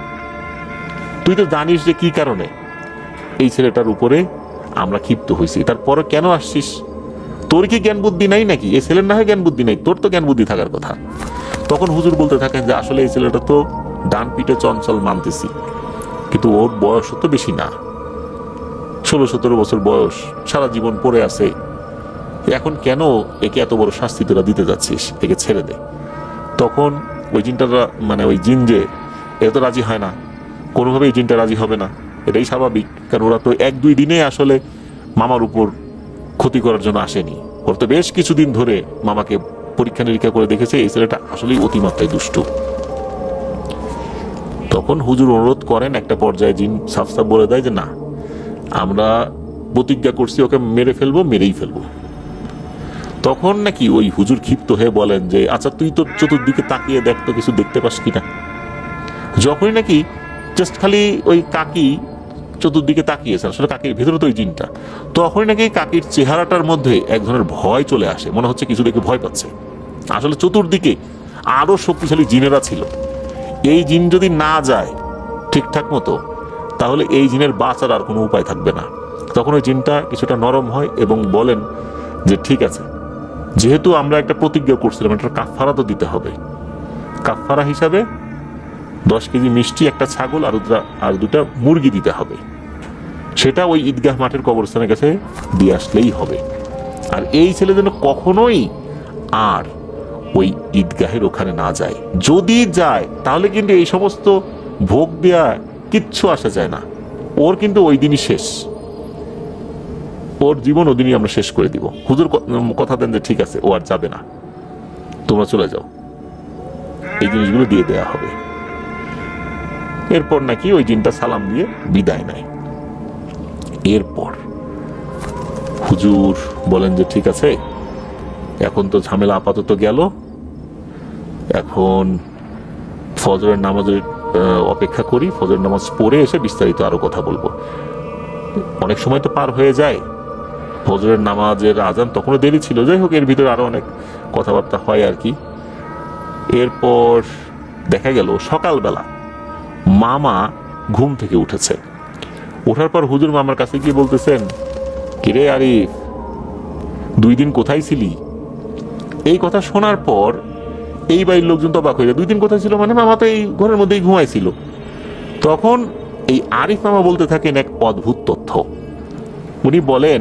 তুই তো জানিস যে কি কারণে এই ছেলেটার উপরে আমরা ক্ষিপ্ত হয়েছি, তারপরে কেন আসছিস? তোর কি জ্ঞান বুদ্ধি নাই নাকি? এই ছেলের না হয় জ্ঞান বুদ্ধি নাই, তোর তো জ্ঞান বুদ্ধি থাকার কথা। তখন হুজুর বলতে থাকেন যে আসলে এই ছেলেটা তো ডান পিঠে চঞ্চল মানতেছি, কিন্তু ওর বয়স তো বেশি না, 16-17 বছর বয়স, সারা জীবন পড়ে আছে। এখন কেন একে এত বড় শাস্তি তোরা দিতে যাচ্ছিস? একে ছেড়ে দে। তখন ওই জিনটা, মানে ওই জিন যে, এ তো রাজি হয় না, কোনোভাবে এই জিনটা রাজি হবে না, এটাই স্বাভাবিক, কারণ ওরা তো 1-2 দিনে আসলে মামার উপর ক্ষতি করার জন্য আসেনি। ওর তো বেশ কিছুদিন ধরে মামাকে পরীক্ষা নিরীক্ষা করে দেখেছে এই ছেলেটা আসলেই অতিমাত্রায় দুষ্টু। তখন হুজুর অনুরোধ করেন, একটা পর্যায়ে জিন সাফ সাফ বলে দেয় যে না, আমরা প্রতিজ্ঞা করছি ওকে মেরে ফেলবো, মেরেই ফেলবো। তখন নাকি ওই হুজুর ক্ষিপ্ত হয়ে বলেন যে আচ্ছা, তুই তো চতুর্দিকে তাকিয়ে দেখ তো, কিছু দেখতে পাস কিনা। যখনই নাকি জাস্ট খালি ওই কাকি চতুর্দিকে তাকিয়েছেন, আসলে কাকির ভেতরে তো ওই জিনটা, তখনই নাকি কাকির চেহারাটার মধ্যে এক ধরনের ভয় চলে আসে, মনে হচ্ছে কিছু দেখে ভয় পাচ্ছে। আসলে চতুর্দিকে আরো শক্তিশালী জিনেরা ছিল। এই জিন যদি না যায় ঠিকঠাক মতো, তাহলে এই জিনের বাঁচার আর কোনো উপায় থাকবে না। তখন ওই জিনটা কিছুটা নরম হয় এবং বলেন যে ঠিক আছে, যেহেতু আমরা একটা প্রতিজ্ঞা করছিলাম, একটা কাফারা তো দিতে হবে। কাফারা হিসাবে 10 কেজি মিষ্টি, একটা ছাগল আর দুটা মুরগি দিতে হবে। সেটা ওই ঈদগাহ মাঠের কবরস্থানের কাছে দিয়ে আসলেই হবে। আর এই ছেলে যেন কখনোই আর ওই ঈদগাহের ওখানে না যায়। যদি যায় তাহলে কিন্তু এই সমস্ত ভোগ দেয়া কিচ্ছু আসা যায় না, ওর কিন্তু ওই দিনই শেষ, ওর জীবন ওদিনই আমরা শেষ করে দিব। হুজুর কথা দেন যে ঠিক আছে, ও আর যাবে না, তোমরা চলে যাও, এই জিনিসগুলো দিয়ে দেয়া হবে। এরপর নাকি ওই জিনটা সালাম দিয়ে বিদায় নেয়। এরপর হুজুর বলেন যে ঠিক আছে, এখন তো ঝামেলা আপাতত গেল, এখন ফজরের নামাজের অপেক্ষা করি, ফজরের নামাজ পড়ে এসে বিস্তারিত আরো কথা বলবো। অনেক সময় তো পার হয়ে যায়, ফজরের নামাজের আজান তখনও দেরি ছিল। যাই হোক, এর ভিতরে আরো অনেক কথাবার্তা হয় আর কি। এরপর দেখা গেল সকালবেলা মামা ঘুম থেকে উঠেছে। ওঠার পর হুজুর মামার কাছে গিয়ে বলতেছেন, কিরে আরিফ, 2 দিন কোথায় ছিলি? এই কথা শোনার পর এই বাড়ির লোকজন তো অবাক হয়ে যায়। 2 দিন কোথায় ছিল মানে? মামা তো এই ঘরের মধ্যেই ঘুমাইছিল। তখন এই আরিফ মামা বলতে থাকেন এক অদ্ভুত তথ্য। উনি বলেন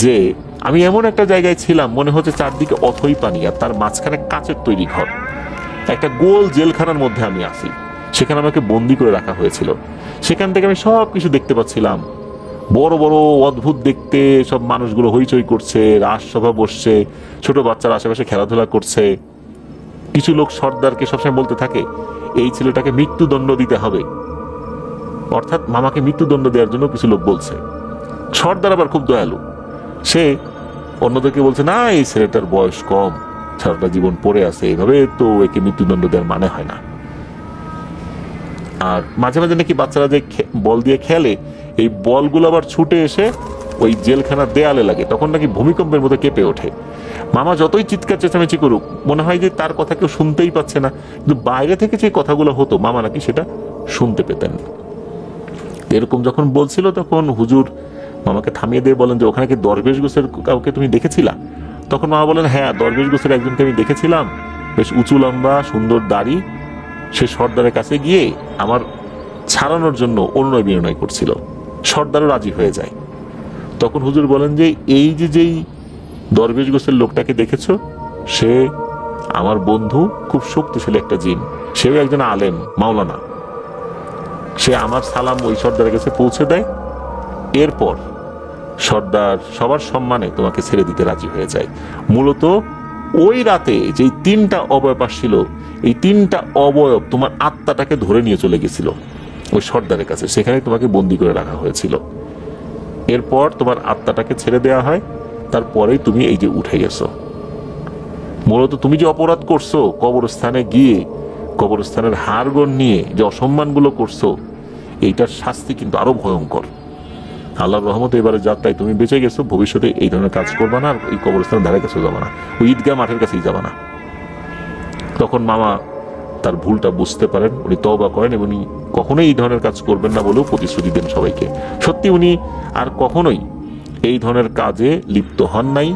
যে আমি এমন একটা জায়গায় ছিলাম, মনে হচ্ছে চারদিকে অথই পানি, আর তার মাঝখানে কাচের তৈরি ঘর, একটা গোল জেলখানার মধ্যে আমি আছি। সেখানে আমাকে বন্দি করে রাখা হয়েছিল। সেখান থেকে আমি সব কিছু দেখতে পাচ্ছিলাম, বড় বড় অদ্ভুত দেখতে সব মানুষগুলো হইচই করছে, রাজসভা বসছে, ছোট বাচ্চারা আশেপাশে খেলাধুলা করছে। কিছু লোক সর্দারকে সবসময় বলতে থাকে এই ছেলেটাকে মৃত্যুদণ্ড দিতে হবে, অর্থাৎ মামাকে মৃত্যুদণ্ড দেওয়ার জন্য কিছু লোক বলছে। সর্দার আবার খুব দয়ালু, সে অন্যদেরকে বলছে না, এই ছেলেটার বয়স কম, সারাটা জীবন পড়ে আছে, এইভাবে তো একে মৃত্যুদণ্ড দেওয়ার মানে হয় না। আর মাঝে মাঝে নাকি বাচ্চারা যে বল দিয়ে খেলে, এই বলগুলো আবার ছুটে এসে ওই জেলখানার দেয়ালে লাগে, তখন নাকি ভূমিকম্পের মতো কেঁপে ওঠে। মামা যতই চিৎকার চেঁচামেচি করুক, মনে হয় যে তার কথা কেউ শুনতেই পাচ্ছে না, কিন্তু বাইরে থেকে যে কথাগুলো হতো মামা নাকি সেটা শুনতে পেতেন। এরকম যখন বলছিল তখন হুজুর মামাকে থামিয়ে দিয়ে বলেন যে ওখানে কি দরবেশ গোছের কাউকে তুমি দেখেছিলা? তখন মামা বলেন হ্যাঁ, দরবেশ গোছের একজনকে আমি দেখেছিলাম, বেশ উঁচু লম্বা সুন্দর দাড়ি। সে সর্দারের কাছে গিয়ে আমার ছাড়ানোর জন্য অনুনয় বিনয় করছিল, সর্দারও রাজি হয়ে যায়। তখন হুজুর বলেন যে এই যে যেই দরবেশ গোছের লোকটাকে দেখেছ, সে আমার বন্ধু, খুব শক্তিশালী একটা জিন, সেও একজন আলেম মাওলানা। সে আমার সালাম ওই সর্দারের কাছে পৌঁছে দেয়, এরপর সর্দার সবার সম্মানে তোমাকে ছেড়ে দিতে রাজি হয়ে যায়। মূলত ওই রাতে যেই 3টা অবয়ব আসছিল, এই 3টা অবয়ব তোমার আত্মাটাকে ধরে নিয়ে চলে গেছিল ওই সর্দারের কাছে, সেখানে তোমাকে বন্দি করে রাখা হয়েছিল। এরপর তোমার আত্মাটাকে ছেড়ে দেওয়া হয়, তারপরেই তুমি এই যে উঠে গেছো। মূলত তুমি যে অপরাধ করছো, কবরস্থানে গিয়ে কবরস্থানের হাড়গোড় নিয়ে যে অসম্মানগুলো করছো, এইটার শাস্তি কিন্তু আরো ভয়ঙ্কর। আল্লাহর রহমতে এবারে যাত্রায় তুমি বেঁচে গেছো, ভবিষ্যতে এই ধরনের কাজ করবা না, আর ওই কবরস্থানের ধারে কাছে যাবা না, ওই ঈদগাহ মাঠের কাছেই যাবা না। তখন মামা তার ভুলটা বুঝতে পারেন, উনি তওবা করেন এবং উনি কখনোই এই ধরনের কাজ করবেন না বলেও প্রতিশ্রুতি দেন সবাইকে। সত্যি উনি আর কখনোই এই ধরনের কাজে লিপ্ত হন নাই,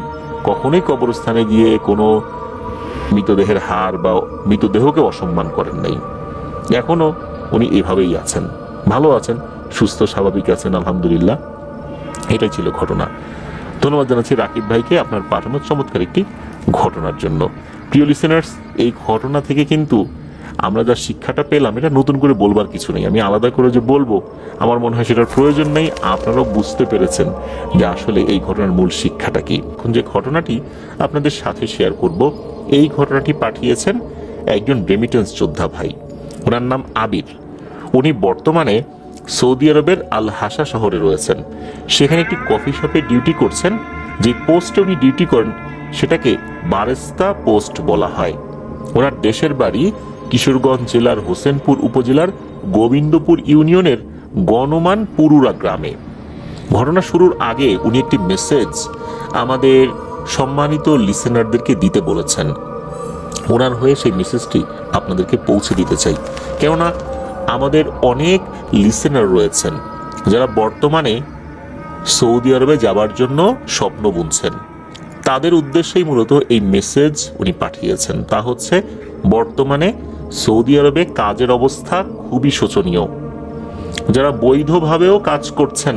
কখনোই কবরস্থানে গিয়ে কোনো মৃতদেহের হাড় বা মৃতদেহকে অসম্মান করেন নাই। এখনো উনি এভাবেই আছেন, ভালো আছেন, সুস্থ স্বাভাবিক আছেন, আলহামদুলিল্লাহ। এটাই ছিল ঘটনা। ধন্যবাদ জানাচ্ছি রাকিব ভাইকে আপনার পাঠানোর চমৎকার একটি ঘটনার জন্য। প্রিয় লিসেনার্স, এই ঘটনা থেকে কিন্তু আমরা যা শিক্ষাটা পেলাম, এটা নতুন করে বলবার কিছু নেই, আমি আলাদা করে যে বলবো আমার মনে হয় সেটার প্রয়োজন নেই। আপনারাও বুঝতে পেরেছেন যে আসলে এই ঘটনার মূল শিক্ষাটা কি। এখন যে ঘটনাটি আপনাদের সাথে শেয়ার করব, এই ঘটনাটি পাঠিয়েছেন একজন রেমিটেন্স যোদ্ধা ভাই, ওনার নাম আবির। উনি বর্তমানে সৌদি আরবের আল হাসা শহরে রয়েছেন, সেখানে একটি কফি শপে ডিউটি করছেন। যে পোস্টে উনি ডিউটি করেন সেটাকে বারেস্তা পোস্ট বলা হয়। ওনার দেশের বাড়ি কিশোরগঞ্জ জেলার হোসেনপুর উপজেলার গোবিন্দপুর ইউনিয়নের গণমান পুরুরা গ্রামে। ঘটনা শুরুর আগে উনি একটি মেসেজ আমাদের সম্মানিত লিসেনারদেরকে দিতে বলেছেন। ওনার হয়ে সেই মেসেজটি আপনাদেরকে পৌঁছে দিতে চাই, কেননা আমাদের অনেক লিসেনার রয়েছেন যারা বর্তমানে সৌদি আরবে যাবার জন্য স্বপ্ন বুনছেন। তাদের উদ্দেশ্যেই মূলত এই মেসেজ উনি পাঠিয়েছেন। তা হচ্ছে, বর্তমানে সৌদি আরবে কাজের অবস্থা খুবই শোচনীয়। যারা বৈধভাবেও কাজ করছেন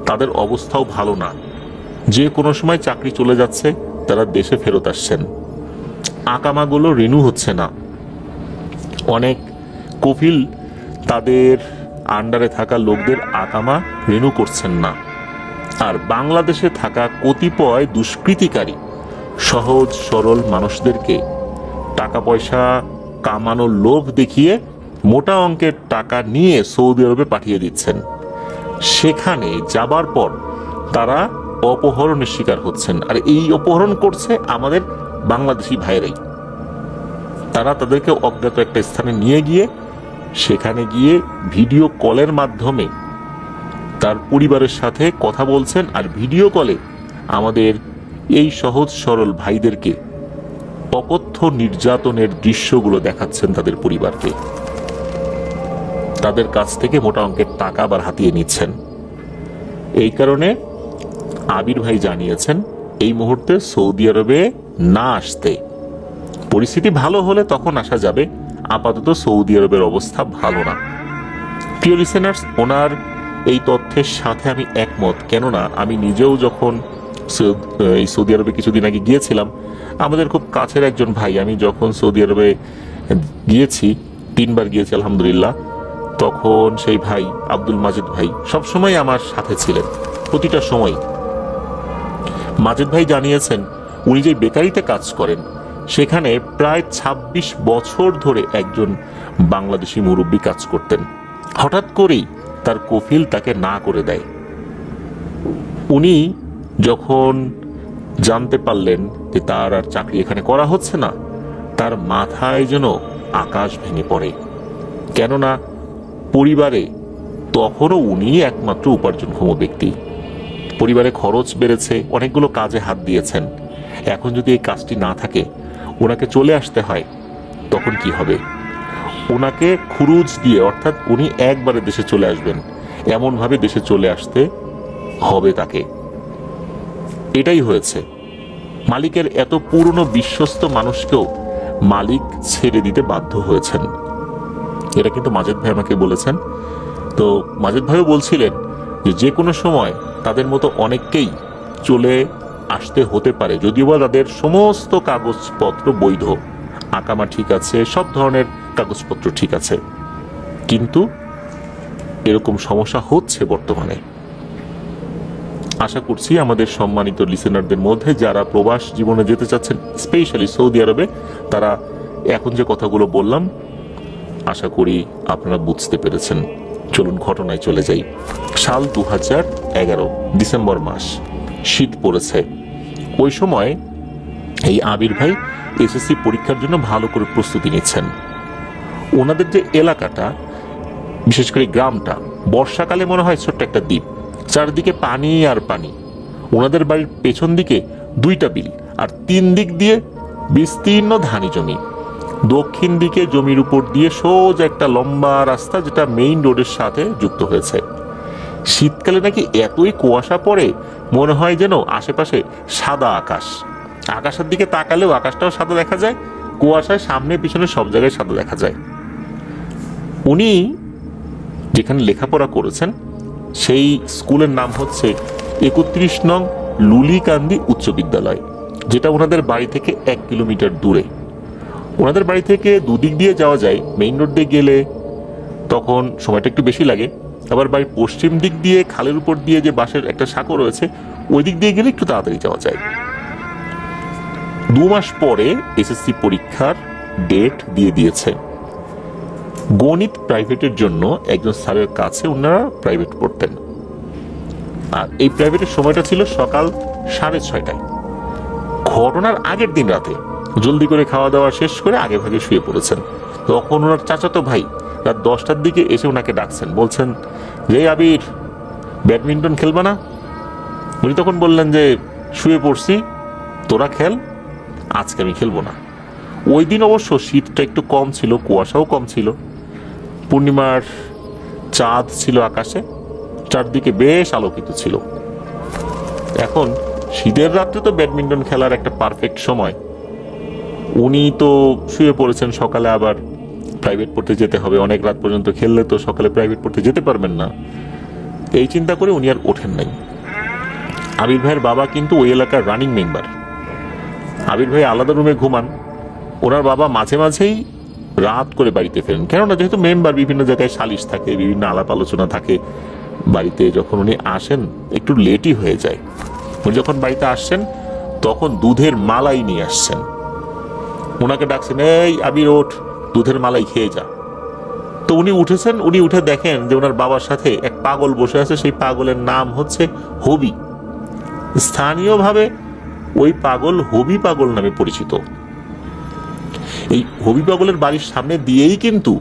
তাদের অবস্থাও ভালো না, যে কোনো সময় চাকরি চলে যাচ্ছে, তারা দেশে ফেরত আসছেন। আকামাগুলো রিনিউ হচ্ছে না, অনেক কফিল তাদের আন্ডারে থাকা লোকদের আকামা রিনিউ করছেন না। আর বাংলাদেশে থাকা কতিপয় দুষ্কৃতিকারী সহজ সরল মানুষদেরকে টাকা পয়সা কামানোর লোভ দেখিয়ে মোটা অঙ্কের টাকা নিয়ে সৌদি আরবে পাঠিয়ে দিচ্ছেন। সেখানে যাবার পর তারা অপহরণের শিকার হচ্ছেন, আর এই অপহরণ করছে আমাদের বাংলাদেশি ভাইরাই। তারা তাদেরকে অজ্ঞাত একটা স্থানে নিয়ে গিয়ে সেখানে গিয়ে ভিডিও কলের মাধ্যমে তার পরিবারের সাথে কথা বলছেন, আর ভিডিও কলে আমাদের এই সহজ সরল ভাইদেরকে অকথ্য নির্যাতনের দৃশ্যগুলো দেখাচ্ছেন তাদের পরিবারকে। তাদের কাছ থেকে মোটা অঙ্কের টাকা আবার হাতিয়ে নিচ্ছেন। এই কারণে আবির ভাই জানিয়েছেন এই মুহূর্তে সৌদি আরবে না আসতে। পরিস্থিতি ভালো হলে তখন আসা যাবে, আপাতত সৌদি আরবের অবস্থা ভালো না। প্রিয় লিসেনার্স, ওনার এই তথ্যের সাথে আমি একমত। কেননা আমি নিজেও যখন এই সৌদি আরবে কিছুদিন আগে গিয়েছিলাম, আমাদের খুব কাছের একজন ভাই, আমি যখন সৌদি আরবে গিয়েছি 3বার গিয়েছি আলহামদুলিল্লাহ, তখন সেই ভাই আব্দুল মাজেদ ভাই সবসময় আমার সাথে ছিলেন, প্রতিটা সময়। মাজেদ ভাই জানিয়েছেন উনি যে বেকারিতে কাজ করেন সেখানে প্রায় ২৬ বছর ধরে একজন বাংলাদেশি মুরব্বী কাজ করতেন। হঠাৎ করেই তার কফিল তাকে না করে দেয়। উনি যখন জানতে পারলেন যে তার আর চাকরি এখানে করা হচ্ছে না, তার মাথায় যেন আকাশ ভেঙে পড়ে। কেননা পরিবারে তখনও উনি একমাত্র উপার্জনক্ষম ব্যক্তি, পরিবারে খরচ বেড়েছে, অনেকগুলো কাজে হাত দিয়েছেন। এখন যদি এই কাজটি না থাকে, ওনাকে চলে আসতে হয়, তখন কি হবে? ওনাকে খুরুজ দিয়ে, অর্থাৎ উনি একবারে দেশে চলে আসবেন এমনভাবে দেশে চলে আসতে হবে তাকে। এটাই হয়েছে। মালিকের এত পুরনো বিশ্বস্ত মানুষকেও মালিক ছেড়ে দিতে বাধ্য হয়েছেন। এটা কিন্তু মাজেদ ভাই আমাকে বলেছেন। তো মাজেদ ভাইও বলছিলেন যে কোনো সময় তাদের মতো অনেককেই চলে আসতে হতে পারে, যদিও বা তাদের সমস্ত কাগজপত্র বৈধ, আকামা ঠিক আছে, সব ধরনের কাগজপত্র ঠিক আছে, কিন্তু এরকম সমস্যা হচ্ছে বর্তমানে। আশা করছি আমাদের সম্মানিত লিসেনারদের মধ্যে যারা প্রবাস জীবনে যেতে চাচ্ছেন, স্পেশালি সৌদি আরবে, তারা এখন যে কথাগুলো বললাম আশা করি আপনারা বুঝতে পেরেছেন। চলুন ঘটনায় চলে যাই। সাল 2011 ডিসেম্বর মাস, শীত পড়েছে। ওই সময় এই আবির ভাই এসএসসি পরীক্ষার জন্য ভালো করে প্রস্তুতি নিচ্ছেন। ওনাদের যে এলাকাটা, বিশেষ করে গ্রামটা, বর্ষাকালে মনে হয় ছোট্ট একটা দ্বীপ, চারদিকে পানি আর পানি। ওনাদের বাড়ির পেছন দিকে 2টা বিল আর 3 দিক দিয়ে বিস্তীর্ণ ধানি জমি। দক্ষিণ দিকে জমির উপর দিয়ে সোজা একটা লম্বা রাস্তা, যেটা মেইন রোডের সাথে যুক্ত হয়েছে। শীতকালে নাকি এতই কুয়াশা পড়ে মনে হয় যেন আশেপাশে সাদা আকাশ। আকাশের দিকে তাকালেও আকাশটাও সাদা দেখা যায়, কুয়াশায় সামনে পিছনে সব জায়গায় সাদা দেখা যায়। উনি যেখানে লেখাপড়া করেছেন সেই স্কুলের নাম হচ্ছে 31 নং লুলিকান্দি উচ্চ বিদ্যালয়, যেটা ওনাদের বাড়ি থেকে 1 কিলোমিটার দূরে। ওনাদের বাড়ি থেকে দুদিক দিয়ে যাওয়া যায়। মেইন রোড দিয়ে গেলে তখন সময়টা একটু বেশি লাগে, আবার বাড়ির পশ্চিম দিক দিয়ে খালের উপর দিয়ে যে বাঁশের একটা সাঁকো রয়েছে, ওই দিক দিয়ে গেলে একটু তাড়াতাড়ি যাওয়া যায়। 2 মাস পরে এসএসসি পরীক্ষার ডেট দিয়ে দিয়েছে। গণিত প্রাইভেটের জন্য একজন স্যারের কাছে ওনারা প্রাইভেট পড়তেন, আর এই প্রাইভেটের সময়টা ছিল সকাল 6:30টায়। ঘটনার আগের দিন রাতে জলদি করে খাওয়া দাওয়া শেষ করে আগে ভাগে শুয়ে পড়েছেন। তখন ওনার চাচাতো ভাই রাত 10টার দিকে এসে ওনাকে ডাকছেন, বলছেন যে আবির, ব্যাডমিন্টন খেলবা না? উনি তখন বললেন যে শুয়ে পড়ছি, তোরা খেল, আজকে আমি খেলবো না। ওই দিন অবশ্য শীতটা একটু কম ছিল, কুয়াশাও কম ছিল, পূর্ণিমার চাঁদ ছিল আকাশে, চারদিকে বেশ আলোকিত ছিল। এখন শীতের রাত্রে তো ব্যাডমিন্টন খেলার একটা পারফেক্ট সময়। উনি তো শুয়ে পড়েছেন, সকালে আবার প্রাইভেট পড়তে যেতে হবে, অনেক রাত পর্যন্ত খেললে তো সকালে প্রাইভেট পড়তে যেতে পারবেন না। এই চিন্তা করে উনি আর ওঠেন নাই। আবির ভাইয়ের বাবা কিন্তু ওই এলাকার রানিং মেম্বার। আবির ভাই আলাদা রুমে ঘুমান, ওনার বাবা মাঝে মাঝেই রাত করে বাড়িতে ফেরেন, কেননা যেহেতু মেম্বার, বিভিন্ন জায়গায় সালিশ থাকে, বিভিন্ন আলাপ আলোচনা থাকে। বাড়িতে যখন উনি আসেন একটু লেটই হয়ে যায়। উনি যখন বাড়িতে আসছেন তখন দুধের মালাই নিয়ে আসছেন। ওনাকে ডাকছেন, এই আবির ওঠ, দুধের মালাই খেয়ে যা। তো উনি উঠেছেন। উনি উঠে দেখেন যে ওনার বাবার সাথে এক পাগল বসে আছে। সেই পাগলের নাম হচ্ছে হবি। স্থানীয়ভাবে ওই পাগল হবি পাগল নামে পরিচিত। এই হবি পাগলের বাড়ির সামনে দিয়েই কিন্তু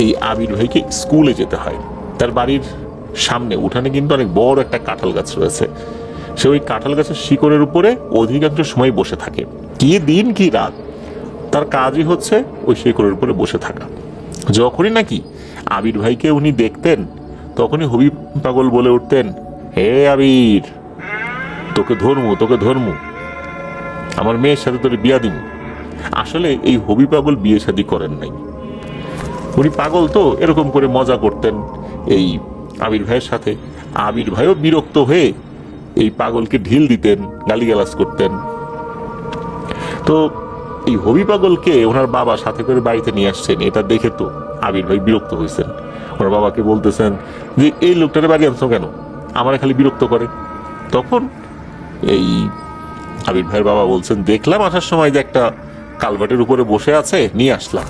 এই আবির ভাইকে স্কুলে যেতে হয়। তার বাড়ির সামনে উঠানে কিন্তু অনেক বড় একটা কাঁঠাল গাছ রয়েছে। সে ওই কাঁঠাল গাছের শিকড়ের উপরে অধিকাংশ সময় বসে থাকে। কি দিন কি রাত তার কাজই হচ্ছে ওই শিকড়ের উপরে বসে থাকা। যখনই নাকি আবির ভাইকে উনি দেখতেন তখনই হবি পাগল বলে উঠতেন, হে আবির, তোকে ধর্মু, তোকে ধর্মু, আমার মেয়ের সাথে তোর বিয়া দিন। আসলে এই হবি পাগল বিয়ে শাদী করেন নাই, উনি পাগল তো এরকম করে মজা করতেন। এই আবির ভাইয়ের সাথে। আবির ভাইও বিরক্ত হয়ে এই পাগলকে ঢিল দিতেন, গালিগালাজ করতেন। তো এই হবি পাগলকে ওনার বাবা সাথে করে বাড়িতে নিয়ে আসছেন, এটা দেখে তো আবির ভাই বিরক্ত হয়েছেন। ওনার বাবাকে বলতেছেন যে এই লোকটারে বাড়ি আনছো কেন, আমার খালি বিরক্ত করে। তখন এই আবির ভাইয়ের বাবা বলছেন, দেখলাম আসার সময় যে একটা কালভার্টের উপরে বসে আছে, নিয়ে আসলাম,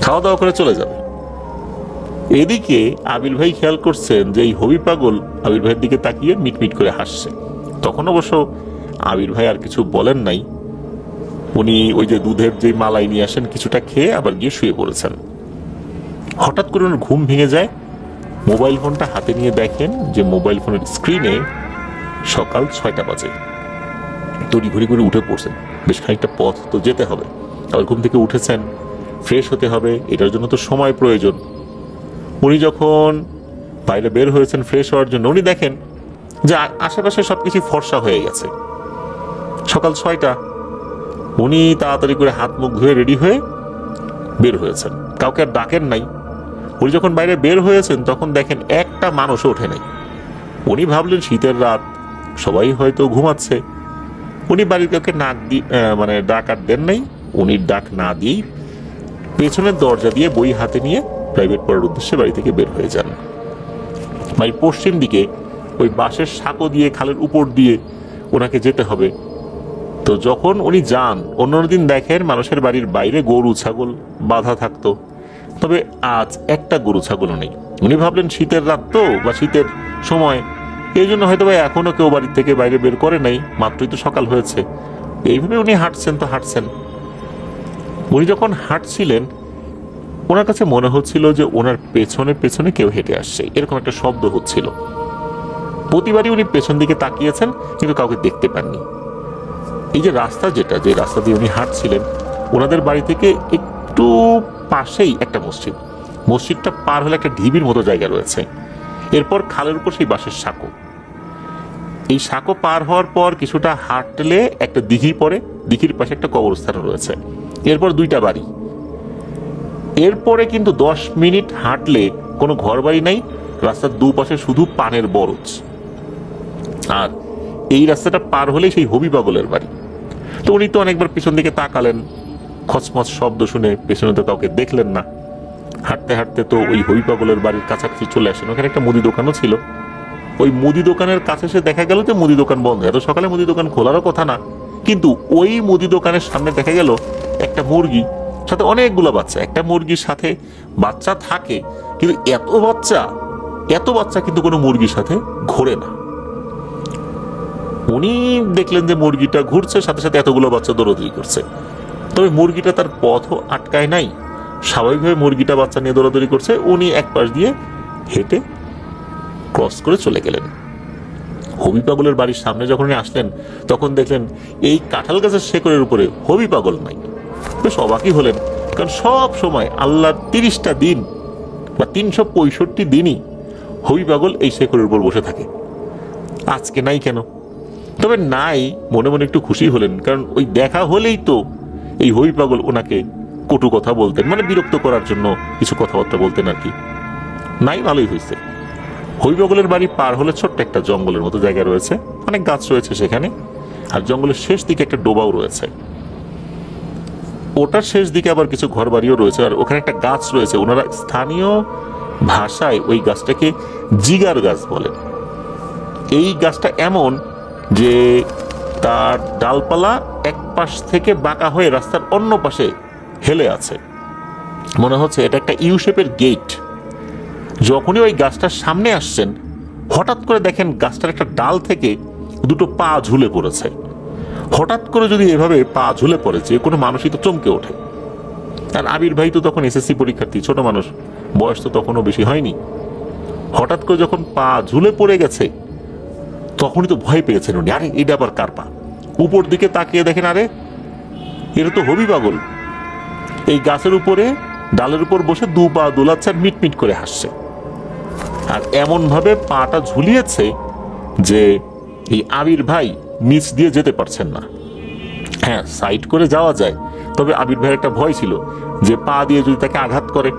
খাওয়া দাওয়া করে চলে যাবে। এদিকে আবির ভাই খেয়াল করছেন যে এই হবি পাগল আবির ভাইয়ের দিকে তাকিয়ে মিটমিট করে হাসছে। তখন অবশ্য আবির ভাই আর কিছু বলেন নাই, উনি ওই যে দুধের যে মালাই নিয়ে আসেন কিছুটা খেয়ে আবার গিয়ে শুয়ে পড়েছেন। হঠাৎ করে ওনার ঘুম ভেঙে যায়, মোবাইল ফোনটা হাতে নিয়ে দেখেন যে মোবাইল ফোনের স্ক্রিনে সকাল 6টা বাজে। তড়ি ঘড়ি করে উঠে পড়ছেন, বেশ খানিকটা পথ তো যেতে হবে, আবার ঘুম থেকে উঠেছেন, ফ্রেশ হতে হবে, এটার জন্য তো সময় প্রয়োজন। উনি যখন বাইরে বের হয়েছেন ফ্রেশ হওয়ার জন্য, উনি দেখেন যে আশেপাশে সবকিছু ফর্সা হয়ে গেছে। সকাল 6টা, উনি তাড়াতাড়ি করে হাত মুখ ধুয়ে রেডি হয়ে বের হয়েছেন, কাউকে আর ডাকেন নাই। উনি যখন বাইরে বের হয়েছেন তখন দেখেন একটা মানুষও ওঠে নাই। উনি ভাবলেন শীতের রাত, সবাই হয়তো ঘুমাচ্ছে। উনি বাড়ির কাউকে ডাক আর দেন নাই। উনি ডাক না দিয়েই পেছনের দরজা দিয়ে বই হাতে নিয়ে প্রাইভেট পড়ার উদ্দেশ্যে বাড়ি থেকে বের হয়ে যান। বাড়ির পশ্চিম দিকে ওই বাঁশের সাঁকো দিয়ে খালের উপর দিয়ে ওনাকে যেতে হবে। তো যখন উনি যান, অন্যান্য দিন দেখেন মানুষের বাড়ির বাইরে গরু ছাগল বাঁধা থাকতো, তবে আজ একটা গরু ছাগলও নেই। উনি ভাবলেন শীতের রাত তো, বা শীতের সময়, এই জন্য হয়তো এখনো কেউ বাড়ির থেকে বাইরে বের করে নাই, মাত্রই তো সকাল হয়েছে। এইভাবে উনি হাঁটছেন। উনি যখন হাঁটছিলেন ওনার কাছে মনে হচ্ছিল যে ওনার পেছনে পেছনে কেউ হেঁটে আসছে, এরকম একটা শব্দ হচ্ছিল। প্রতিবারই উনি পেছন দিকে তাকিয়েছেন কিন্তু কাউকে দেখতে পাননি। এই যে রাস্তা যে রাস্তা দিয়ে উনি হাঁটছিলেন, ওনাদের বাড়ি থেকে একটু পাশেই একটা মসজিদটা পার হলে একটা ঢিবির মতো জায়গা রয়েছে। এরপর খালের উপর সেই বাঁশের সাঁকো। এই সাঁকো পার হওয়ার পর কিছুটা হাঁটলে একটা দিঘি পড়ে, দিঘির পাশে একটা কবরস্থান রয়েছে। এরপর 2টা বাড়ি। এরপরে কিন্তু 10 মিনিট হাঁটলে কোনো ঘর বাড়ি নাই, রাস্তার দুপাশে শুধু পানের বরজ। আর এই রাস্তাটা পার হলে সেই হবি পাগলের বাড়ি। তো উনি তো অনেকবার পিছন দিকে তাকালেন, খচমচ শব্দ শুনে পেছনে তো কাউকে দেখলেন না। হাঁটতে হাঁটতে তো ওই হবি পাগলের বাড়ির কাছাকাছি চলে আসেন। ওখানে একটা মুদি দোকানও ছিল। ওই মুদি দোকানের কাছে এসে দেখা গেল যে মুদি দোকান বন্ধ। এত সকালে মুদি দোকান খোলারও কথা না, কিন্তু ওই মুদি দোকানের সামনে দেখা গেল একটা মুরগি, সাথে অনেকগুলো বাচ্চা। একটা মুরগির সাথে বাচ্চা থাকে, কিন্তু এত বাচ্চা কিন্তু কোনো মুরগির সাথে ঘোরে না। উনি দেখলেন যে মুরগিটা ঘুরছে, সাথে সাথে এতগুলো বাচ্চা দৌড়াদৌড়ি করছে। তবে মুরগিটা তার পথও আটকায় নাই, স্বাভাবিকভাবে মুরগিটা বাচ্চা নিয়ে দৌড়াদৌড়ি করছে। উনি এক পাশ দিয়ে হেঁটে ক্রস করে চলে গেলেন। হবি পাগলের বাড়ির সামনে যখন উনি আসলেন তখন দেখলেন এই কাঁঠাল গাছের শেকড়ের উপরে হবি পাগল নাই। বেশ অবাকই হলেন, কারণ সব সময় আল্লাহর 30টা দিন বা 365 দিনই হবি পাগল এই শেকড়ের উপর বসে থাকে, আজকে নাই কেন? তবে নাই, মনে মনে একটু খুশি হলেন, কারণ ওই দেখা হলেই তো এই হবি পাগল ওনাকে কটু কথা বলতেন, মানে বিরক্ত করার জন্য কিছু কথাবার্তা বলতেন আর কি। নাই, ভালোই হয়েছে। হবি পাগলের বাড়ি পার হলে ছোট্ট একটা জঙ্গলের মতো জায়গা রয়েছে, অনেক গাছ রয়েছে সেখানে, আর জঙ্গলের শেষ দিকে একটা ডোবাও রয়েছে। ওটার শেষ দিকে আবার কিছু ঘর বাড়িও রয়েছে, আর ওখানে একটা গাছ রয়েছে, ওনারা স্থানীয় ভাষায় ওই গাছটাকে জিগার গাছ বলেন। এই গাছটা এমন যে তার ডালপালা এক পাশ থেকে বাঁকা হয়ে রাস্তার অন্য পাশে হেলে আছে, মনে হচ্ছে এটা একটা ইউ শেপের গেট। যখনই ওই গাছটার সামনে আসছেন, হঠাৎ করে দেখেন গাছটার একটা ডাল থেকে 2টো পা ঝুলে পড়েছে। হঠাৎ করে যদি এভাবে পা ঝুলে পড়ে, যে কোনো মানুষই তো চমকে ওঠে। আর আবির ভাই তো তখন এসএসসি পরীক্ষার্থী, ছোট মানুষ, বয়স তো তখনও বেশি হয়নি। হঠাৎ করে যখন পা ঝুলে পড়ে গেছে তখনই তো ভয় পেয়েছেন উনি, আরে এটা আবার কার পা? উপর দিকে তাকিয়ে দেখেন, আরে এটা তো হবি পাগল। এই গাছের উপরে ডালের উপর বসে 2 পা দোলাচ্ছে আর মিটমিট করে হাসছে। আর এমন ভাবে পাটা ঝুলিয়েছে যে এই আবির ভাই নিচ দিয়ে যেতে পারছেন না। হ্যাঁ, সাইড করে যাওয়া যায়, তবে আবির ভাইয়ের একটা ভয় ছিল যে পা দিয়ে যদি তাকে আঘাত করে।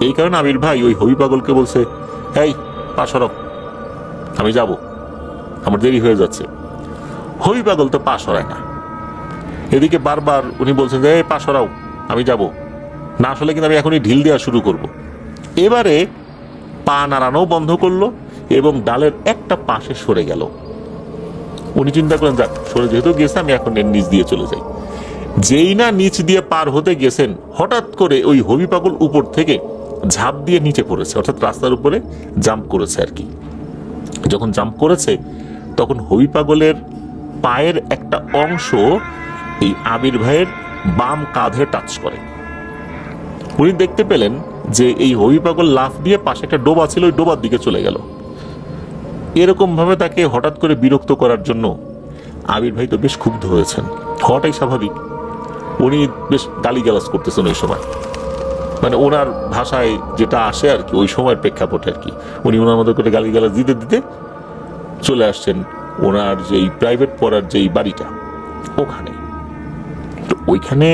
এই কারণে আবির ভাই ওই হবি পাগলকে বলছে, এই পা সরাও, আমি যাব, আমার দেরি হয়ে যাচ্ছে। হবি পাগল তো পা সরায় না। এদিকে বারবার উনি বলছেন যে পা সরাও, আমি যাব, না আসলে কিন্তু আমি এখনই ঢিল দেওয়া শুরু করব। এবারে পা নাড়ানো বন্ধ করলো এবং ডালের একটা পাশে সরে গেল। উনি চিন্তা করেন, যাক সরে যেহেতু গেছে আমি এখন এর নিচ দিয়ে চলে যাই। যেই না নিচ দিয়ে পার হতে গেছেন, হঠাৎ করে ওই হবি পাগল উপর থেকে ঝাঁপ দিয়ে নিচে পড়েছে, অর্থাৎ রাস্তার উপরে জাম্প করেছে আর কি। যখন জাম্প করেছে তখন হবি পাগলের পায়ের একটা অংশ এই আবির ভাইয়ের বাম কাঁধে টাচ করে। উনি দেখতে পেলেন যে এই হবি পাগল লাফ দিয়ে পাশে একটা ডোবা ছিল, ওই ডোবার দিকে চলে গেল। এরকম ভাবে তাকে হঠাৎ করে বিরক্ত করার জন্য আবির ভাই তো বেশ ক্ষুব্ধ হয়েছেন, হওয়াটাই স্বাভাবিক। উনি বেশ গালিগালাজ করতেছেন ওই সময়, মানে ওনার ভাষায় যেটা আসে আর কি ওই সময়ের প্রেক্ষাপটে আর কি। উনি ওনার মতো করে গালিগালাজ দিতে দিতে চলে আসছেন ওনার যেই প্রাইভেট পড়ার যেই বাড়িটা ওখানে। তো ওইখানে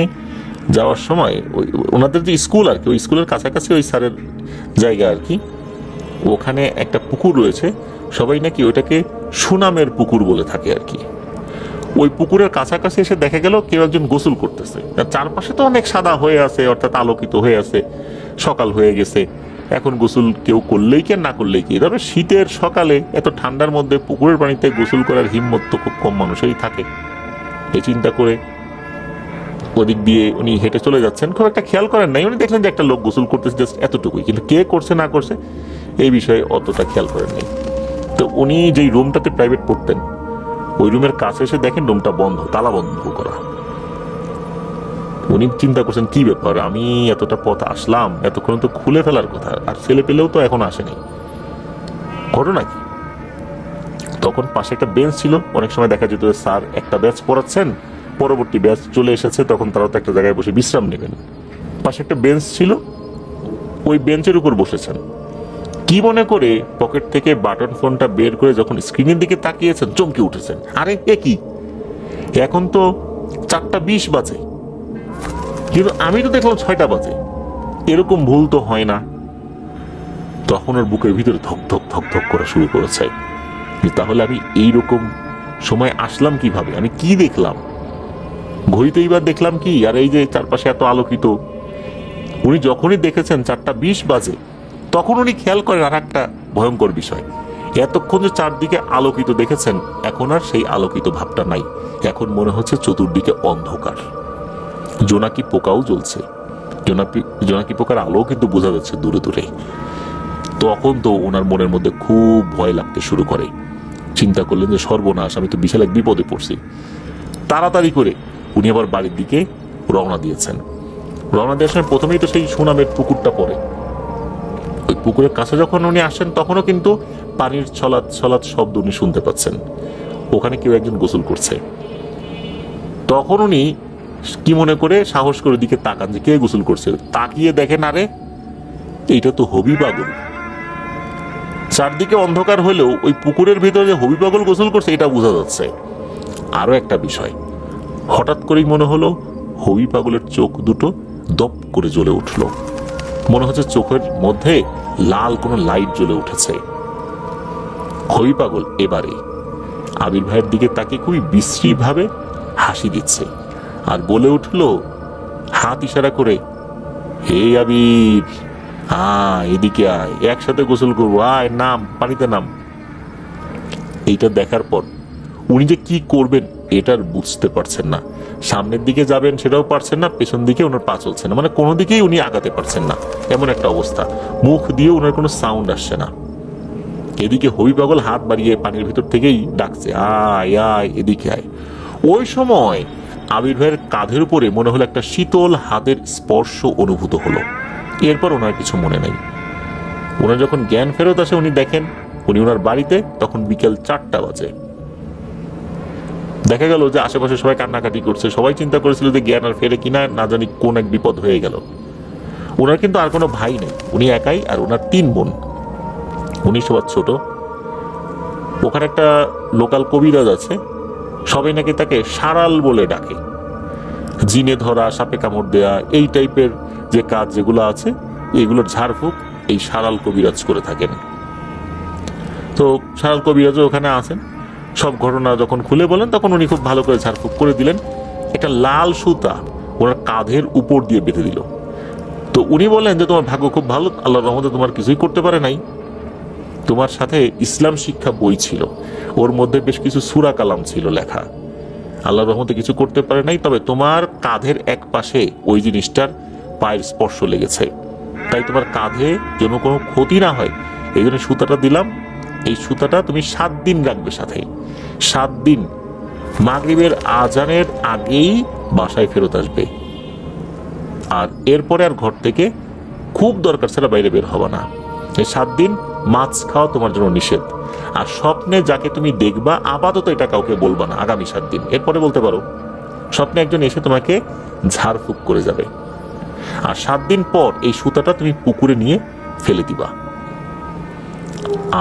যাওয়ার সময় ওনাদের যে স্কুল আর কি, ওই স্কুলের কাছাকাছি ওই স্যারের জায়গা আর কি, ওখানে একটা পুকুর রয়েছে, সবাই নাকি ওইটাকে সুনামের পুকুর বলে থাকে আর কি। ওই পুকুরের কাছাকাছি এসে দেখা গেল কেউ একজন গোসল করতেছে। চারপাশে তো অনেক সাদা হয়ে আছে, অর্থাৎ আলোকিত হয়ে আছে, সকাল হয়ে গেছে, এখন গোসল কেউ করলেই কি না করলেই কি। তবে শীতের সকালে এত ঠান্ডার মধ্যে পুকুরের পানিতে গোসল করার হিম্মত তো খুব কম মানুষেরই থাকে। এই চিন্তা করে ওদিক দিয়ে উনি হেঁটে চলে যাচ্ছেন, খুব একটা খেয়াল করেন নাই। উনি দেখলেন যে একটা লোক গোসল করতেছে, জাস্ট এতটুকুই, কিন্তু কে করছে না করছে এই বিষয়ে অতটা খেয়াল করেন নাই। তো উনি যেই রুমটাতে প্রাইভেট পড়তেন ওই রুমের কাছে এসে দেখেন রুমটা বন্ধ, তালা বন্ধ করা। উনি চিন্তা করছেন কি ব্যাপার, আমি এতটা পথ আসলাম, এতক্ষণ তো খুলে ফেলার কথা, আর ছেলে পেলেও তো এখন আসেনি, ঘটনা কি। তখন পাশে একটা বেঞ্চ ছিল, অনেক সময় দেখা যেত স্যার একটা ব্যাচ পড়াচ্ছেন, পরবর্তী ব্যাচ চলে এসেছে, তখন তারা তো একটা জায়গায় বসে বিশ্রাম নেবেন। পাশে একটা বেঞ্চ ছিল, ওই বেঞ্চের উপর বসেছেন। কি মনে করে পকেট থেকে বাটন ফোনটা বের করে যখন স্ক্রিনের দিকে তাকিয়েছেন চমকে উঠেছেন, আরে এ কি, এখন তো 4:20 বাজে, কিন্তু আমি তো দেখলাম 6টা বাজে, এরকম ভুল তো হয় না। তখন ওর বুকের ভিতরে ধক ধক ধক ধক করা শুরু করেছে, তাহলে আমি এইরকম সময় আসলাম কিভাবে, আমি কি দেখলাম, ঘড়িতে এইবার দেখলাম কি, আর এই যে চারপাশে এত আলোকিত। উনি যখনই দেখেছেন 4:20 বাজে তখন উনি খেয়াল করেন আর একটা ভয়ঙ্কর বিষয়, এতক্ষণ যে চারদিকে আলোকিত দেখেছেন এখন আর সেই আলোকিত ভাবটা নাই, এখন মনে হচ্ছে চতুর্দিকে অন্ধকার। জোনাকি পোকাও জ্বলছে, জোনাকি পোকার আলো কিন্তু বোঝা যাচ্ছে দূরে দূরে। তখন তো ওনার মনের মধ্যে খুব ভয় লাগতে শুরু করে। চিন্তা করলেন যে সর্বনাশ, আমি তো বিশাল এক বিপদে পড়ছি। তাড়াতাড়ি করে উনি আবার বাড়ির দিকে রওনা দিয়েছেন। রওনা দেওয়ার সময় প্রথমেই তো সেই সুনামের পুকুরটা পড়ে। ওই পুকুরের কাছে যখন উনি আসেন তখনও কিন্তু পানির ছলাৎ ছলাৎ শব্দ উনি শুনতে পাচ্ছেন, ওখানে কেউ একজন গোসল করছে। তখন উনি কি মনে করে সাহস করে দিকে তাকান যে কে গোসল করছে, তাকিয়ে দেখেন আরে এইটা তো হবি পাগল। চারদিকে অন্ধকার হলেও ওই পুকুরের ভিতরে যে হবি পাগল গোসল করছে এটা বোঝা যাচ্ছে। আরো একটা বিষয়, হঠাৎ করেই মনে হলো হবি পাগলের চোখ দুটো দপ করে জ্বলে উঠল, মনে হচ্ছে চোখের মধ্যে লাল কোনো লাইট জ্বলে উঠেছে। হবি পাগল এবারে আবির ভাইয়ের দিকে তাকে খুবই বিশ্রী ভাবে হাসি দিচ্ছে আর বলে উঠল হাত ইশারা করে, হে আবির আয় এদিকে আয়, একসাথে গোসল করবো, আয় নাম, পানিতে নাম। এইটা দেখার পর উনি যে কি করবেন এটার বুঝতে পারছেন না। সামনের দিকে যাবেন সেটাও পারছেন না, পেছন দিকে ওনার পা চলছে না, মানে কোনো দিকেই উনি আগাতে পারছেন না, এমন একটা অবস্থা। মুখ দিয়ে ওনার কোনো সাউন্ড আসছে না। এদিকে হবি পাগল হাত বাড়িয়ে পানির ভিতর থেকেই ডাকছে, আয় আয় এদিকে আয়। ওই সময় আবির ভাইয়ের কাঁধের উপরে মনে হলো একটা শীতল হাতের স্পর্শ অনুভূত হলো। এরপর ওনার কিছু মনে নেই। ওনার যখন জ্ঞান ফেরত আসে উনি দেখেন উনি ওনার বাড়িতে, তখন বিকেল 4টা বাজে। দেখা গেল যে আশেপাশে সবাই কান্নাকাটি করছে, সবাই চিন্তা করেছিল যে জ্ঞান আর ফেরে কিনা, না জানি কোন এক বিপদ হয়ে গেল। ওনার কিন্তু আর কোনো ভাই নেই, উনি একাই, আর ওনার 3 বোন, উনি সবার ছোট। ওখানে একটা লোকাল কবিরাজ আছে, সবাই নাকি তাকে সারাল বলে ডাকে। জিনে ধরা, সাপে কামড় দেয়া, এই টাইপের যে কাজ যেগুলো আছে এগুলোর ঝাড়ফুঁক এই সারাল কবিরাজ করে থাকেন। তো সারাল কবিরাজও ওখানে আছেন। সব ঘটনা যখন খুলে বলেন তখন উনি খুব ভালো করে ঝাড়ফুঁক করে দিলেন। একটা লাল সুতা ওনার কাঁধের উপর দিয়ে বেঁধে দিল। তো উনি বললেন যে তোমার ভাগ্য খুব ভালো, আল্লাহর রহমতে তোমার কিছুই করতে পারে নাই। তোমার সাথে ইসলাম শিক্ষা বই ছিল, ওর মধ্যে বেশ কিছু সূরা কালাম ছিল লেখা, আল্লাহর রহমতে কিছু করতে পারে নাই, তবে তোমার কাঁধের এক পাশে ওই জিনিসটার পায়ের স্পর্শ লেগেছে, তাই তোমার কাঁধে যেন কোনো ক্ষতি না হয় এই জন্য সুতাটা দিলাম। এই সুতাটা তুমি 7 দিন রাখবে সাথে, 7 দিন মাগরিবের আজানের আগেই বাসায় ফেরত আসবে, আর এরপরে আর ঘর থেকে খুব দরকার ছাড়া বাইরে বের হবে না। এই 7 দিন মাছ খাওয়া তোমার জন্য নিষেধ, আর স্বপ্নে যাকে তুমি দেখবা আপাতত এটা কাউকে বলবা না আগামী 7 দিন, এরপরে বলতে পারো। স্বপ্নে একজন এসে তোমাকে ঝাড়ফুঁক করে যাবে, আর 7 দিন পর এই সুতাটা তুমি পুকুরে নিয়ে ফেলে দিবা।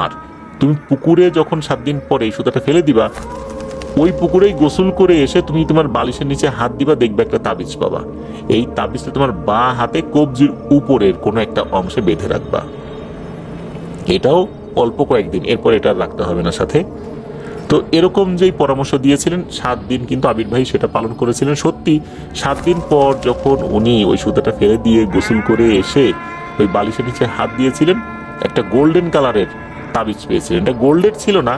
আর তুমি পুকুরে যখন 7 দিন পর এই সুতাটা ফেলে দিবা, ওই পুকুরেই গোসল করে এসে তুমি তোমার বালিশের নিচে হাত দিবা, দেখবে একটা তাবিজ পাবা। এই তাবিজটা তোমার বাঁ হাতে কবজির উপরের কোনো একটা অংশে বেঁধে রাখবা। এটাও অল্প কয়েকদিন, এরপর এটা রাখতে হবে না সাথে। তো এরকম যেই পরামর্শ দিয়েছিলেন 7 দিন কিন্তু আবির ভাই সেটা পালন করেছিলেন। সত্যি 7 দিন পর যখন উনি ওই সুতাটা ফেলে দিয়ে গোসল করে এসে ওই বালিশের নিচে হাত দিয়েছিলেন, একটা গোল্ডেন কালারের তাবিজ পেয়েছিলেন। এটা গোল্ডের ছিল না,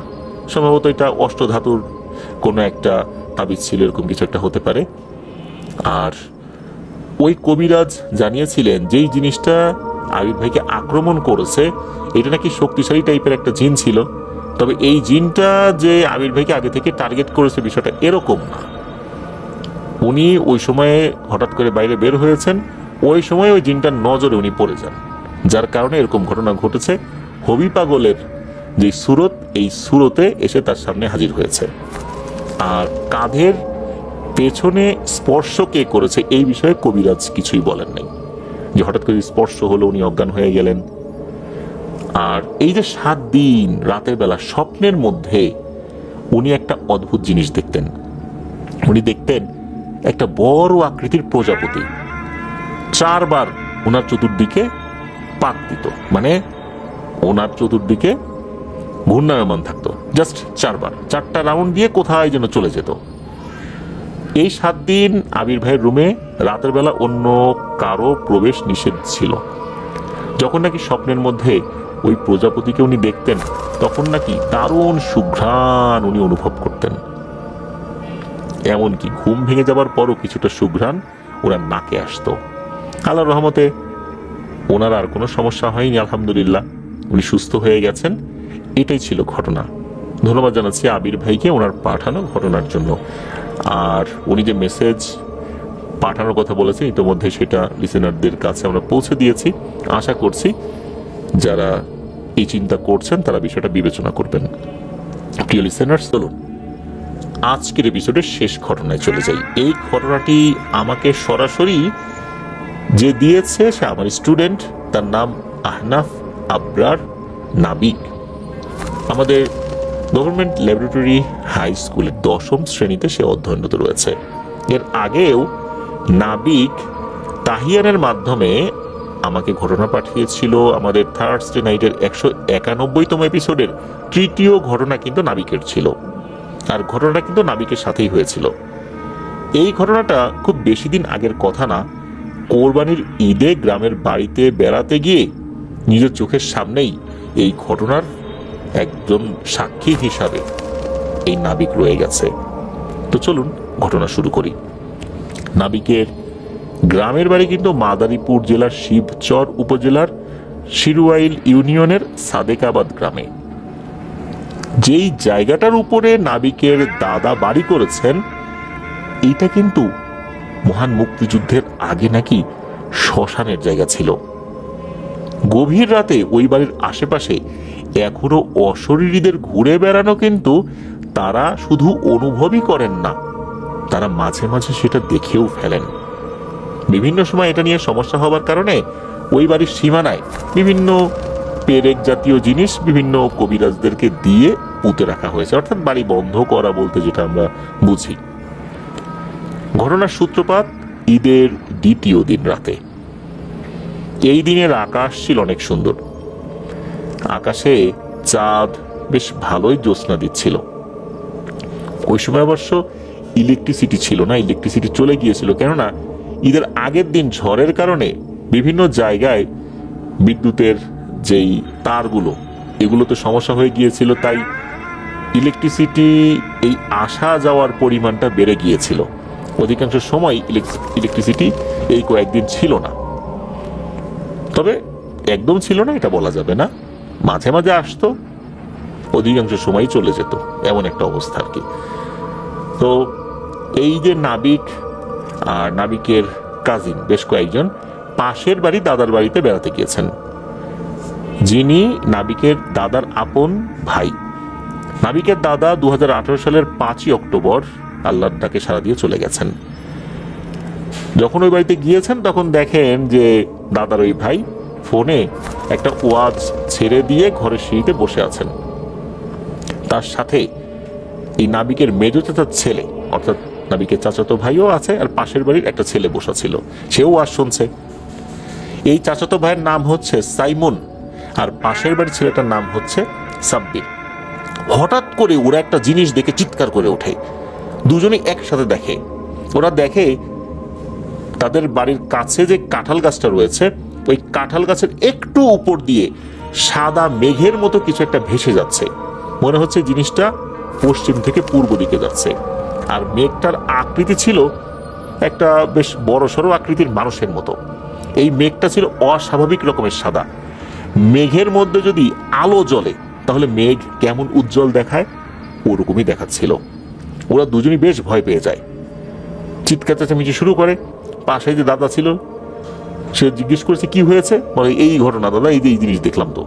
সম্ভবত এটা অষ্টধাতুর কোনো একটা তাবিজ ছিল, এরকম কিছু একটা হতে পারে। আর ওই কবিরাজ জানিয়েছিলেন যেই জিনিসটা আবির ভাইকে আক্রমণ করেছে এটা নাকি শক্তিশালী টাইপের একটা জিন ছিল, তবে এই জিনটা যে আবির ভাইকে আগে থেকে টার্গেট করেছে বিষয়টা এরকম না। উনি ওই সময়ে হঠাৎ করে বাইরে বের হয়েছেন, ওই সময় ওই জিনটার নজরে উনি পড়ে যান, যার কারণে এরকম ঘটনা ঘটেছে। হবি পাগলের যে সুরত, এই সুরতে এসে তার সামনে হাজির হয়েছে। আর কাঁধের পেছনে স্পর্শ কে করেছে এই বিষয়ে কবিরাজ কিছুই বলেন নাই, যে হঠাৎ করে স্পর্শ হলো উনি অজ্ঞান হয়ে গেলেন। আর এই যে 7 দিন রাতের বেলা স্বপ্নের মধ্যে উনি একটা অদ্ভুত জিনিস দেখতেন। উনি দেখতেন একটা বড় আকৃতির প্রজাপতি 4 বার ওনার চতুর্দিকে পাক দিত, মানে ওনার চতুর্দিকে ঘূর্ণায়মান থাকতো, জাস্ট 4 বার, 4টা রাউন্ড দিয়ে কোথায় যেন চলে যেত। এই 7 দিন আবির ভাইয়ের রুমে রাতের বেলা অন্য কারো প্রবেশ নিষেধ ছিল। যখন নাকি স্বপ্নের মধ্যে ওই প্রজাপতিকে উনি দেখতেন তখন নাকি দারুণ সুঘ্রাণ উনি অনুভব করতেন। এমনকি ঘুম ভেঙে যাবার পরও কিছুটা সুঘ্রাণ ওনার নাকে আসতো। আল্লাহর রহমতে ওনার আর কোনো সমস্যা হয়নি, আলহামদুলিল্লাহ, উনি সুস্থ হয়ে গেছেন। এটাই ছিল ঘটনা। ধন্যবাদ জানাচ্ছি আবির ভাইকে ওনার পাঠানো ঘটনার জন্য। আর উনি যে মেসেজ পাঠানোর কথা বলেছেন ইতিমধ্যে সেটা লিসেনারদের কাছে আমরা পৌঁছে দিয়েছি। আশা করছি যারা এই চিন্তা করছেন তারা বিষয়টা বিবেচনা করবেন। প্রিয় লিসেনার্স, চলুন আজকের এপিসোডের শেষ ঘটনায় চলে যাই। এই ঘটনাটি আমাকে সরাসরি যে দিয়েছে সে আমার স্টুডেন্ট, তার নাম আহনাফ আবরার নাবিক। আমাদের গভর্নমেন্ট ল্যাবরেটরি হাই স্কুলের 10ম শ্রেণীতে সে অধ্যয়নরত রয়েছে। এর আগেও নাবিক তাহিয়ানের মাধ্যমে আমাকে ঘটনা পাঠিয়েছিল। আমাদের থার্সডে নাইটের 191তম এপিসোডের 3য় ঘটনা কিন্তু নাবিকের ছিল, আর ঘটনাটা কিন্তু নাবিকের সাথেই হয়েছিল। এই ঘটনাটা খুব বেশি দিন আগের কথা না, কোরবানির ঈদে গ্রামের বাড়িতে বেড়াতে গিয়ে নিজের চোখের সামনেই এই ঘটনার একজন সাক্ষী হিসাবে এই নাবিক রয়ে গেছে। তো চলুন ঘটনা শুরু করি। নাবিকের গ্রামের বাড়ি কিন্তু মাদারীপুর জেলার শিবচর উপজেলার শিরুয়াইল ইউনিয়নের সাদেকাবাদ গ্রামে। যেই জায়গাটার উপরে নাবিকের দাদা বাড়ি করেছেন এটা কিন্তু মহান মুক্তিযুদ্ধের আগে নাকি শ্মশানের জায়গা ছিল। গভীর রাতে ওই বাড়ির আশেপাশে এখনো অশরীরীদের ঘুরে বেড়ানো কিন্তু তারা শুধু অনুভবই করেন না, তারা মাঝে মাঝে সেটা দেখেও ফেলেন। বিভিন্ন সময় এটা নিয়ে সমস্যা হবার কারণে ওই বাড়ির সীমানায় বিভিন্ন পেরেক জাতীয় জিনিস বিভিন্ন কবিরাজদেরকে দিয়ে পুঁতে রাখা হয়েছে, অর্থাৎ বাড়ি বন্ধ করা বলতে যেটা আমরা বুঝি। ঘটনার সূত্রপাত ঈদের 2য় দিন রাতে। এই দিনের আকাশ ছিল অনেক সুন্দর। আকাশে চাঁদ বেশ ভালোই জ্যোৎস্না দিচ্ছিল। ওই সময় অবশ্য ইলেকট্রিসিটি ছিল না, ইলেকট্রিসিটি চলে গিয়েছিল, কেননা ঈদের আগের দিন ঝড়ের কারণে বিভিন্ন জায়গায় বিদ্যুতের যেই তারগুলো এগুলোতে সমস্যা হয়ে গিয়েছিল, তাই ইলেকট্রিসিটি এই আসা যাওয়ার পরিমাণটা বেড়ে গিয়েছিল। অধিকাংশ সময় ইলেকট্রিসিটি এই কয়েকদিন ছিল না, তবে একদম ছিল না এটা বলা যাবে না, মাঝে মাঝে আসতো, অধিকাংশ সময় চলে যেত, এমন একটা অবস্থা আর কি। তো এই যে নাবিক আর নাবিকের কাজিন বেশ কয়েকজন পাশের বাড়ি দাদার বাড়িতে বেড়াতে গিয়েছেন, যিনি নাবিকের দাদার আপন ভাই। নাবিকের দাদা 2018 সালের 5ই অক্টোবর আল্লাহর ডাকে সাড়া দিয়ে চলে গেছেন। যখন ওই বাড়িতে গিয়েছেন তখন দেখেন যে দাদার ওই ভাই ফোনে একটা ওয়াজ ছেড়ে দিয়ে ঘরের সিঁড়িতে বসে আছেন। তার সাথে এই নাবিকের মেজো চাচার ছেলে, অর্থাৎ নাবিকের চাচাতো ভাইও আছে, আর পাশের বাড়ির একটা ছেলে বসা ছিল, সেও ওয়াজ শুনছে। এই চাচাতো ভাইয়ের নাম হচ্ছে সাইমন, আর পাশের বাড়ির ছেলেটার নাম হচ্ছে সাব্বির। হঠাৎ করে ওরা একটা জিনিস দেখে চিৎকার করে ওঠে, দুজনেই একসাথে দেখে। ওরা দেখে তাদের বাড়ির কাছে যে কাঁঠাল গাছটা রয়েছে, ওই কাঁঠাল গাছের একটু উপর দিয়ে সাদা মেঘের মতো কিছু একটা ভেসে যাচ্ছে। মনে হচ্ছে জিনিসটা পশ্চিম থেকে পূর্ব দিকে যাচ্ছে, আর মেঘটার আকৃতি ছিল একটা বেশ বড় সড়ো আকৃতির মানুষের মতো। এই মেঘটা ছিল অস্বাভাবিক রকমের সাদা। মেঘের মধ্যে যদি আলো জ্বলে তাহলে মেঘ কেমন উজ্জ্বল দেখায়, ওরকমই দেখাচ্ছিল। ওরা দুজনই বেশ ভয় পেয়ে যায়, চিৎকার চেঁচামেচি শুরু করে। পাশে যে দাদা ছিল সে জিজ্ঞেস করেছে কি হয়েছে, বলে এই ঘটনা দাদা, এই যে এই জিনিস দেখলাম। তো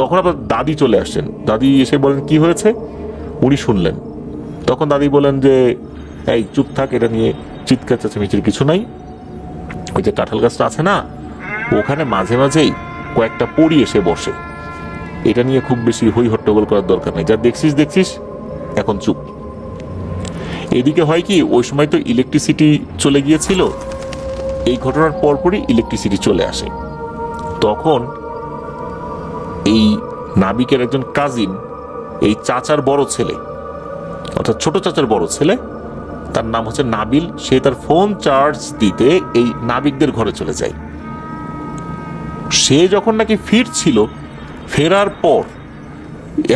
তখন আবার দাদি চলে আসছেন, দাদি এসে বলেন কি হয়েছে, উনি শুনলেন। তখন দাদি বলেন যে এই চুপ থাক, এটা নিয়ে চিৎকার চেঁচামেচির কিছু নাই। ওই যে কাঁঠাল গাছটা আছে না, ওখানে মাঝে মাঝেই কয়েকটা পরী এসে বসে, এটা নিয়ে খুব বেশি হই হট্টগোল করার দরকার নেই, যা দেখছিস দেখছিস, এখন চুপ। এদিকে হয় কি, ওই সময় তো ইলেকট্রিসিটি চলে গিয়েছিল, এই ঘটনার পরপরই ইলেকট্রিসিটি চলে আসে। তখন এই নাবিকের একজন কাজিন, এই চাচার বড় ছেলে, অর্থাৎ ছোট চাচার বড় ছেলে, তার নাম হচ্ছে নাবিল, সে তার ফোন চার্জ দিতে এই নাবিকদের ঘরে চলে যায়। সে যখন নাকি ফিরছিল, ফেরার পর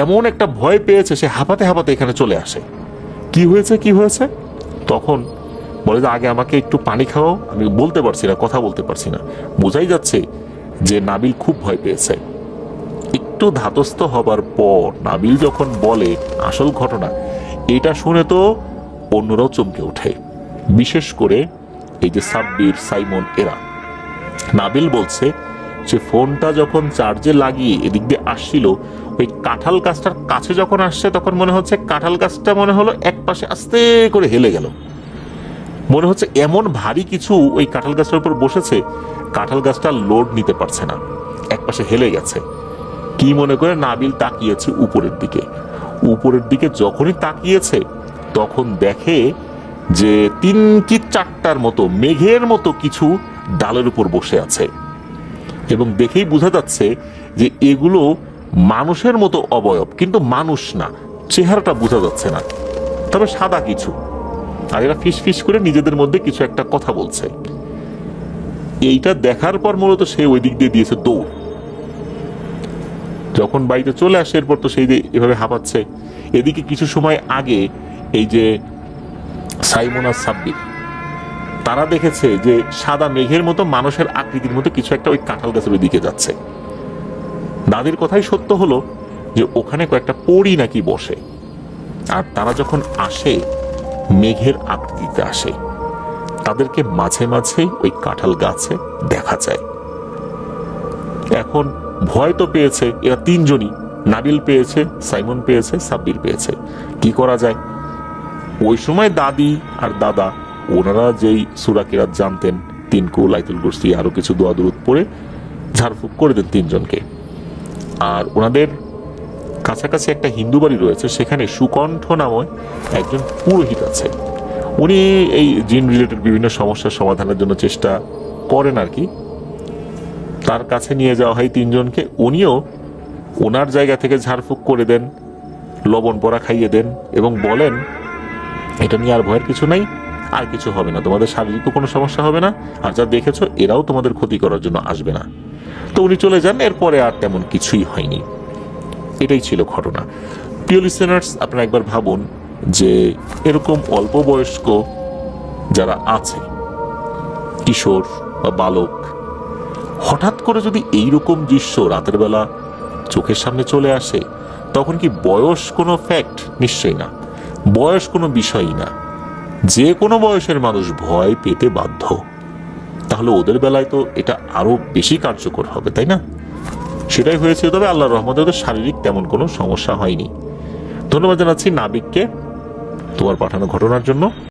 এমন একটা ভয় পেয়েছে, সে হাঁপাতে হাঁপাতে এখানে চলে আসে। কি হয়েছে কি হয়েছে? তখন বলে যে আগে আমাকে একটু পানি খাওয়াও, আমি বলতে পারছি না, কথা বলতে পারছি না। বোঝাই যাচ্ছে যে নাবিল খুব ভয় পেয়েছে। একটু ধাতস্থ হবার পর নাবিল যখন বলে আসল ঘটনা, এটা শুনে তো অন্যরাও চমকে ওঠে, বিশেষ করে এই যে সাব্বির, সাইমন, এরা। নাবিল বলছে সে ফোনটা যখন চার্জে লাগিয়ে এদিক দিয়ে আসছিল, ওই কাঁঠাল গাছটার কাছে যখন আসছে তখন মনে হচ্ছে কাঁঠাল গাছটা মনে হলো এক পাশে আস্তে করে হেলে গেল। মনে হচ্ছে এমন ভারী কিছু ওই কাঁঠাল গাছটার উপর বসেছে, কাঁঠাল গাছটা লোড নিতে পারছে না, এক পাশে হেলে গেছে। কি মনে করে নাবিল তাকিয়েছে উপরের দিকে। উপরের দিকে যখনই তাকিয়েছে তখন দেখে যে 3 কি 4টার মতো মেঘের মতো কিছু ডালের উপর বসে আছে, এবং দেখেই বোঝা যাচ্ছে যে এগুলো মানুষের মতো অবয়ব, কিন্তু মানুষ না, চেহারাটা বোঝা যাচ্ছে না, তবে সাদা কিছু। আর এরা ফিস ফিস করে নিজেদের মধ্যে কিছু একটা কথা বলছে। এইটা দেখার পর মূলত সে ওই দিক দিয়ে দিয়েছে দৌড়। যখন বাড়িতে চলে আসে এরপর তো সেই এভাবে হাঁপাচ্ছে। এদিকে কিছু সময় আগে এই যে সাইমন আর সাব্বির, তারা দেখেছে যে সাদা মেঘের মতো মানুষের আকৃতির মতো কিছু একটা ওই কাঁঠাল গাছের ওই দিকে যাচ্ছে। দাদির কথাই সত্য হলো যে ওখানে কয়েকটা পরী নাকি বসে, আর তারা যখন আসে মেঘের আকৃতিতে আসে, তাদেরকে মাঝে মাঝেই ওই কাঁঠাল গাছে দেখা যায়। এখন ভয় তো পেয়েছে এরা তিনজনই, নাবিল পেয়েছে, সাইমন পেয়েছে, সাব্বির পেয়েছে। কি করা যায়? ওই সময় দাদি আর দাদা ওনারা যেই সূরা কিরাত জানতেন, 3 কুল, আয়াতুল কুরসি, আরো কিছু দোয়া দুরূদ পড়ে ঝাড়ফুঁক করে দেন তিনজনকে। আর ওনাদের কাছাকাছি একটা হিন্দু বাড়ি রয়েছে, সেখানে সুকণ্ঠ নামে একজন পুরোহিত আছে। উনি এই জিন রিলেটেড বিভিন্ন সমস্যার সমাধানের জন্য চেষ্টা করেন আর কি। তার কাছে নিয়ে যাওয়া হয় তিনজনকে। উনিও ওনার জায়গা থেকে ঝাড়ফুঁক করে দেন, লবণ পরা খাইয়ে দেন এবং বলেন এটা নিয়ে আর ভয়ের কিছু নাই, আর কিছু হবে না, তোমাদের শারীরিকও কোনো সমস্যা হবে না, আর যা দেখেছো এরাও তোমাদের ক্ষতি করার জন্য আসবে না। তো উনি চলে যান, এরপরে আর তেমন কিছুই হয়নি। এটাই ছিল ঘটনা। প্রিয় লিসেনার্স, আপনারা একবার ভাবুন যে এরকম অল্প বয়স্ক যারা আছে, কিশোর বা বালক, হঠাৎ করে যদি এইরকম দৃশ্য রাতের বেলা চোখের সামনে চলে আসে, তখন কি বয়স কোনো ফ্যাক্ট? নিশ্চয়ই না, বয়স কোনো বিষয়ই না। যে কোনো বয়সের মানুষ ভয় পেতে বাধ্য। তাহলে ওদের বেলায় তো এটা আরো বেশি কার্যকর হবে, তাই না? সেটাই হয়েছে। তবে আল্লাহর রহমতে ওদের শারীরিক তেমন কোনো সমস্যা হয়নি। ধন্যবাদ জানাচ্ছি নাবিককে তোমার পাঠানো ঘটনার জন্য।